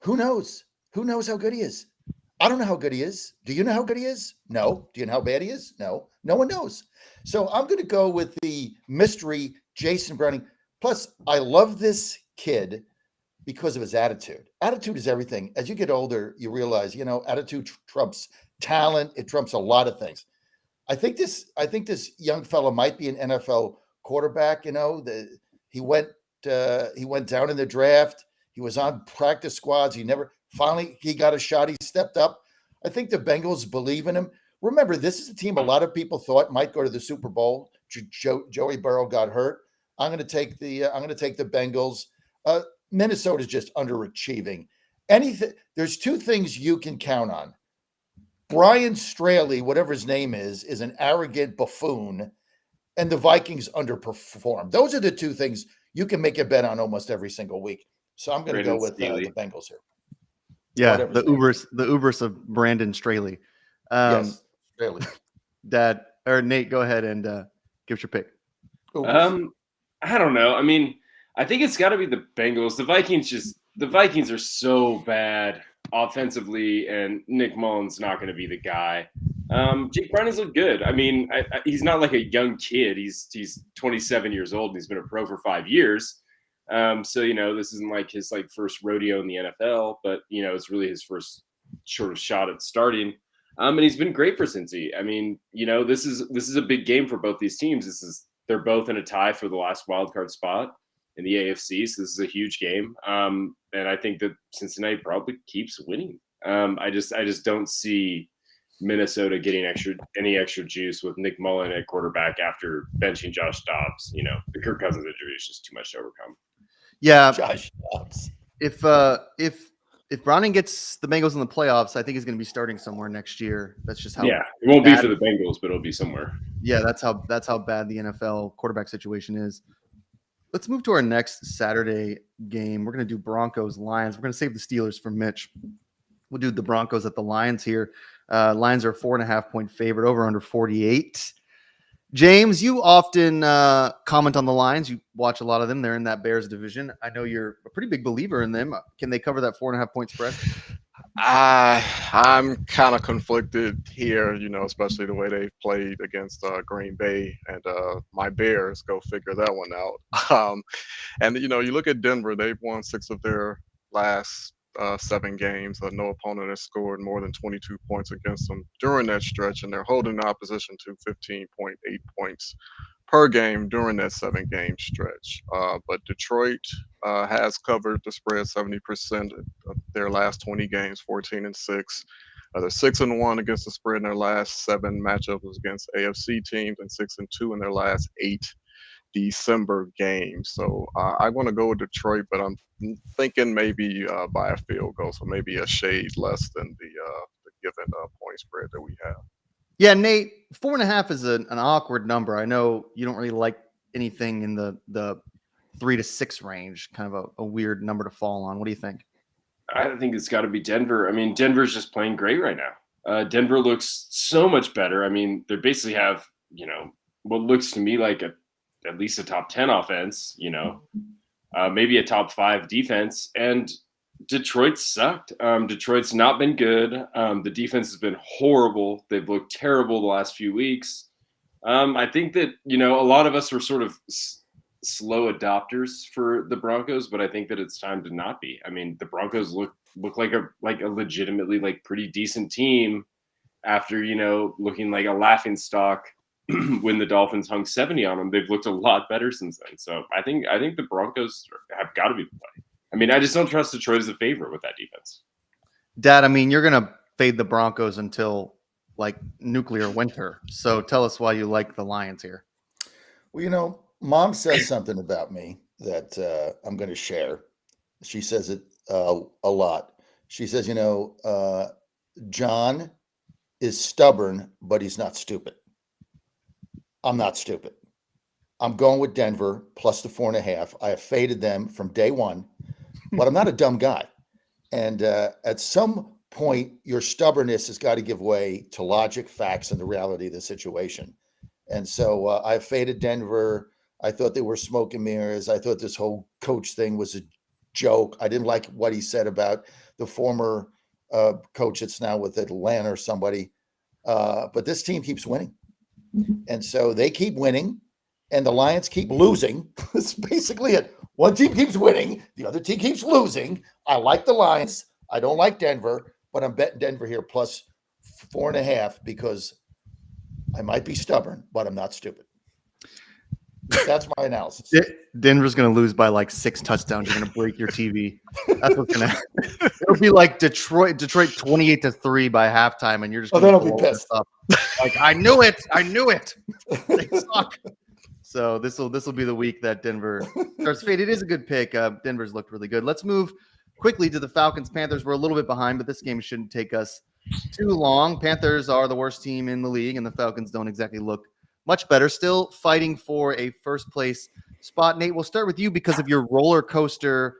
[SPEAKER 4] who knows? Who knows how good he is? I don't know how good he is. Do you know how good he is? No. Do you know how bad he is? No. No one knows. So I'm going to go with the mystery Jason Browning. Plus, I love this kid because of his attitude. Attitude is everything. As you get older, you realize, attitude trumps talent. It trumps a lot of things. I think this young fellow might be an NFL quarterback. He went down in the draft. He was on practice squads. He got a shot. He stepped up. I think the Bengals believe in him. Remember, this is a team a lot of people thought might go to the Super Bowl. Joey Burrow got hurt. I'm going to take the Bengals. Minnesota's just underachieving. There's 2 things you can count on. Brian Straley, whatever his name is an arrogant buffoon, and the Vikings underperform. Those are the 2 things you can make a bet on almost every single week. So I'm going to go with the Bengals here.
[SPEAKER 3] Yeah, the Ubers of Brandon Straley.
[SPEAKER 4] Yes, Straley.
[SPEAKER 3] Dad or Nate, go ahead and give us your pick.
[SPEAKER 6] I don't know. I mean, I think it's got to be the Bengals. The Vikings are so bad offensively, and Nick Mullen's not going to be the guy. Jake Browning's look good. I mean, he's not like a young kid. He's 27 years old and he's been a pro for 5 years. So this isn't like his first rodeo in the NFL, but it's really his first sort of shot at starting. And he's been great for Cincy. I mean, this is a big game for both these teams. They're both in a tie for the last wild card spot in the AFC. So this is a huge game. And I think that Cincinnati probably keeps winning. I just don't see Minnesota getting any extra juice with Nick Mullen at quarterback after benching Josh Dobbs. The Kirk Cousins injury is just too much to overcome.
[SPEAKER 3] Yeah.
[SPEAKER 4] Josh Dobbs.
[SPEAKER 3] If Browning gets the Bengals in the playoffs, I think he's going to be starting somewhere next year. That's just how.
[SPEAKER 6] Yeah, it won't be for the Bengals, but it'll be somewhere.
[SPEAKER 3] Yeah, that's how bad the NFL quarterback situation is. Let's move to our next Saturday game. We're going to do Broncos Lions. We're going to save the Steelers for Mitch. We'll do the Broncos at the Lions here. Lions are 4.5-point favorite, over under 48. James, you often comment on the Lions. You watch a lot of them. They're in that Bears division. I know you're a pretty big believer in them. Can they cover that 4.5-point spread?
[SPEAKER 7] I'm kind of conflicted here, especially the way they played against Green Bay and my Bears. Go figure that one out. And you look at Denver; they've won 6 of their last 7 games. No opponent has scored more than 22 points against them during that stretch, and they're holding the opposition to 15.8 points per game during that 7-game stretch. But Detroit has covered the spread 70% of their last 20 games, 14-6. They're 6-1 against the spread in their last 7 matchups against AFC teams, and 6-2 in their last 8 December games. So I want to go with Detroit, but I'm thinking maybe by a field goal, so maybe a shade less than the given point spread that we have.
[SPEAKER 3] Yeah, Nate, 4.5 is an awkward number. I know you don't really like anything in the 3 to 6 range, kind of a weird number to fall on. What do you think?
[SPEAKER 6] I think it's got to be Denver. I mean, Denver's just playing great right now. Denver looks so much better. I mean, they basically have, what looks to me like at least a top 10 offense, maybe a top 5 defense. And Detroit sucked. Detroit's not been good. The defense has been horrible. They've looked terrible the last few weeks. I think that, a lot of us were sort of slow adopters for the Broncos, but I think that it's time to not be. I mean, the Broncos look like a legitimately pretty decent team after, looking like a laughing stock when the Dolphins hung 70 on them. They've looked a lot better since then. So I think the Broncos have got to be the play. I mean, I just don't trust Detroit as a favorite with that defense.
[SPEAKER 3] Dad, I mean, you're going to fade the Broncos until nuclear winter. So tell us why you like the Lions here.
[SPEAKER 4] Well, Mom says something about me that I'm going to share. She says it a lot. She says, John is stubborn, but he's not stupid. I'm not stupid. I'm going with Denver plus the 4.5. I have faded them from day one, but I'm not a dumb guy. And at some point, your stubbornness has got to give way to logic, facts, and the reality of the situation. And so I faded Denver. I thought they were smoke and mirrors. I thought this whole coach thing was a joke. I didn't like what he said about the former coach that's now with Atlanta or somebody. But this team keeps winning. And so they keep winning, and the Lions keep losing. That's basically it. One team keeps winning. The other team keeps losing. I like the Lions. I don't like Denver, but I'm betting Denver here plus 4.5 because I might be stubborn, but I'm not stupid. That's my analysis.
[SPEAKER 3] Denver's going to lose by 6 touchdowns. You're going to break your TV. That's what's going to happen. It'll be like Detroit 28-3 by halftime, and you're just going to
[SPEAKER 4] be pissed.
[SPEAKER 3] Up. I knew it. They suck. So this will be the week that Denver starts fade. It is a good pick. Denver's looked really good. Let's move quickly to the Falcons-Panthers. We're a little bit behind, but this game shouldn't take us too long. Panthers are the worst team in the league, and the Falcons don't exactly look much better. Still fighting for a first-place spot. Nate, we'll start with you because of your roller coaster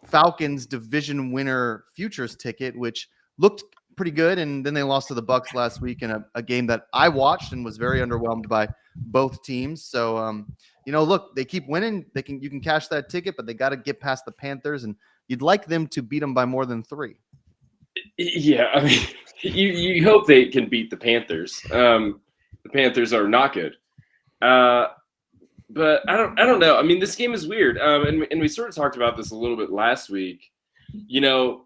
[SPEAKER 3] Falcons division winner futures ticket, which looked pretty good, and then they lost to the Bucs last week in a game that I watched and was very underwhelmed by both teams. So, look, they keep winning. You can cash that ticket, but they got to get past the Panthers, and you'd like them to beat them by more than 3.
[SPEAKER 6] Yeah, I mean, you hope they can beat the Panthers. The Panthers are not good, but I don't know. I mean, this game is weird, and we sort of talked about this a little bit last week.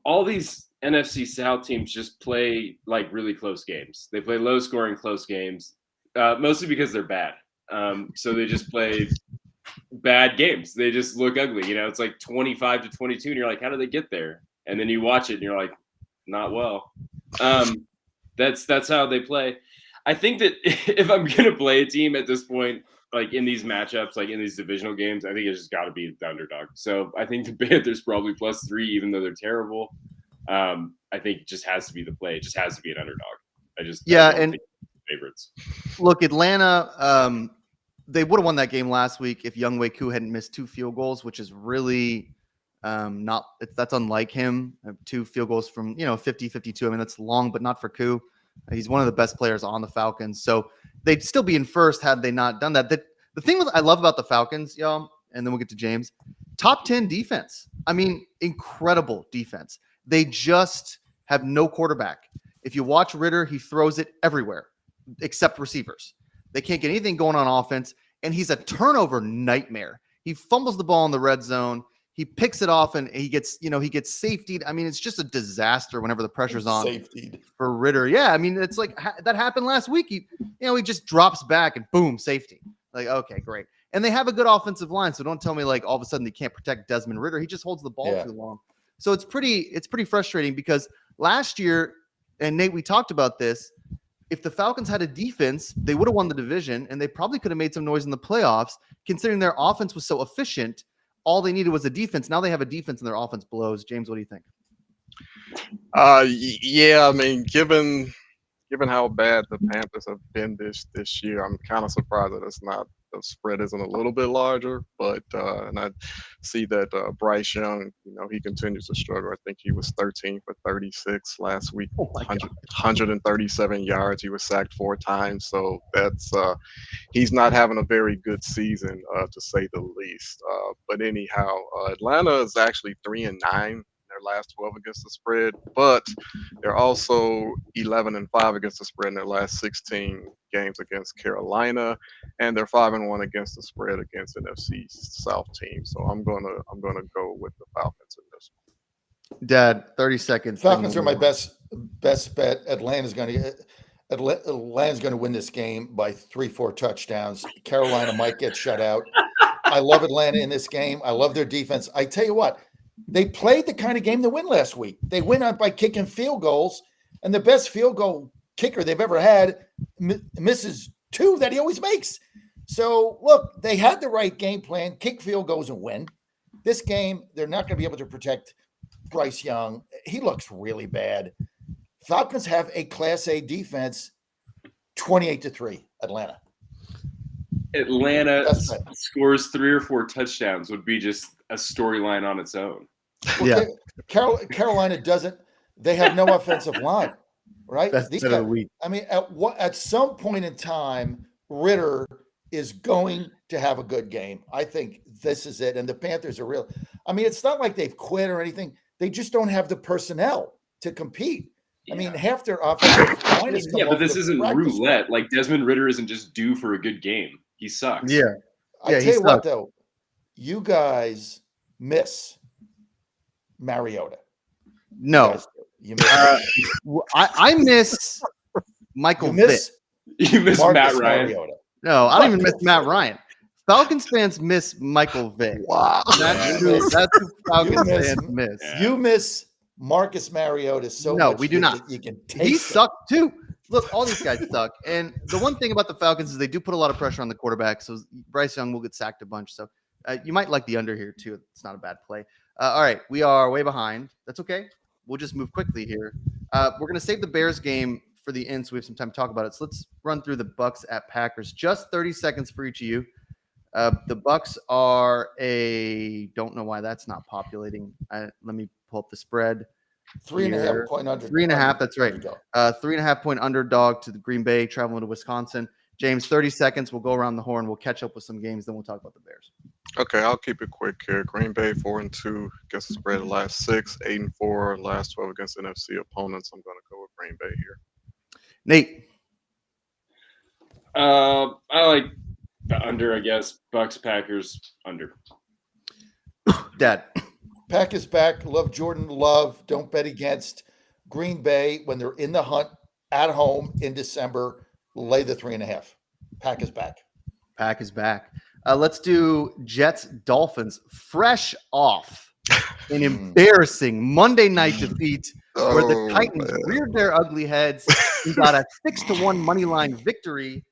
[SPEAKER 6] All these NFC South teams just play really close games. They play low-scoring close games, mostly because they're bad. So they just play bad games. They just look ugly. It's 25-22, and you're like, how do they get there? And then you watch it, and you're like, not well. That's how they play. I think that if I'm going to play a team at this point, in these matchups, in these divisional games, I think it's just got to be the underdog. So I think the Panthers probably plus 3, even though they're terrible. I think it just has to be the play. It just has to be an underdog. I don't think favorites.
[SPEAKER 3] Look, Atlanta, they would have won that game last week if Younghoe Koo hadn't missed 2 field goals, which is really that's unlike him. 2 field goals from 50, 52. I mean, that's long, but not for Koo. He's one of the best players on the Falcons, so they'd still be in first had they not done that. The thing I love about the Falcons, y'all, and then we'll get to James. Top 10 defense. I mean, incredible defense. They just have no quarterback. If you watch Ritter, he throws it everywhere except receivers. They can't get anything going on offense, and he's a turnover nightmare. He fumbles the ball in the red zone. He picks it off, and he gets safetied. I mean, it's just a disaster whenever the pressure's on
[SPEAKER 4] Safetied.
[SPEAKER 3] for Ritter. Yeah, I mean, it's like that happened last week. He just drops back and boom, safety. Like, okay, great. And they have a good offensive line, so don't tell me like all of a sudden they can't protect Desmond Ritter. He just holds the ball too long. So it's pretty frustrating because last year, and Nate, we talked about this, if the Falcons had a defense, they would have won the division, and they probably could have made some noise in the playoffs, considering their offense was so efficient. All they needed was a defense. Now they have a defense, and their offense blows. James, what do you think?
[SPEAKER 7] Yeah, I mean, given how bad the Panthers have been this year, I'm kind of surprised that the spread isn't a little bit larger. But and I see that Bryce Young, he continues to struggle. I think he was 13 for 36 last week, 137 yards. He was sacked 4 times, so that's he's not having a very good season to say the least. But anyhow, Atlanta is actually 3-9. Their last 12 against the spread, but they're also 11-5 against the spread in their last 16 games against Carolina, and they're 5-1 against the spread against NFC South teams. So I'm gonna go with the Falcons in this one.
[SPEAKER 3] Dad, 30 seconds.
[SPEAKER 4] Falcons are my best bet. Atlanta's going to win this game by 3-4 touchdowns. Carolina might get shut out. I love Atlanta in this game. I love their defense. I tell you what. They played the kind of game to win last week. They win on by kicking field goals, and the best field goal kicker they've ever had misses 2 that he always makes. So, look, they had the right game plan, kick field goals and win. This game, they're not going to be able to protect Bryce Young. He looks really bad. Falcons have a Class A defense, 28-3, Atlanta.
[SPEAKER 6] Atlanta scores 3 or 4 touchdowns would be just a storyline on its own.
[SPEAKER 3] Yeah.
[SPEAKER 4] Carolina doesn't. They have no offensive line, right?
[SPEAKER 3] Best bet of the week.
[SPEAKER 4] I mean, at some point in time, Ritter is going to have a good game. I think this is it. And the Panthers are real. I mean, it's not like they've quit or anything. They just don't have the personnel to compete. I mean, half their offensive line is
[SPEAKER 6] but this isn't roulette. Like Desmond Ritter isn't just due for a good game. He sucks.
[SPEAKER 3] Yeah.
[SPEAKER 4] I tell you what, though, you guys miss Mariota.
[SPEAKER 3] No.
[SPEAKER 4] You miss
[SPEAKER 3] I miss Michael Vick.
[SPEAKER 6] You miss Matt Ryan.
[SPEAKER 4] Mariota.
[SPEAKER 3] No, I don't even miss Matt Ryan. Falcons fans miss Michael Vick.
[SPEAKER 4] Wow.
[SPEAKER 3] That's who Falcons fans miss.
[SPEAKER 4] You miss Marcus Mariota so much.
[SPEAKER 3] No, we do not.
[SPEAKER 4] You can taste
[SPEAKER 3] He
[SPEAKER 4] it.
[SPEAKER 3] sucked too. Look, all these guys suck. And the one thing about the Falcons is they do put a lot of pressure on the quarterback. So Bryce Young will get sacked a bunch. So you might like the under here too. It's not a bad play. All right, we are way behind. That's okay. We'll just move quickly here. We're going to save the Bears game for the end so we have some time to talk about it. So let's run through the Bucks at Packers. Just 30 seconds for each of you. The Bucks are don't know why that's not populating. Let me pull up the spread.
[SPEAKER 4] 3.5 point under.
[SPEAKER 3] 3.5. That's right. 3.5 point underdog to the Green Bay, traveling to Wisconsin. James, 30 seconds. We'll go around the horn. We'll catch up with some games. Then we'll talk about the Bears.
[SPEAKER 7] Okay, I'll keep it quick here. Green Bay 4-2 against the spread the last 6, 8-4 last 12 against NFC opponents. I'm going to go with Green Bay here.
[SPEAKER 3] Nate.
[SPEAKER 6] I like the under, I guess. Bucks, Packers, under.
[SPEAKER 3] Dad.
[SPEAKER 4] Packers back. Love Jordan Love. Don't bet against Green Bay when they're in the hunt at home in December. Lay the 3.5. Packers back.
[SPEAKER 3] Pack is back. Let's do Jets Dolphins. Fresh off an embarrassing Monday night defeat where the Titans reared their ugly heads and got a 6-1 money line victory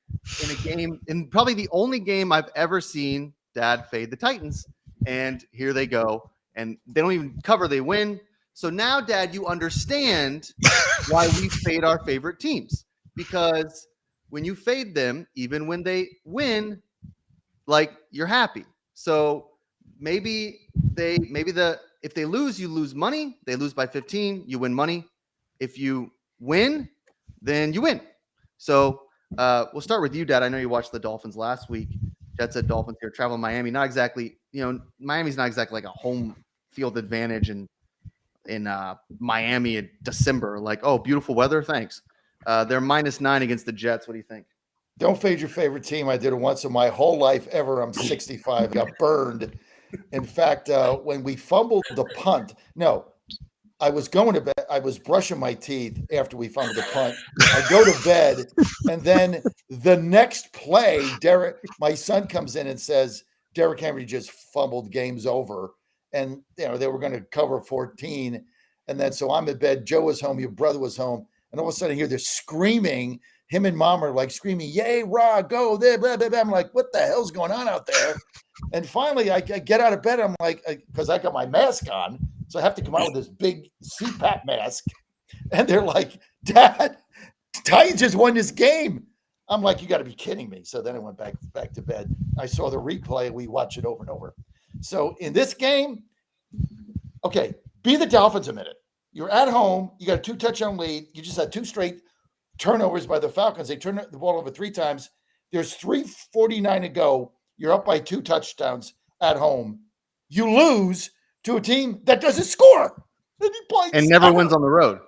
[SPEAKER 3] in a game, in probably the only game I've ever seen Dad fade the Titans. And here they go. And they don't even cover, they win. So now, Dad, you understand why we fade our favorite teams. Because when you fade them, even when they win, like you're happy. So maybe if they lose, you lose money. They lose by 15, you win money. If you win, then you win. So we'll start with you, Dad. I know you watched the Dolphins last week. Jets at Dolphins here, travel to Miami. Not exactly, Miami's not exactly like a home field advantage in Miami in December. Like, oh, beautiful weather, thanks. They're -9 against the Jets. What do you think?
[SPEAKER 4] Don't fade your favorite team. I did it once in my whole life ever. I'm 65. Got burned. In fact, when we fumbled the punt, no, I was going to bed. I was brushing my teeth after we fumbled the punt. I go to bed, and then the next play, my son comes in and says, Derrick Henry just fumbled, game's over. And they were going to cover 14. And then so I'm in bed. Joe was home, your brother was home, and all of a sudden I hear they're screaming. Him and Mom are like screaming, "Yay, Rah, go there!" Blah, blah, blah. I'm like, "What the hell's going on out there?" And finally, I get out of bed. I'm like, because I got my mask on, so I have to come out with this big CPAP mask. And they're like, "Dad, Titans just won this game." I'm like, "You got to be kidding me!" So then I went back to bed. I saw the replay. We watched it over and over. So in this game, okay, be the Dolphins a minute. You're at home. You got a 2-touchdown lead. You just had 2 straight turnovers by the Falcons. They turned the ball over 3 times. There's 3:49 to go. You're up by 2 touchdowns at home. You lose to a team that doesn't score.
[SPEAKER 3] And never wins on the road.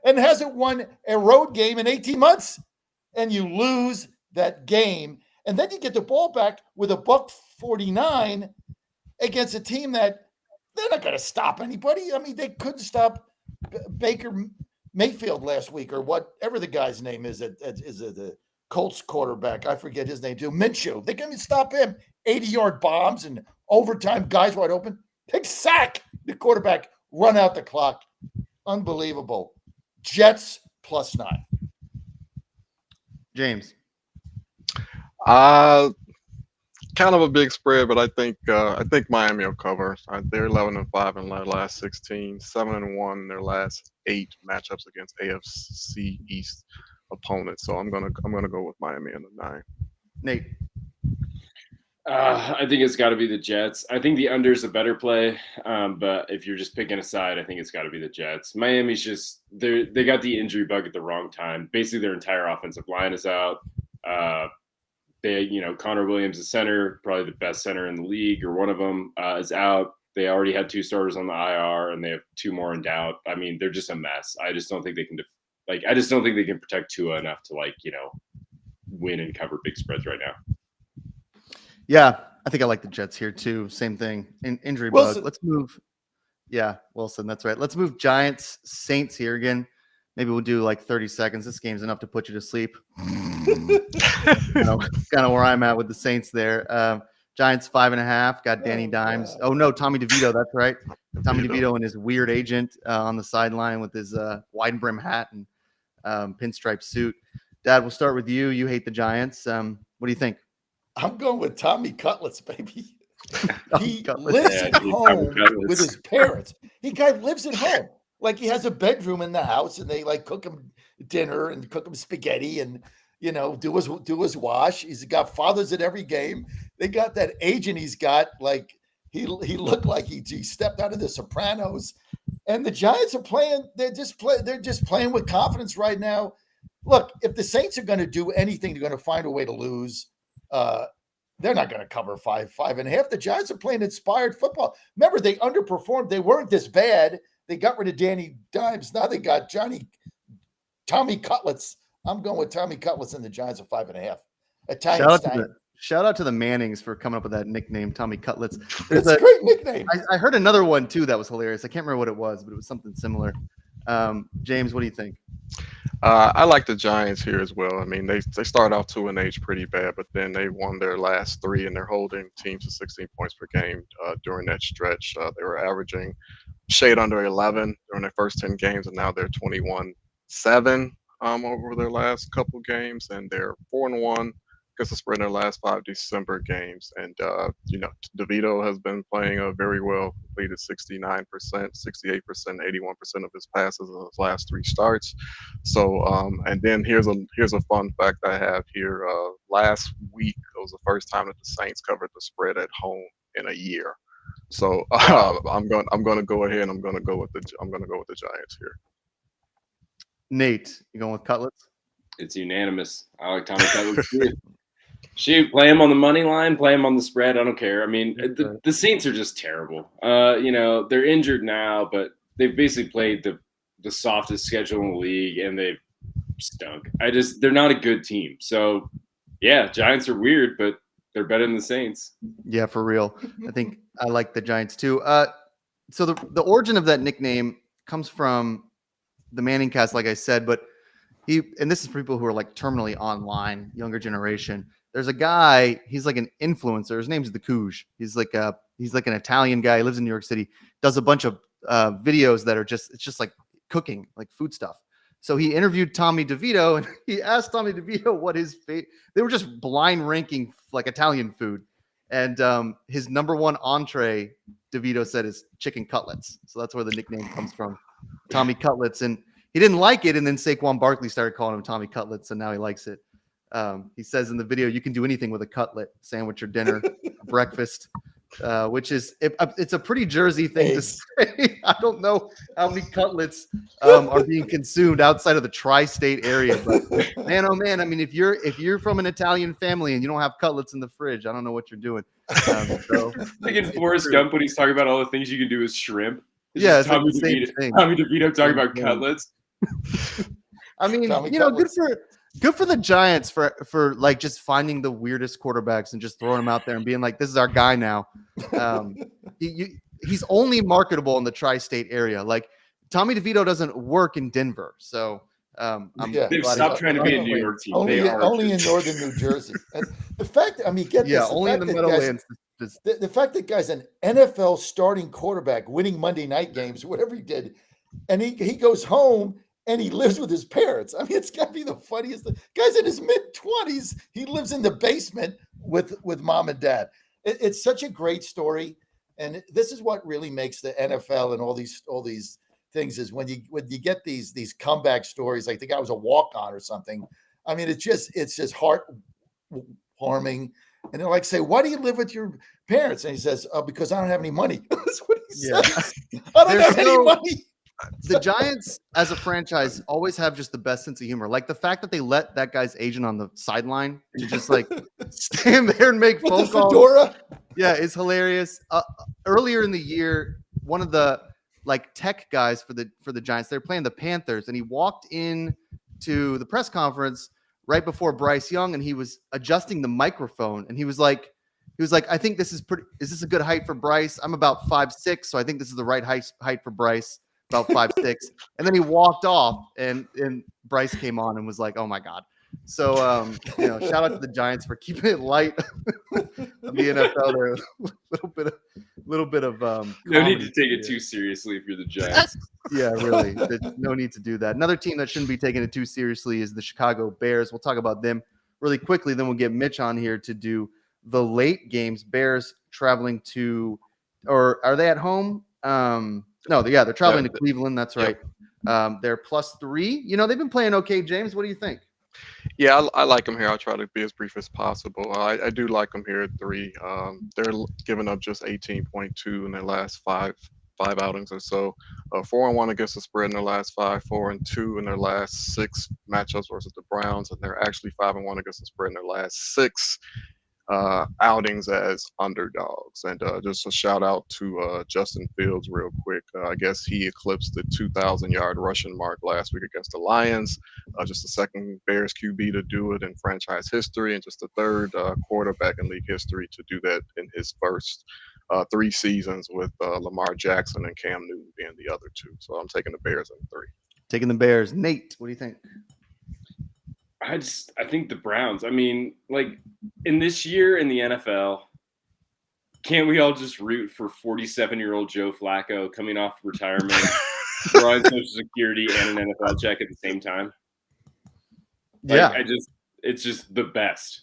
[SPEAKER 4] And hasn't won a road game in 18 months. And you lose that game. And then you get the ball back with a $149 against a team that they're not going to stop anybody. I mean, they couldn't stop Baker Mayfield last week, or whatever the guy's name is the Colts quarterback. I forget his name too. Minshew. They couldn't stop him. 80-yard bombs and overtime, guys wide open. Take sack the quarterback, run out the clock. Unbelievable. Jets +9.
[SPEAKER 3] James.
[SPEAKER 7] Kind of a big spread, but I think Miami will cover. They're 11-5 in their last 16, 7-1 in their last 8 matchups against AFC East opponents. So I'm gonna go with Miami in the 9.
[SPEAKER 3] Nate.
[SPEAKER 6] I think it's got to be the Jets. I think the under is a better play, but if you're just picking a side, I think it's got to be the Jets. Miami's just they got the injury bug at the wrong time. Basically, their entire offensive line is out. Connor Williams, the center, probably the best center in the league, or one of them, is out. They already had 2 starters on the IR, and they have 2 more in doubt. I mean, they're just a mess. I just don't think they can I just don't think they can protect Tua enough to win and cover big spreads right now.
[SPEAKER 3] Yeah, I think I like the Jets here too. Same thing. Injury bug. Let's move. Yeah, Wilson. That's right. Let's move Giants Saints here again. Maybe we'll do like 30 seconds. This game's enough to put you to sleep. Kind of where I'm at with the Saints there. Giants 5.5. Got Danny Dimes. Oh no, Tommy DeVito. That's right. Tommy DeVito and his weird agent on the sideline with his wide brim hat and pinstripe suit. Dad, we'll start with you. You hate the Giants. What do you think?
[SPEAKER 4] I'm going with Tommy Cutlets, baby. He lives at home with his parents. He guy lives at home. Like he has a bedroom in the house, and they cook him dinner and cook him spaghetti and do his wash. He's got fathers at every game. They got that agent he's got. Like he looked like he stepped out of The Sopranos. And the Giants are playing. They're just playing with confidence right now. Look, if the Saints are going to do anything, they're going to find a way to lose. They're not going to cover 5.5. The Giants are playing inspired football. Remember, they underperformed. They weren't this bad. They got rid of Danny Dimes. Now they got Tommy Cutlets. I'm going with Tommy Cutlets and the Giants at 5.5.
[SPEAKER 3] Shout out to the Mannings for coming up with that nickname, Tommy Cutlets.
[SPEAKER 4] It's a great nickname.
[SPEAKER 3] I heard another one too that was hilarious. I can't remember what it was, but it was something similar. James, what do you think?
[SPEAKER 7] I like the Giants here as well. I mean, they started off 2-8 pretty bad, but then they won their last 3, and they're holding teams to 16 points per game during that stretch. They were averaging shade under 11 during their first 10 games, and now they're 21-7 over their last couple games, and they're 4-1 against the spread in their last 5 December games. And, DeVito has been playing very well, completed 69%, 68%, 81% of his passes in his last 3 starts. So, and then here's a fun fact I have here. Last week, it was the first time that the Saints covered the spread at home in a year. So I'm going to go ahead and I'm going to go with the Giants here.
[SPEAKER 3] Nate, you going with Cutlets?
[SPEAKER 6] It's unanimous. I like Tommy Cutlets too. Shoot, play him on the money line, play him on the spread. I don't care. I mean, the Saints are just terrible. They're injured now, but they've basically played the softest schedule in the league, and they've stunk. They're not a good team. So, yeah, Giants are weird, but they're better than the Saints.
[SPEAKER 3] Yeah, for real. I think I like the Giants too. So the origin of that nickname comes from the Manning cast, like I said, but and this is for people who are like terminally online, younger generation. There's a guy, he's like an influencer. His name's The Cooge. He's like an Italian guy. He lives in New York City, does a bunch of videos that are it's just like cooking, like food stuff. So he interviewed Tommy DeVito, and he asked Tommy DeVito what his fate. They were just blind ranking like Italian food, and his number one entree, DeVito said, is chicken cutlets. So that's where the nickname comes from, Tommy Cutlets. And he didn't like it, and then Saquon Barkley started calling him Tommy Cutlets, and now he likes it. He says in the video, you can do anything with a cutlet, sandwich or dinner, breakfast, which is it's a pretty Jersey thing to say. I don't know how many cutlets are being consumed outside of the tri-state area, but man, oh man, I mean, if you're from an Italian family and you don't have cutlets in the fridge, I don't know what you're doing.
[SPEAKER 6] Like in Forrest Gump, when he's talking about all the things you can do with shrimp.
[SPEAKER 3] It's
[SPEAKER 6] Tommy
[SPEAKER 3] like the same thing.
[SPEAKER 6] Tommy DeVito talking about cutlets.
[SPEAKER 3] I mean, good for the Giants for like just finding the weirdest quarterbacks and just throwing them out there and being like, this is our guy now. He's only marketable in the tri-state area. Like Tommy DeVito doesn't work in Denver, so
[SPEAKER 6] they've stopped trying to be a New York team.
[SPEAKER 4] Only in northern New Jersey. And the fact, I mean, get this.
[SPEAKER 3] Only in the Meadowlands.
[SPEAKER 4] The fact that guy's an NFL starting quarterback, winning Monday night games, whatever he did, and he goes home and he lives with his parents. I mean, it's got to be the funniest thing. Guy's in his mid-20s. He lives in the basement with mom and dad. It's such a great story, and this is what really makes the NFL and all these things is when you get these comeback stories, like the guy was a walk-on or something. I mean, it's just heartwarming. And they're like, say, why do you live with your parents? And he says, because I don't have any money. That's what he says. I don't have any money.
[SPEAKER 3] The Giants, as a franchise, always have just the best sense of humor. Like the fact that they let that guy's agent on the sideline to just like stand there and make phone calls.
[SPEAKER 4] Fedora?
[SPEAKER 3] Yeah, it's hilarious. Earlier in the year, one of the like tech guys for the Giants, they're playing the Panthers, and he walked in to the press conference right before Bryce Young, and he was adjusting the microphone, and he was like, I think this is this a good height for Bryce? I'm about 5'6", so I think this is the right height for Bryce, about 5'6". And then he walked off, and Bryce came on and was like, oh my God. So, shout out to the Giants for keeping it light of the NFL there. A little bit of
[SPEAKER 6] no need to take it too seriously if you're the Giants.
[SPEAKER 3] Yeah, really. There's no need to do that. Another team that shouldn't be taking it too seriously is the Chicago Bears. We'll talk about them really quickly. Then we'll get Mitch on here to do the late games. Bears traveling to, or are they at home? They're traveling to Cleveland. That's right. They're +3. They've been playing okay. James, what do you think?
[SPEAKER 7] Yeah, I like them here. I'll try to be as brief as possible. I do like them here at 3. They're giving up just 18.2 in their last five outings or so. 4-1 against the spread in their last 5, 4-2 in their last 6 matchups versus the Browns, and they're actually 5-1 against the spread in their last 6 outings as underdogs. And just a shout out to Justin Fields real quick. I guess he eclipsed the 2,000-yard rushing mark last week against the Lions. Just the second Bears QB to do it in franchise history, and just the third quarterback in league history to do that in his first 3 seasons, with Lamar Jackson and Cam Newton being the other 2. So I'm taking the Bears in 3.
[SPEAKER 3] Taking the Bears. Nate, what do you think?
[SPEAKER 6] I think the Browns. I mean, like in this year in the NFL, can't we all just root for 47-year-old Joe Flacco coming off retirement, drawing Social Security and an NFL check at the same time?
[SPEAKER 3] Yeah,
[SPEAKER 6] It's just the best.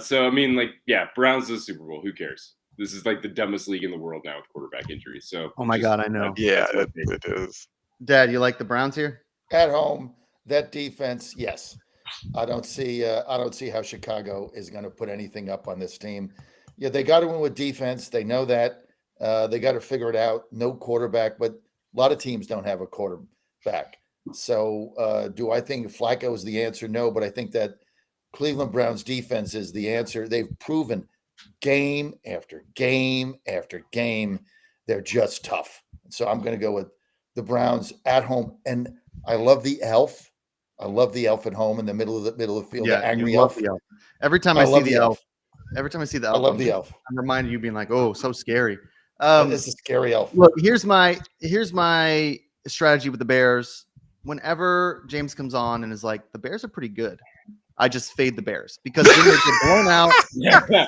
[SPEAKER 6] So I mean, like, yeah, Browns to the Super Bowl. Who cares? This is like the dumbest league in the world now with quarterback injuries. So
[SPEAKER 3] Oh my God, I know.
[SPEAKER 7] Yeah,
[SPEAKER 6] that's my
[SPEAKER 7] it is.
[SPEAKER 3] Dad, you like the Browns here?
[SPEAKER 4] At home, that defense, yes. I don't see how Chicago is going to put anything up on this team. Yeah, they got to win with defense. They know that. They got to figure it out. No quarterback, but a lot of teams don't have a quarterback. So, do I think Flacco is the answer? No, but I think that Cleveland Browns defense is the answer. They've proven game after game after game they're just tough. So I'm going to go with the Browns at home, and I love the elf. I love the elf at home in the middle of the field.
[SPEAKER 3] Yeah,
[SPEAKER 4] the angry
[SPEAKER 3] you love
[SPEAKER 4] elf.
[SPEAKER 3] the elf. Every time I see
[SPEAKER 4] love
[SPEAKER 3] the elf, every time I see the elf,
[SPEAKER 4] I love the elf.
[SPEAKER 3] I'm reminded of you being like, oh, so scary.
[SPEAKER 4] It's a scary elf.
[SPEAKER 3] Look, here's my strategy with the Bears. Whenever James comes on and is like, the Bears are pretty good, I just fade the Bears because then they get blown out.
[SPEAKER 6] Yeah.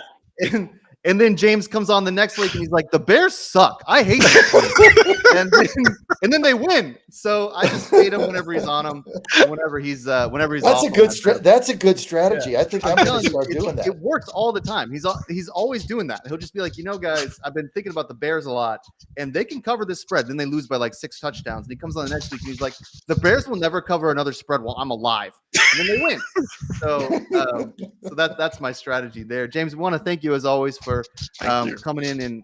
[SPEAKER 3] And then James comes on the next week and he's like, the Bears suck. I hate them. and then they win. So I just fade him whenever he's on them. Whenever he's
[SPEAKER 4] That's a good that's a good strategy. Yeah. I think I'm going to start doing that.
[SPEAKER 3] It works all the time. He's always doing that. He'll just be like, guys, I've been thinking about the Bears a lot, and they can cover this spread. Then they lose by like 6 touchdowns. And he comes on the next week and he's like, the Bears will never cover another spread while I'm alive. And then they win. So that's my strategy there. James, we want to thank you as always for coming in and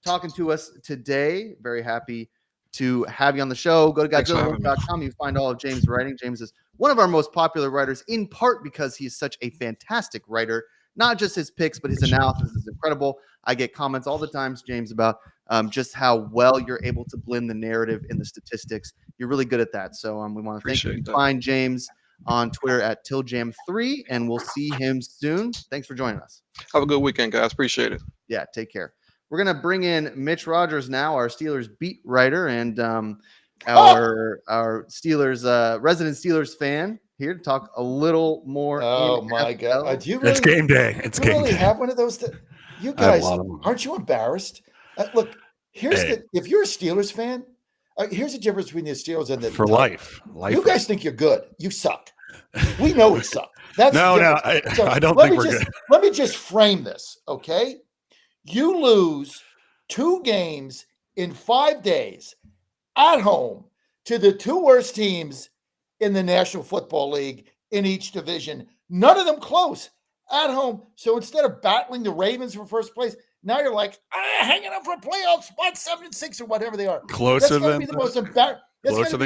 [SPEAKER 3] talking to us today. Very happy to have you on the show. Go to Godzilla.com. You find all of James' writing. James is one of our most popular writers, in part because he is such a fantastic writer. Not just his picks, but his analysis is incredible. I get comments all the time, James, about just how well you're able to blend the narrative and the statistics. You're really good at that. So we want to thank you. Find James on Twitter at TillJam3, and we'll see him soon. Thanks for joining us.
[SPEAKER 7] Have a good weekend, guys. Appreciate it.
[SPEAKER 3] Yeah, take care. We're going to bring in Mitch Rogers now, our Steelers beat writer and our Steelers resident Steelers fan, here to talk a little more.
[SPEAKER 4] Oh my God! Do you
[SPEAKER 8] It's game day. It's game day.
[SPEAKER 4] Have one of those? You guys, aren't you embarrassed? Look, if you're a Steelers fan, here's the difference between the Steelers and the
[SPEAKER 8] for life.
[SPEAKER 4] You guys think you're good. You suck. We know we suck. That's
[SPEAKER 8] I don't think we're good.
[SPEAKER 4] Let me just frame this, okay? You lose 2 games in 5 days at home to the 2 worst teams in the National Football League in each division. None of them close at home. So instead of battling the Ravens for first place, now you're like hanging up for a playoff spot 7-6 or whatever they are.
[SPEAKER 8] Closer than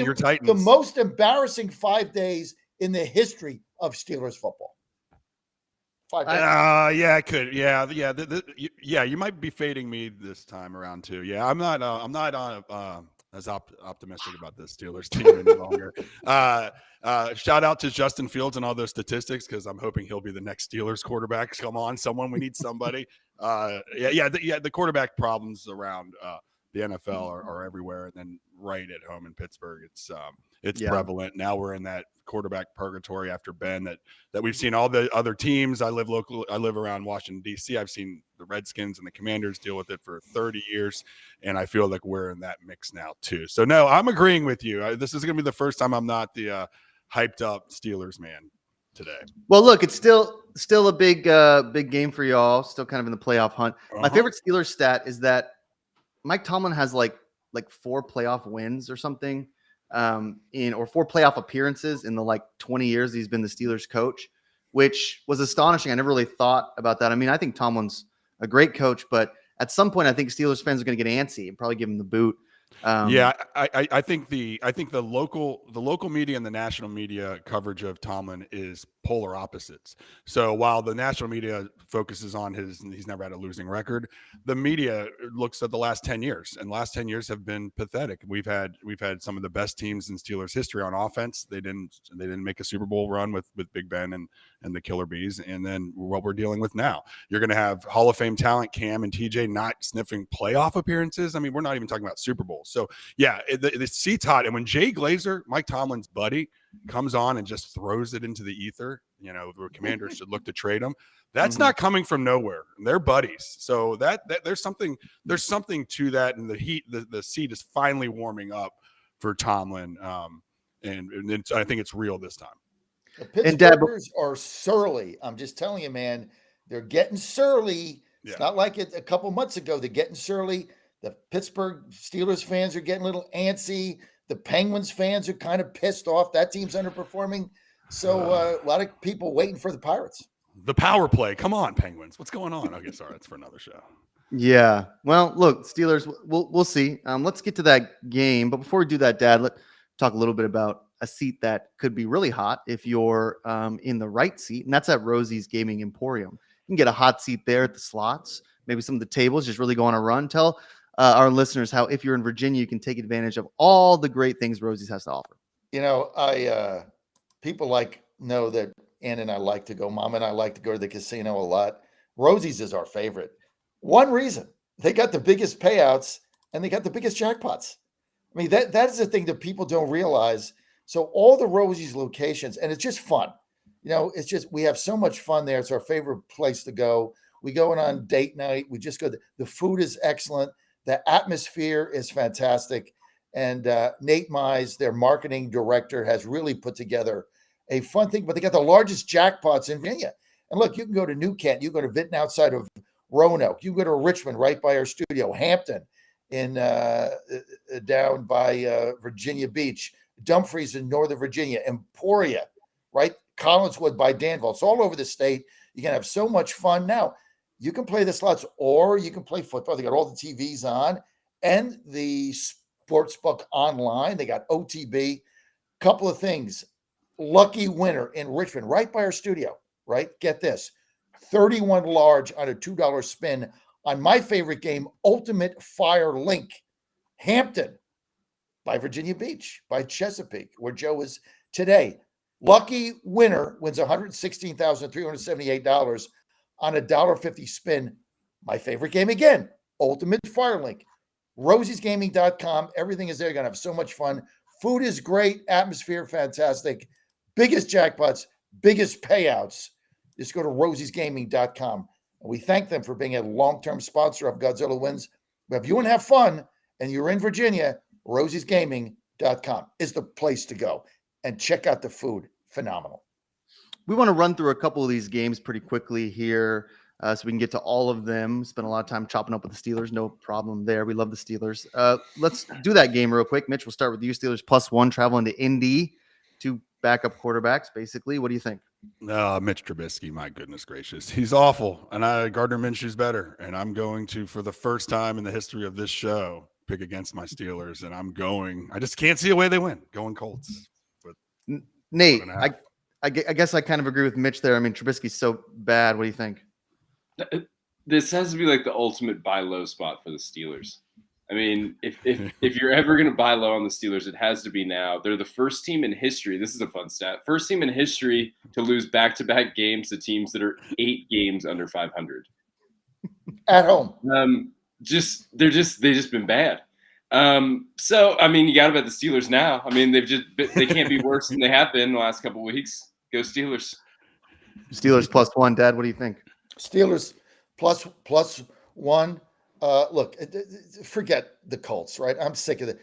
[SPEAKER 4] your
[SPEAKER 8] Titans.
[SPEAKER 4] The most embarrassing 5 days in the history of Steelers football. 5 days.
[SPEAKER 8] Yeah, I could. Yeah. You might be fading me this time around too. Yeah, I'm not as optimistic about this Steelers team any longer. Shout out to Justin Fields and all those statistics because I'm hoping he'll be the next Steelers quarterback. Come on, we need somebody. The quarterback problems around the NFL are everywhere, and then right at home in Pittsburgh, it's prevalent. Now we're in that quarterback purgatory after Ben that we've seen all the other teams. I live around Washington D.C. I've seen the Redskins and the Commanders deal with it for 30 years, and I feel like we're in that mix now too. So no, I'm agreeing with you. This is going to be the first time I'm not the hyped up Steelers man today.
[SPEAKER 3] Well, look, it's still a big game for y'all. Still kind of in the playoff hunt. My favorite Steelers stat is that Mike Tomlin has like 4 playoff wins or something, or 4 playoff appearances in the 20 years he's been the Steelers coach, which was astonishing. I never really thought about that. I mean, I think Tomlin's a great coach, but at some point I think Steelers fans are going to get antsy and probably give him the boot.
[SPEAKER 8] I think the local media and the national media coverage of Tomlin is polar opposites. So while the national media focuses on he's never had a losing record, the media looks at the last 10 years, and the last 10 years have been pathetic. We've had some of the best teams in Steelers history on offense. They didn't make a Super Bowl run with Big Ben and the Killer Bees, and then what we're dealing with now. You're going to have Hall of Fame talent Cam and TJ not sniffing playoff appearances. I mean, we're not even talking about Super Bowls. So yeah, the seat's hot. And when Jay Glazer, Mike Tomlin's buddy, comes on and just throws it into the ether, the Commanders should look to trade him. That's not coming from nowhere. They're buddies. So that there's something to that. And the seat is finally warming up for Tomlin. And I think it's real this time.
[SPEAKER 4] The
[SPEAKER 3] And Dad,
[SPEAKER 4] Pittsburghers are surly. I'm just telling you, man. They're getting surly. It's
[SPEAKER 8] Yeah.
[SPEAKER 4] not like it a couple months ago. They're getting surly. The Pittsburgh Steelers fans are getting a little antsy. The Penguins fans are kind of pissed off. That team's underperforming. So a lot of people waiting for the Pirates.
[SPEAKER 8] The power play. Come on, Penguins. What's going on? Okay, sorry, that's for another show.
[SPEAKER 3] yeah. Well, look, Steelers. We'll see. Let's get to that game, but before we do that, Dad, let's talk a little bit about a seat that could be really hot if you're in the right seat, and that's at Rosie's Gaming Emporium. You can get a hot seat there at the slots. Maybe some of the tables just really go on a run. Tell our listeners how, if you're in Virginia, you can take advantage of all the great things Rosie's has to offer.
[SPEAKER 4] You know, people know that Ann and I like to go. Mom and I like to go to the casino a lot. Rosie's is our favorite. One reason, they got the biggest payouts and they got the biggest jackpots. I mean, that is the thing that people don't realize. So all the Rosie's locations, and it's just fun. You know, it's just, we have so much fun there. It's our favorite place to go. We go in on date night. We just go. The food is excellent. The atmosphere is fantastic. And Nate Mize, their marketing director, has really put together a fun thing. But they got the largest jackpots in Virginia. And look, you can go to New Kent. You can go to Vinton outside of Roanoke. You can go to Richmond, right by our studio. Hampton, in down by Virginia Beach. Dumfries in Northern Virginia. Emporia, right? Collinswood by Danville. It's all over the state. You can have so much fun. Now, you can play the slots or you can play football. They got all the TVs on and the sportsbook online. They got OTB. Couple of things. Lucky winner in Richmond, right by our studio, right? Get this. 31 large on a $2 spin on my favorite game, Ultimate Fire Link. Hampton by Virginia Beach, by Chesapeake, where Joe is today. Lucky winner wins $116,378 on a $1.50 spin. My favorite game again, Ultimate Firelink. Rosiesgaming.com. Everything is there. You're going to have so much fun. Food is great. Atmosphere, fantastic. Biggest jackpots, biggest payouts. Just go to rosiesgaming.com. And we thank them for being a long-term sponsor of Godzilla Wins. But if you want to have fun and you're in Virginia, rosiesgaming.com is the place to go. And check out the food. Phenomenal.
[SPEAKER 3] We want to run through a couple of these games pretty quickly here so we can get to all of them. Spend a lot of time chopping up with the Steelers. No problem there. We love the Steelers. Let's do that game real quick. Mitch, we'll start with you. Steelers +1 traveling to Indy. 2 backup quarterbacks, basically. What do you think?
[SPEAKER 8] Mitch Trubisky, my goodness gracious. He's awful. And Gardner Minshew's better. And I'm going to, for the first time in the history of this show, pick against my Steelers. And I just can't see a way they win. Going Colts.
[SPEAKER 3] Nate, I guess I kind of agree with Mitch there. I mean, Trubisky's so bad. What do you think?
[SPEAKER 6] This has to be like the ultimate buy low spot for the Steelers. I mean, if you're ever going to buy low on the Steelers, it has to be now. They're the first team in history. This is a fun stat. First team in history to lose back-to-back games to teams that are 8 games under 500
[SPEAKER 4] at home.
[SPEAKER 6] They've just been bad. So I mean, you got to bet the Steelers now. I mean, they can't be worse than they have been the last couple of weeks. Go Steelers.
[SPEAKER 3] Steelers +1. Dad, what do you think?
[SPEAKER 4] Steelers +1. Look, forget the Colts, right? I'm sick of it.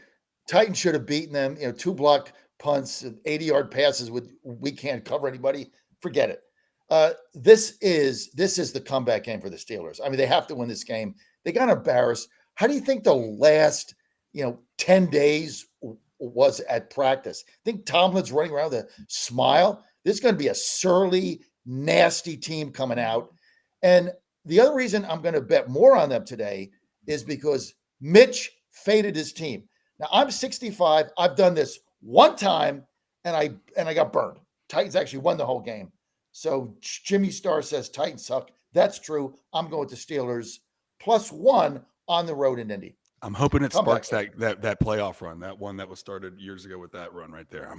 [SPEAKER 4] Titans should have beaten them. 2 blocked punts, 80-yard passes with we can't cover anybody. Forget it. This is the comeback game for the Steelers. I mean, they have to win this game. They got embarrassed. How do you think the last 10 days was at practice? I think Tomlin's running around with a smile. This is going to be a surly, nasty team coming out. And the other reason I'm going to bet more on them today is because Mitch faded his team. Now, I'm 65. I've done this one time, and I got burned. Titans actually won the whole game. So Jimmy Starr says Titans suck. That's true. I'm going with the Steelers +1 on the road in Indy.
[SPEAKER 8] I'm hoping it sparks that playoff run, that one that was started years ago with that run right there.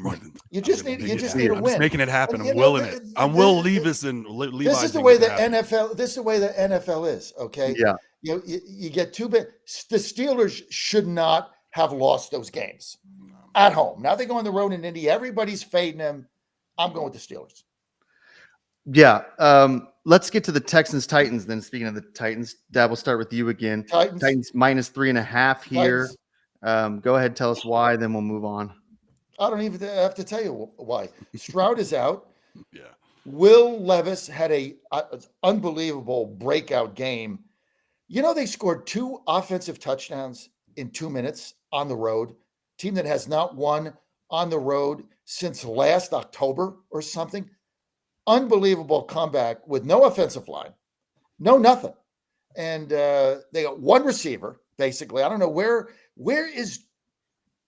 [SPEAKER 4] You just need a win.
[SPEAKER 8] I'm just making it happen. I'm willing it. I'm Will Levis and Levi.
[SPEAKER 4] This is the way the NFL. This is the way the NFL is. Okay.
[SPEAKER 3] Yeah.
[SPEAKER 4] You get 2 bit. The Steelers should not have lost those games at home. Now they go on the road in Indy. Everybody's fading them. I'm going with the Steelers.
[SPEAKER 3] Yeah. Let's get to the Texans-Titans then. Speaking of the Titans, Dad, we'll start with you again. Titans -3.5 here. Go ahead, tell us why, then we'll move on.
[SPEAKER 4] I don't even have to tell you why. Stroud is out.
[SPEAKER 8] Yeah.
[SPEAKER 4] Will Levis had a unbelievable breakout game. You know, they scored 2 offensive touchdowns in 2 minutes on the road. Team that has not won on the road since last October or something. Unbelievable comeback with no offensive line, no nothing. And they got one receiver, basically. I don't know where is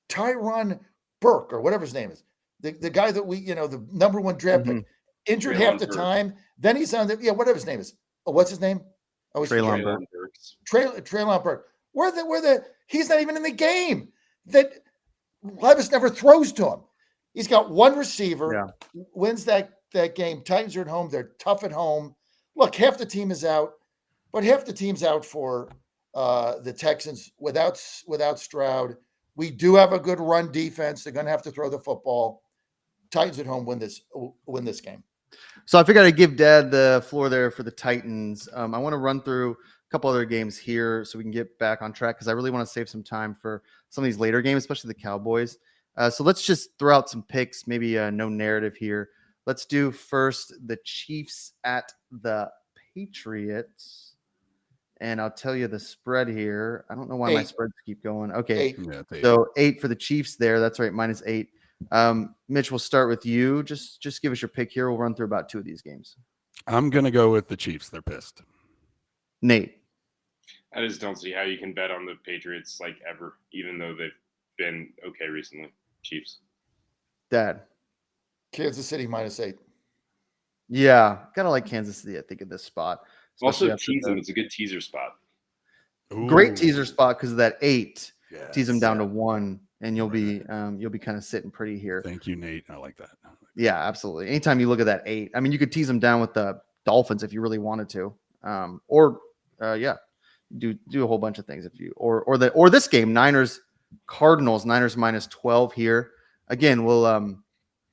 [SPEAKER 4] Tyron Burke or whatever his name is. The guy that we, the number 1 draft pick, injured half the time. Then he's on whatever his name is. Oh, what's his name?
[SPEAKER 3] Traylon Burks.
[SPEAKER 4] Traylon Burke. He's not even in the game. That Levis never throws to him. He's got one receiver, wins that game. Titans are at home. They're tough at home. Look, half the team is out, but half the team's out for the Texans without Stroud. We do have a good run defense. They're going to have to throw the football. Titans at home win this game.
[SPEAKER 3] So I figured I'd give Dad the floor there for the Titans. I want to run through a couple other games here so we can get back on track because I really want to save some time for some of these later games, especially the Cowboys. So let's just throw out some picks, maybe no narrative here. Let's do first the Chiefs at the Patriots. And I'll tell you the spread here. I don't know why my spreads keep going. Okay.
[SPEAKER 4] 8.
[SPEAKER 8] Yeah,
[SPEAKER 3] So 8 for the Chiefs there. That's right. -8. Mitch, we'll start with you. Just give us your pick here. We'll run through about 2 of these games.
[SPEAKER 8] I'm going to go with the Chiefs. They're pissed.
[SPEAKER 3] Nate.
[SPEAKER 6] I just don't see how you can bet on the Patriots like ever, even though they've been okay recently. Chiefs.
[SPEAKER 3] Dad.
[SPEAKER 4] Kansas City -8.
[SPEAKER 3] Yeah. Kind of like Kansas City, I think, at this spot.
[SPEAKER 6] Also tease them. It's a good teaser spot.
[SPEAKER 3] Great teaser spot because of that 8.
[SPEAKER 8] Yes.
[SPEAKER 3] Tease them down to 1, and you'll be kind of sitting pretty here.
[SPEAKER 8] Thank you, Nate. I like that.
[SPEAKER 3] Yeah, absolutely. Anytime you look at that 8, I mean, you could tease them down with the Dolphins if you really wanted to, do a whole bunch of things if you or this game, Niners Cardinals, Niners -12 here. Again, we'll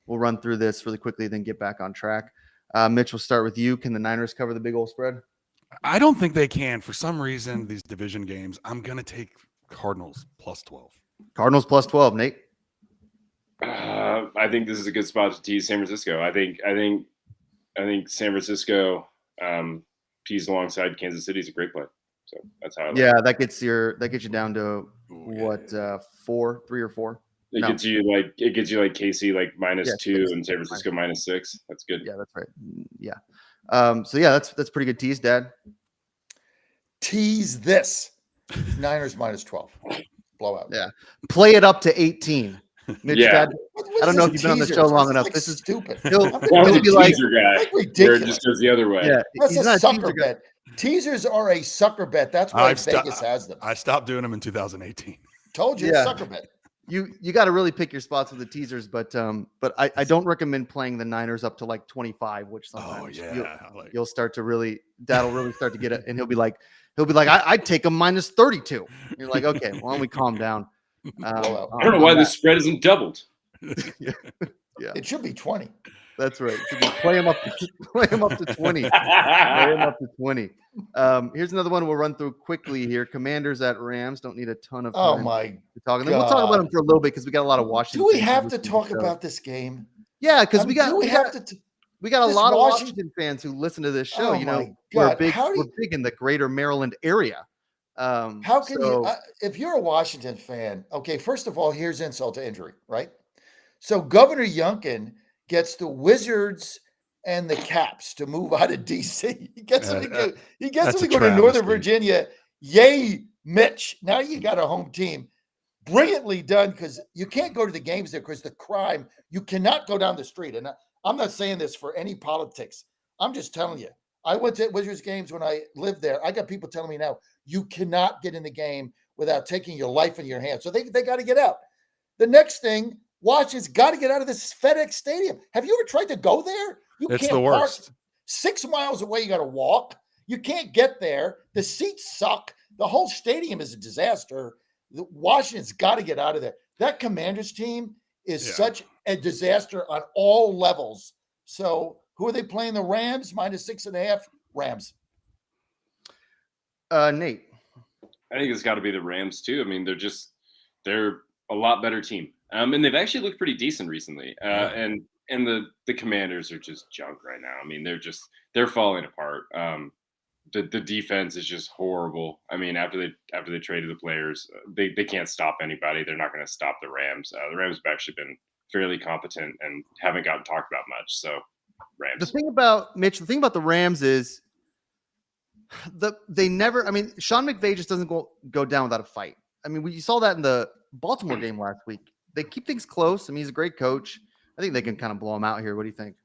[SPEAKER 3] run through this really quickly, then get back on track. Mitch, we'll start with you. Can the Niners cover the big old spread?
[SPEAKER 8] I don't think they can. For some reason, these division games, I'm going to take Cardinals +12.
[SPEAKER 3] Cardinals +12, Nate.
[SPEAKER 6] I think this is a good spot to tease San Francisco. I think San Francisco teased alongside Kansas City is a great play. So that's how.
[SPEAKER 3] That gets you down to 3 or 4.
[SPEAKER 6] It gets you like KC like -2 and San Francisco -6. That's good.
[SPEAKER 3] Yeah, that's right. Yeah. That's pretty good tease, Dad.
[SPEAKER 4] Tease this. Niners -12. Blowout.
[SPEAKER 3] Yeah. Play it up to 18. Mitch,
[SPEAKER 6] Yeah.
[SPEAKER 3] Dad, I don't know if you've been on the show long enough.
[SPEAKER 4] This
[SPEAKER 3] This
[SPEAKER 4] is
[SPEAKER 3] is
[SPEAKER 4] stupid.
[SPEAKER 3] he'll
[SPEAKER 6] He's
[SPEAKER 3] be
[SPEAKER 6] a
[SPEAKER 3] like,
[SPEAKER 6] teaser guy.
[SPEAKER 4] Like
[SPEAKER 6] Where
[SPEAKER 4] ridiculous.
[SPEAKER 6] it just goes the other way.
[SPEAKER 3] yeah,
[SPEAKER 4] That's
[SPEAKER 3] he's
[SPEAKER 4] a
[SPEAKER 3] not
[SPEAKER 4] sucker
[SPEAKER 3] teaser guy.
[SPEAKER 4] bet. Teasers are a sucker bet. That's why Vegas has them.
[SPEAKER 8] I stopped doing them in 2018.
[SPEAKER 4] Told you,
[SPEAKER 3] Yeah.
[SPEAKER 4] sucker bet.
[SPEAKER 3] You got to really pick your spots with the teasers, but I don't recommend playing the Niners up to like 25, which sometimes you'll start to really Dad'll really start to get it, and he'll be like I'd take them -32. You're like, okay, why don't we calm down?
[SPEAKER 6] I don't know why this spread isn't doubled.
[SPEAKER 3] Yeah,
[SPEAKER 4] It should be 20.
[SPEAKER 3] that's right. So just play them up to 20. Play them up to 20. Here's another one we'll run through quickly here. Commanders at Rams. Don't need a ton of time
[SPEAKER 4] Oh my
[SPEAKER 3] to talk. And then we'll talk about them for a little bit because we got a lot of Washington.
[SPEAKER 4] Do we
[SPEAKER 3] fans
[SPEAKER 4] have
[SPEAKER 3] who
[SPEAKER 4] to
[SPEAKER 3] listen
[SPEAKER 4] talk
[SPEAKER 3] the show.
[SPEAKER 4] about this game?
[SPEAKER 3] Yeah, because
[SPEAKER 4] I mean,
[SPEAKER 3] we got a
[SPEAKER 4] this
[SPEAKER 3] lot of
[SPEAKER 4] Washington-
[SPEAKER 3] Washington fans who listen to this show.
[SPEAKER 4] Oh
[SPEAKER 3] You know,
[SPEAKER 4] my
[SPEAKER 3] we're
[SPEAKER 4] God.
[SPEAKER 3] big.
[SPEAKER 4] How do
[SPEAKER 3] We're
[SPEAKER 4] you-
[SPEAKER 3] big in the greater Maryland area.
[SPEAKER 4] How can you, if you're a Washington fan, okay, first of all, here's insult to injury, right? So Governor Youngkin gets the Wizards and the Caps to move out of D.C. He gets them to go to Northern Virginia. Yay, Mitch. Now you got a home team. Brilliantly done because you can't go to the games there because the crime, you cannot go down the street. And I'm not saying this for any politics. I'm just telling you. I went to Wizards games when I lived there. I got people telling me now, you cannot get in the game without taking your life in your hands. So they got to get out. The next thing, Washington's got to get out of this FedEx Stadium. Have you ever tried to go there?
[SPEAKER 8] It's the worst.
[SPEAKER 4] 6 miles away, you got to walk. You can't get there. The seats suck. The whole stadium is a disaster. Washington's got to get out of there. That Commanders team is such a disaster on all levels. So who are they playing? The Rams -6.5. Rams.
[SPEAKER 3] Nate.
[SPEAKER 6] I think it's got to be the Rams too. I mean, they're a lot better team. And they've actually looked pretty decent recently.
[SPEAKER 8] Yeah.
[SPEAKER 6] And the Commanders are just junk right now. I mean, they're falling apart. The defense is just horrible. I mean, after they traded the players, they can't stop anybody. They're not going to stop the Rams. The Rams have actually been fairly competent and haven't gotten talked about much. So, Rams.
[SPEAKER 3] The thing about the Rams is they never. I mean, Sean McVay just doesn't go down without a fight. I mean, you saw that in the Baltimore game last week. They keep things close. I mean, he's a great coach. I think they can kind of blow him out here. What do you think?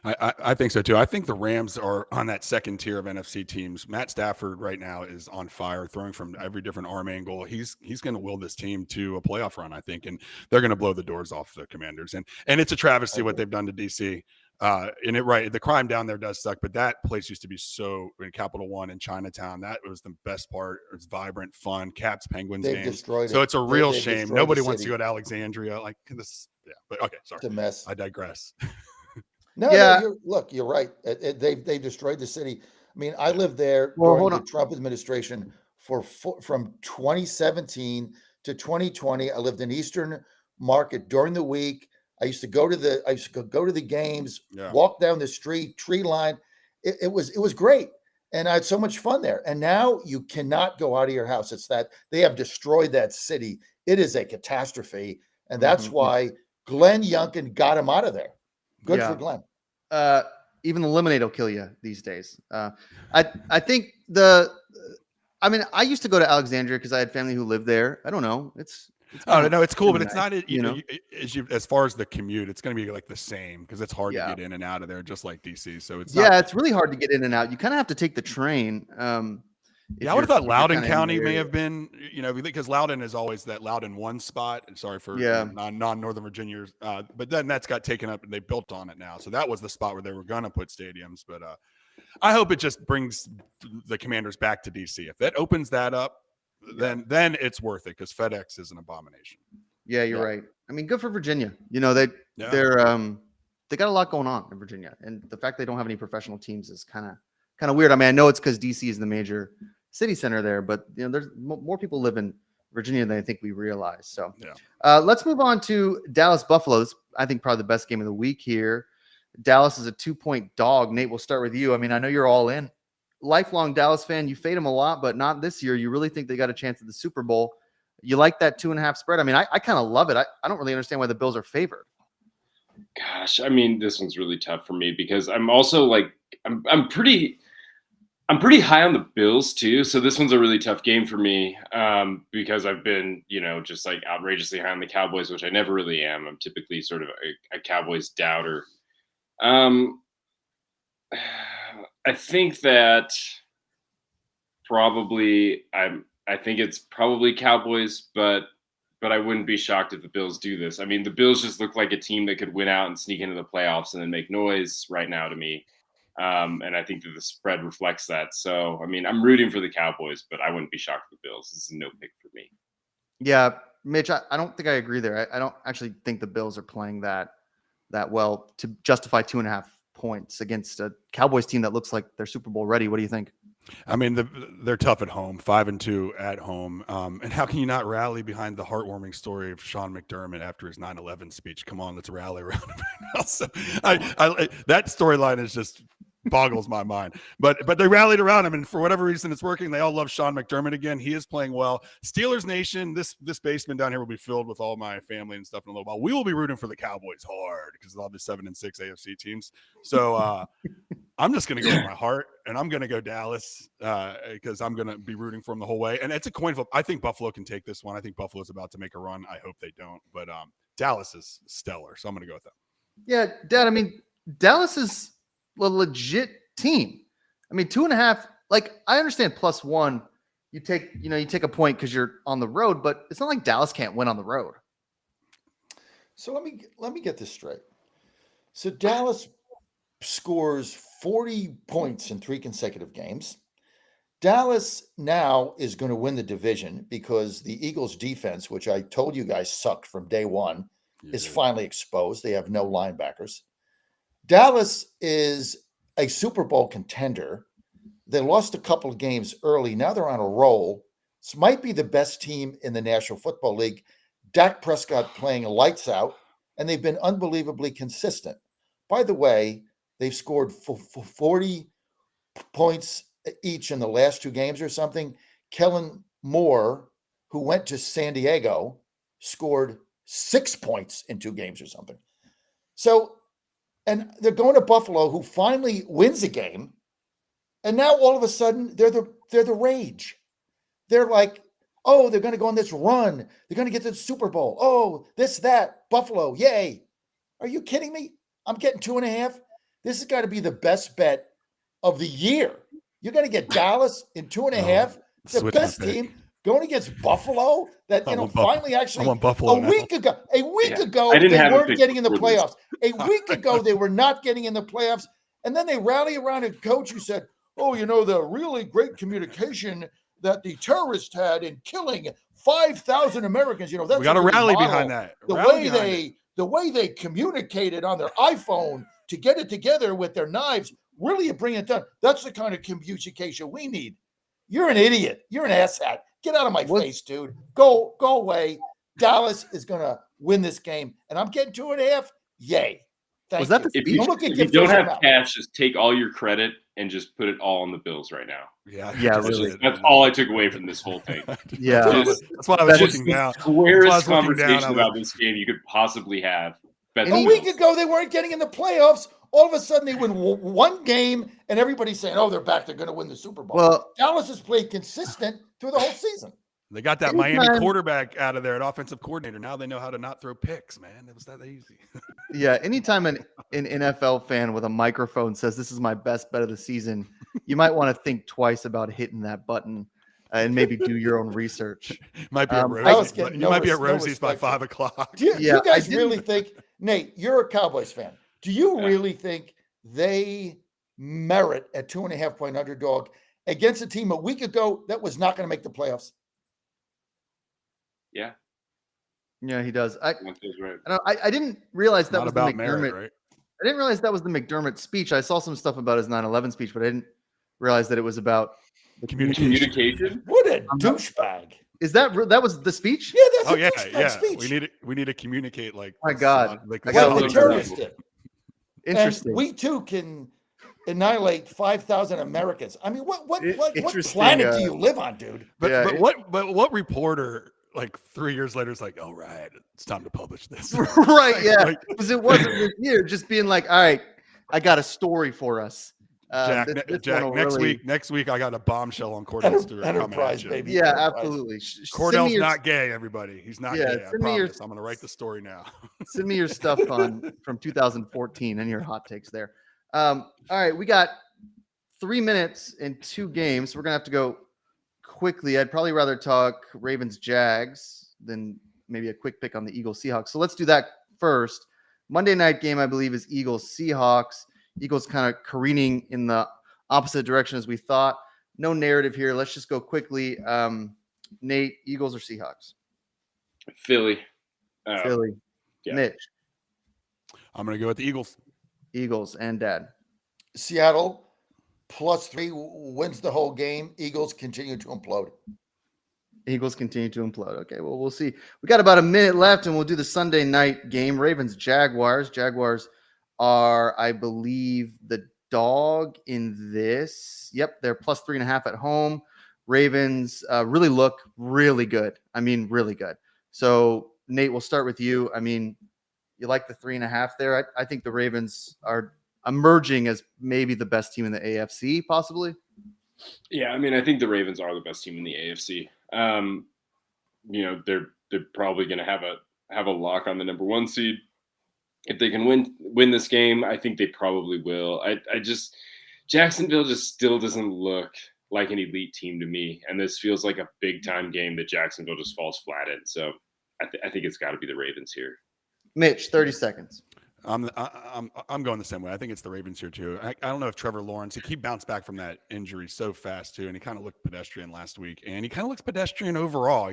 [SPEAKER 8] I think so too. I think the Rams are on that second tier of NFC teams. Matt Stafford right now is on fire, throwing from every different arm angle. He's going to will this team to a playoff run, I think, and they're going to blow the doors off the Commanders. And it's a travesty what they've done to DC. The crime down there does suck, but that place used to be so in Capital One in Chinatown. That was the best part. It was vibrant, fun, Caps Penguins
[SPEAKER 4] They've
[SPEAKER 8] games.
[SPEAKER 4] destroyed
[SPEAKER 8] So
[SPEAKER 4] it.
[SPEAKER 8] it's a real
[SPEAKER 4] They've
[SPEAKER 8] shame.
[SPEAKER 4] destroyed
[SPEAKER 8] Nobody
[SPEAKER 4] the
[SPEAKER 8] wants to
[SPEAKER 4] city.
[SPEAKER 8] go to Alexandria like this. Yeah, but okay, sorry.
[SPEAKER 4] It's a mess.
[SPEAKER 8] I digress.
[SPEAKER 4] No,
[SPEAKER 3] Yeah.
[SPEAKER 4] You're right. They destroyed the city. I mean, I lived there
[SPEAKER 3] Well,
[SPEAKER 4] during
[SPEAKER 3] hold
[SPEAKER 4] the
[SPEAKER 3] on.
[SPEAKER 4] Trump administration from 2017 to 2020. I lived in Eastern Market during the week. I used to go to the games,
[SPEAKER 8] Yeah.
[SPEAKER 4] walk down the street, tree line. It was great. And I had so much fun there. And now you cannot go out of your house. It's that they have destroyed that city. It is a catastrophe. And that's why Glenn Youngkin got him out of there. Good
[SPEAKER 3] Yeah.
[SPEAKER 4] for Glenn.
[SPEAKER 3] Even the lemonade will kill you these days. I think I mean, I used to go to Alexandria because I had family who lived there. I don't know. It's
[SPEAKER 8] No, it's cool, but
[SPEAKER 3] pretty
[SPEAKER 8] it's
[SPEAKER 3] nice,
[SPEAKER 8] not.
[SPEAKER 3] you know?
[SPEAKER 8] As far as the commute, it's going to be like the same because it's hard
[SPEAKER 3] Yeah.
[SPEAKER 8] to get in and out of there, just like DC. So it's
[SPEAKER 3] Yeah,
[SPEAKER 8] not,
[SPEAKER 3] it's really hard to get in and out. You kind of have to take the train.
[SPEAKER 8] Yeah, I would have thought Loudoun
[SPEAKER 3] kinda in the
[SPEAKER 8] County may
[SPEAKER 3] area.
[SPEAKER 8] have been, because Loudoun is always that Loudoun one spot. And sorry for
[SPEAKER 3] Yeah.
[SPEAKER 8] non-Northern Virginians, but then that's got taken up and they built on it now. So that was the spot where they were going to put stadiums. But I hope it just brings the Commanders back to DC. If that opens that up, then it's worth it because FedEx is an abomination.
[SPEAKER 3] Yeah, you're
[SPEAKER 4] Yeah.
[SPEAKER 3] right. I mean, good for Virginia. They're they got a lot going on in Virginia, and the fact they don't have any professional teams is kind of weird. I mean, I know it's because DC is the major city center there, but there's more people live in Virginia than I think we realize. So,
[SPEAKER 8] Yeah.
[SPEAKER 3] let's move on to Dallas Buffalo. This, I think, probably the best game of the week here. Dallas is a 2-point dog. Nate, we'll start with you. I mean, I know you're all in. Lifelong Dallas fan. You fade them a lot, but not this year. You really think they got a chance at the Super Bowl. You like that 2.5 spread? I mean, I kind of love it. I don't really understand why the Bills are favored.
[SPEAKER 6] Gosh, I mean, this one's really tough for me because I'm also like I'm pretty high on the Bills too. So this one's a really tough game for me because I've been, just like outrageously high on the Cowboys, which I never really am. I'm typically sort of a Cowboys doubter. I think that probably I think it's probably Cowboys, but I wouldn't be shocked if the Bills do this. I mean, the Bills just look like a team that could win out and sneak into the playoffs and then make noise right now to me. And I think that the spread reflects that. So, I mean, I'm rooting for the Cowboys, but I wouldn't be shocked if the Bills. This is no pick for me.
[SPEAKER 3] Yeah, Mitch, I don't think I agree there. I don't actually think the Bills are playing that well to justify 2.5 points against a Cowboys team that looks like they're Super Bowl ready. What do you think?
[SPEAKER 8] I mean, they're tough at home, 5-2 at home. And how can you not rally behind the heartwarming story of Sean McDermott after his 9/11 speech? Come on, let's rally around him right now. So that storyline is just boggles my mind. But they rallied around him, and for whatever reason, it's working. They all love Sean McDermott again. He is playing well. Steelers Nation, this basement down here will be filled with all my family and stuff in a little while. We will be rooting for the Cowboys hard because of all the 7-6 AFC teams. So I'm just going to go with my heart, and I'm going to go Dallas because I'm going to be rooting for them the whole way. And it's a coin flip. I think Buffalo can take this one. I think Buffalo's about to make a run. I hope they don't. But Dallas is stellar, so I'm going to go with them.
[SPEAKER 3] Yeah, Dad, I mean, Dallas is a legit team. I mean, 2.5, like I understand +1. You take a point because you're on the road, but it's not like Dallas can't win on the road.
[SPEAKER 4] So let me get this straight. So Dallas scores 40 points in 3 consecutive games. Dallas now is going to win the division because the Eagles defense, which I told you guys sucked from day one, is finally exposed. They have no linebackers. Dallas is a Super Bowl contender. They lost a couple of games early. Now they're on a roll. This might be the best team in the National Football League. Dak Prescott playing lights out, and they've been unbelievably consistent. By the way, they've scored 40 points each in the last 2 games or something. Kellen Moore, who went to San Diego, scored 6 points in 2 games or something. So, and they're going to Buffalo, who finally wins a game, and now all of a sudden they're the rage. They're like, oh, they're going to go on this run. They're going to get to the Super Bowl. Oh, this, that, Buffalo, yay. Are you kidding me? I'm getting 2.5. This has got to be the best bet of the year. You're going to get Dallas in 2.5. The best team going against Buffalo. That finally actually
[SPEAKER 8] I want Buffalo
[SPEAKER 4] a week ago
[SPEAKER 6] I didn't
[SPEAKER 4] they
[SPEAKER 6] have a
[SPEAKER 4] weren't
[SPEAKER 6] pick
[SPEAKER 4] getting in the
[SPEAKER 6] before this.
[SPEAKER 4] playoffs. A week ago they were not getting in the playoffs, and then they rally around a coach who said, "Oh, the really great communication that the terrorists had in killing 5,000 Americans. That's
[SPEAKER 8] we got to
[SPEAKER 4] really
[SPEAKER 8] rally
[SPEAKER 4] model.
[SPEAKER 8] behind that.
[SPEAKER 4] The way they communicated on their iPhone to get it together with their knives, really bring it done. That's the kind of communication we need." You're an idiot. You're an asshat. Get out of my face, dude. Go away. Dallas is going to win this game, and I'm getting 2.5. Yay. Thank you.
[SPEAKER 6] If you don't have cash, just take all your credit and just put it all on the Bills right now.
[SPEAKER 8] Yeah,
[SPEAKER 3] really.
[SPEAKER 6] That's all I took away from this whole thing.
[SPEAKER 3] Yeah,
[SPEAKER 8] that's why I was looking down.
[SPEAKER 6] Squarest conversation about this game you could possibly have.
[SPEAKER 4] A week ago, they weren't getting in the playoffs. All of a sudden, they win one game, and everybody's saying, "Oh, they're back. They're going to win the Super Bowl."
[SPEAKER 3] Well,
[SPEAKER 4] Dallas has played consistent through the whole season.
[SPEAKER 8] They got that Miami quarterback out of there, an offensive coordinator. Now they know how to not throw picks, man. It was that easy.
[SPEAKER 3] Yeah, anytime an NFL fan with a microphone says this is my best bet of the season, you might want to think twice about hitting that button and maybe do your own research.
[SPEAKER 8] Might be at Rosie's. You might be at Rosie's by 5 o'clock.
[SPEAKER 4] Do you guys really think, Nate, you're a Cowboys fan. Do you really think they merit a 2.5-point underdog against a team a week ago that was not going to make the playoffs?
[SPEAKER 6] Yeah.
[SPEAKER 3] Yeah, he does. I
[SPEAKER 6] right.
[SPEAKER 3] didn't realize that
[SPEAKER 8] Not
[SPEAKER 3] was
[SPEAKER 8] about
[SPEAKER 3] the McDermott.
[SPEAKER 8] merit, right?
[SPEAKER 3] I didn't realize that was the McDermott speech. I saw some stuff about his 9/11 speech, but I didn't realize that it was about the
[SPEAKER 6] Communication.
[SPEAKER 4] What a douchebag!
[SPEAKER 3] Is that was the speech?
[SPEAKER 4] Yeah, that's a douchebag speech.
[SPEAKER 8] We need to communicate like.
[SPEAKER 3] My God,
[SPEAKER 8] like
[SPEAKER 4] well, the terrorists did.
[SPEAKER 3] Interesting.
[SPEAKER 4] And we too can annihilate 5,000 Americans. I mean, what
[SPEAKER 3] Interesting,
[SPEAKER 4] planet do you live on, dude?
[SPEAKER 8] But what reporter like 3 years later is like, "Oh right, it's time to publish this."
[SPEAKER 3] Right? Yeah, because it wasn't this year. Just being like, "All right, I got a story for us."
[SPEAKER 8] Jack, next week, I got a bombshell on Cordell Stewart.
[SPEAKER 4] Enterprise, baby.
[SPEAKER 3] Yeah,
[SPEAKER 4] Enterprise.
[SPEAKER 3] absolutely.
[SPEAKER 8] Cordell's not gay, everybody. He's not gay. I
[SPEAKER 3] send me
[SPEAKER 8] promise. I'm going to write the story now.
[SPEAKER 3] Send me your stuff from 2014 and your hot takes there. All right, we got 3 minutes and 2 games. We're going to have to go quickly. I'd probably rather talk Ravens-Jags than maybe a quick pick on the Eagles-Seahawks. So let's do that first. Monday night game, I believe, is Eagles-Seahawks. Eagles kind of careening in the opposite direction as we thought. No narrative here. Let's just go quickly. Nate, Eagles or Seahawks?
[SPEAKER 6] Philly.
[SPEAKER 3] Philly.
[SPEAKER 6] Yeah.
[SPEAKER 3] Mitch.
[SPEAKER 8] I'm going to go with the Eagles.
[SPEAKER 3] Eagles and Dad.
[SPEAKER 4] Seattle +3 wins the whole game. Eagles continue to implode.
[SPEAKER 3] Eagles continue to implode. Okay, well, we'll see. We got about a minute left, and we'll do the Sunday night game. Ravens-Jaguars. Jaguars are, I believe, the dog in this. Yep, they're +3.5 at home. Ravens really look really good. I mean, really good. So, Nate, we'll start with you. I mean, you like the 3.5 there? I think the Ravens are emerging as maybe the best team in the AFC, possibly.
[SPEAKER 6] Yeah, I mean, I think the Ravens are the best team in the AFC. They're probably going to have a lock on the number 1 seed. If they can win this game, I think they probably will. Jacksonville just still doesn't look like an elite team to me, and this feels like a big time game that Jacksonville just falls flat in. So I think it's got to be the Ravens here.
[SPEAKER 3] Mitch, 30 seconds.
[SPEAKER 8] I'm going the same way. I think it's the Ravens here too. I don't know if Trevor Lawrence, he bounced back from that injury so fast too, and he kind of looked pedestrian last week, and he kind of looks pedestrian overall.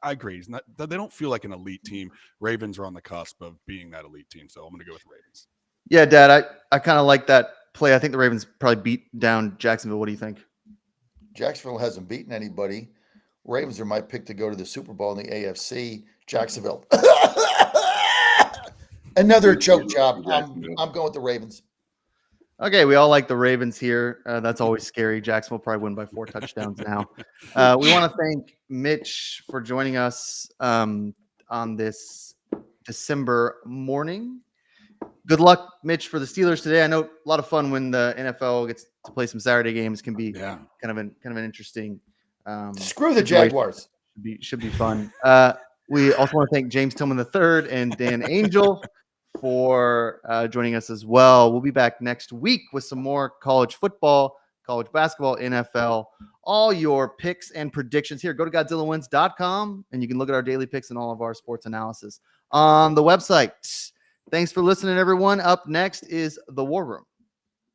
[SPEAKER 8] I agree. He's not. They don't feel like an elite team. Ravens are on the cusp of being that elite team, so I'm going to go with Ravens.
[SPEAKER 3] Yeah, Dad, I kind of like that play. I think the Ravens probably beat down Jacksonville. What do you think?
[SPEAKER 4] Jacksonville hasn't beaten anybody. Ravens are my pick to go to the Super Bowl in the AFC. Jacksonville. Another choke job.
[SPEAKER 6] Jacksonville.
[SPEAKER 4] I'm going with the Ravens.
[SPEAKER 3] Okay, we all like the Ravens here. That's always scary. Jacksonville probably win by 4 touchdowns now. We want to thank Mitch for joining us on this December morning. Good luck, Mitch, for the Steelers today. I know a lot of fun when the NFL gets to play some Saturday games. Can be kind of an interesting.
[SPEAKER 4] Screw the
[SPEAKER 3] situation.
[SPEAKER 4] Jaguars.
[SPEAKER 3] Should be fun. We also want to thank James Tillman III and Dan Angel for joining us as well. We'll be back next week with some more college football, college basketball, NFL, all your picks and predictions here. Go to GodzillaWins.com and you can look at our daily picks and all of our sports analysis on the website. Thanks for listening, everyone. Up next is The War Room.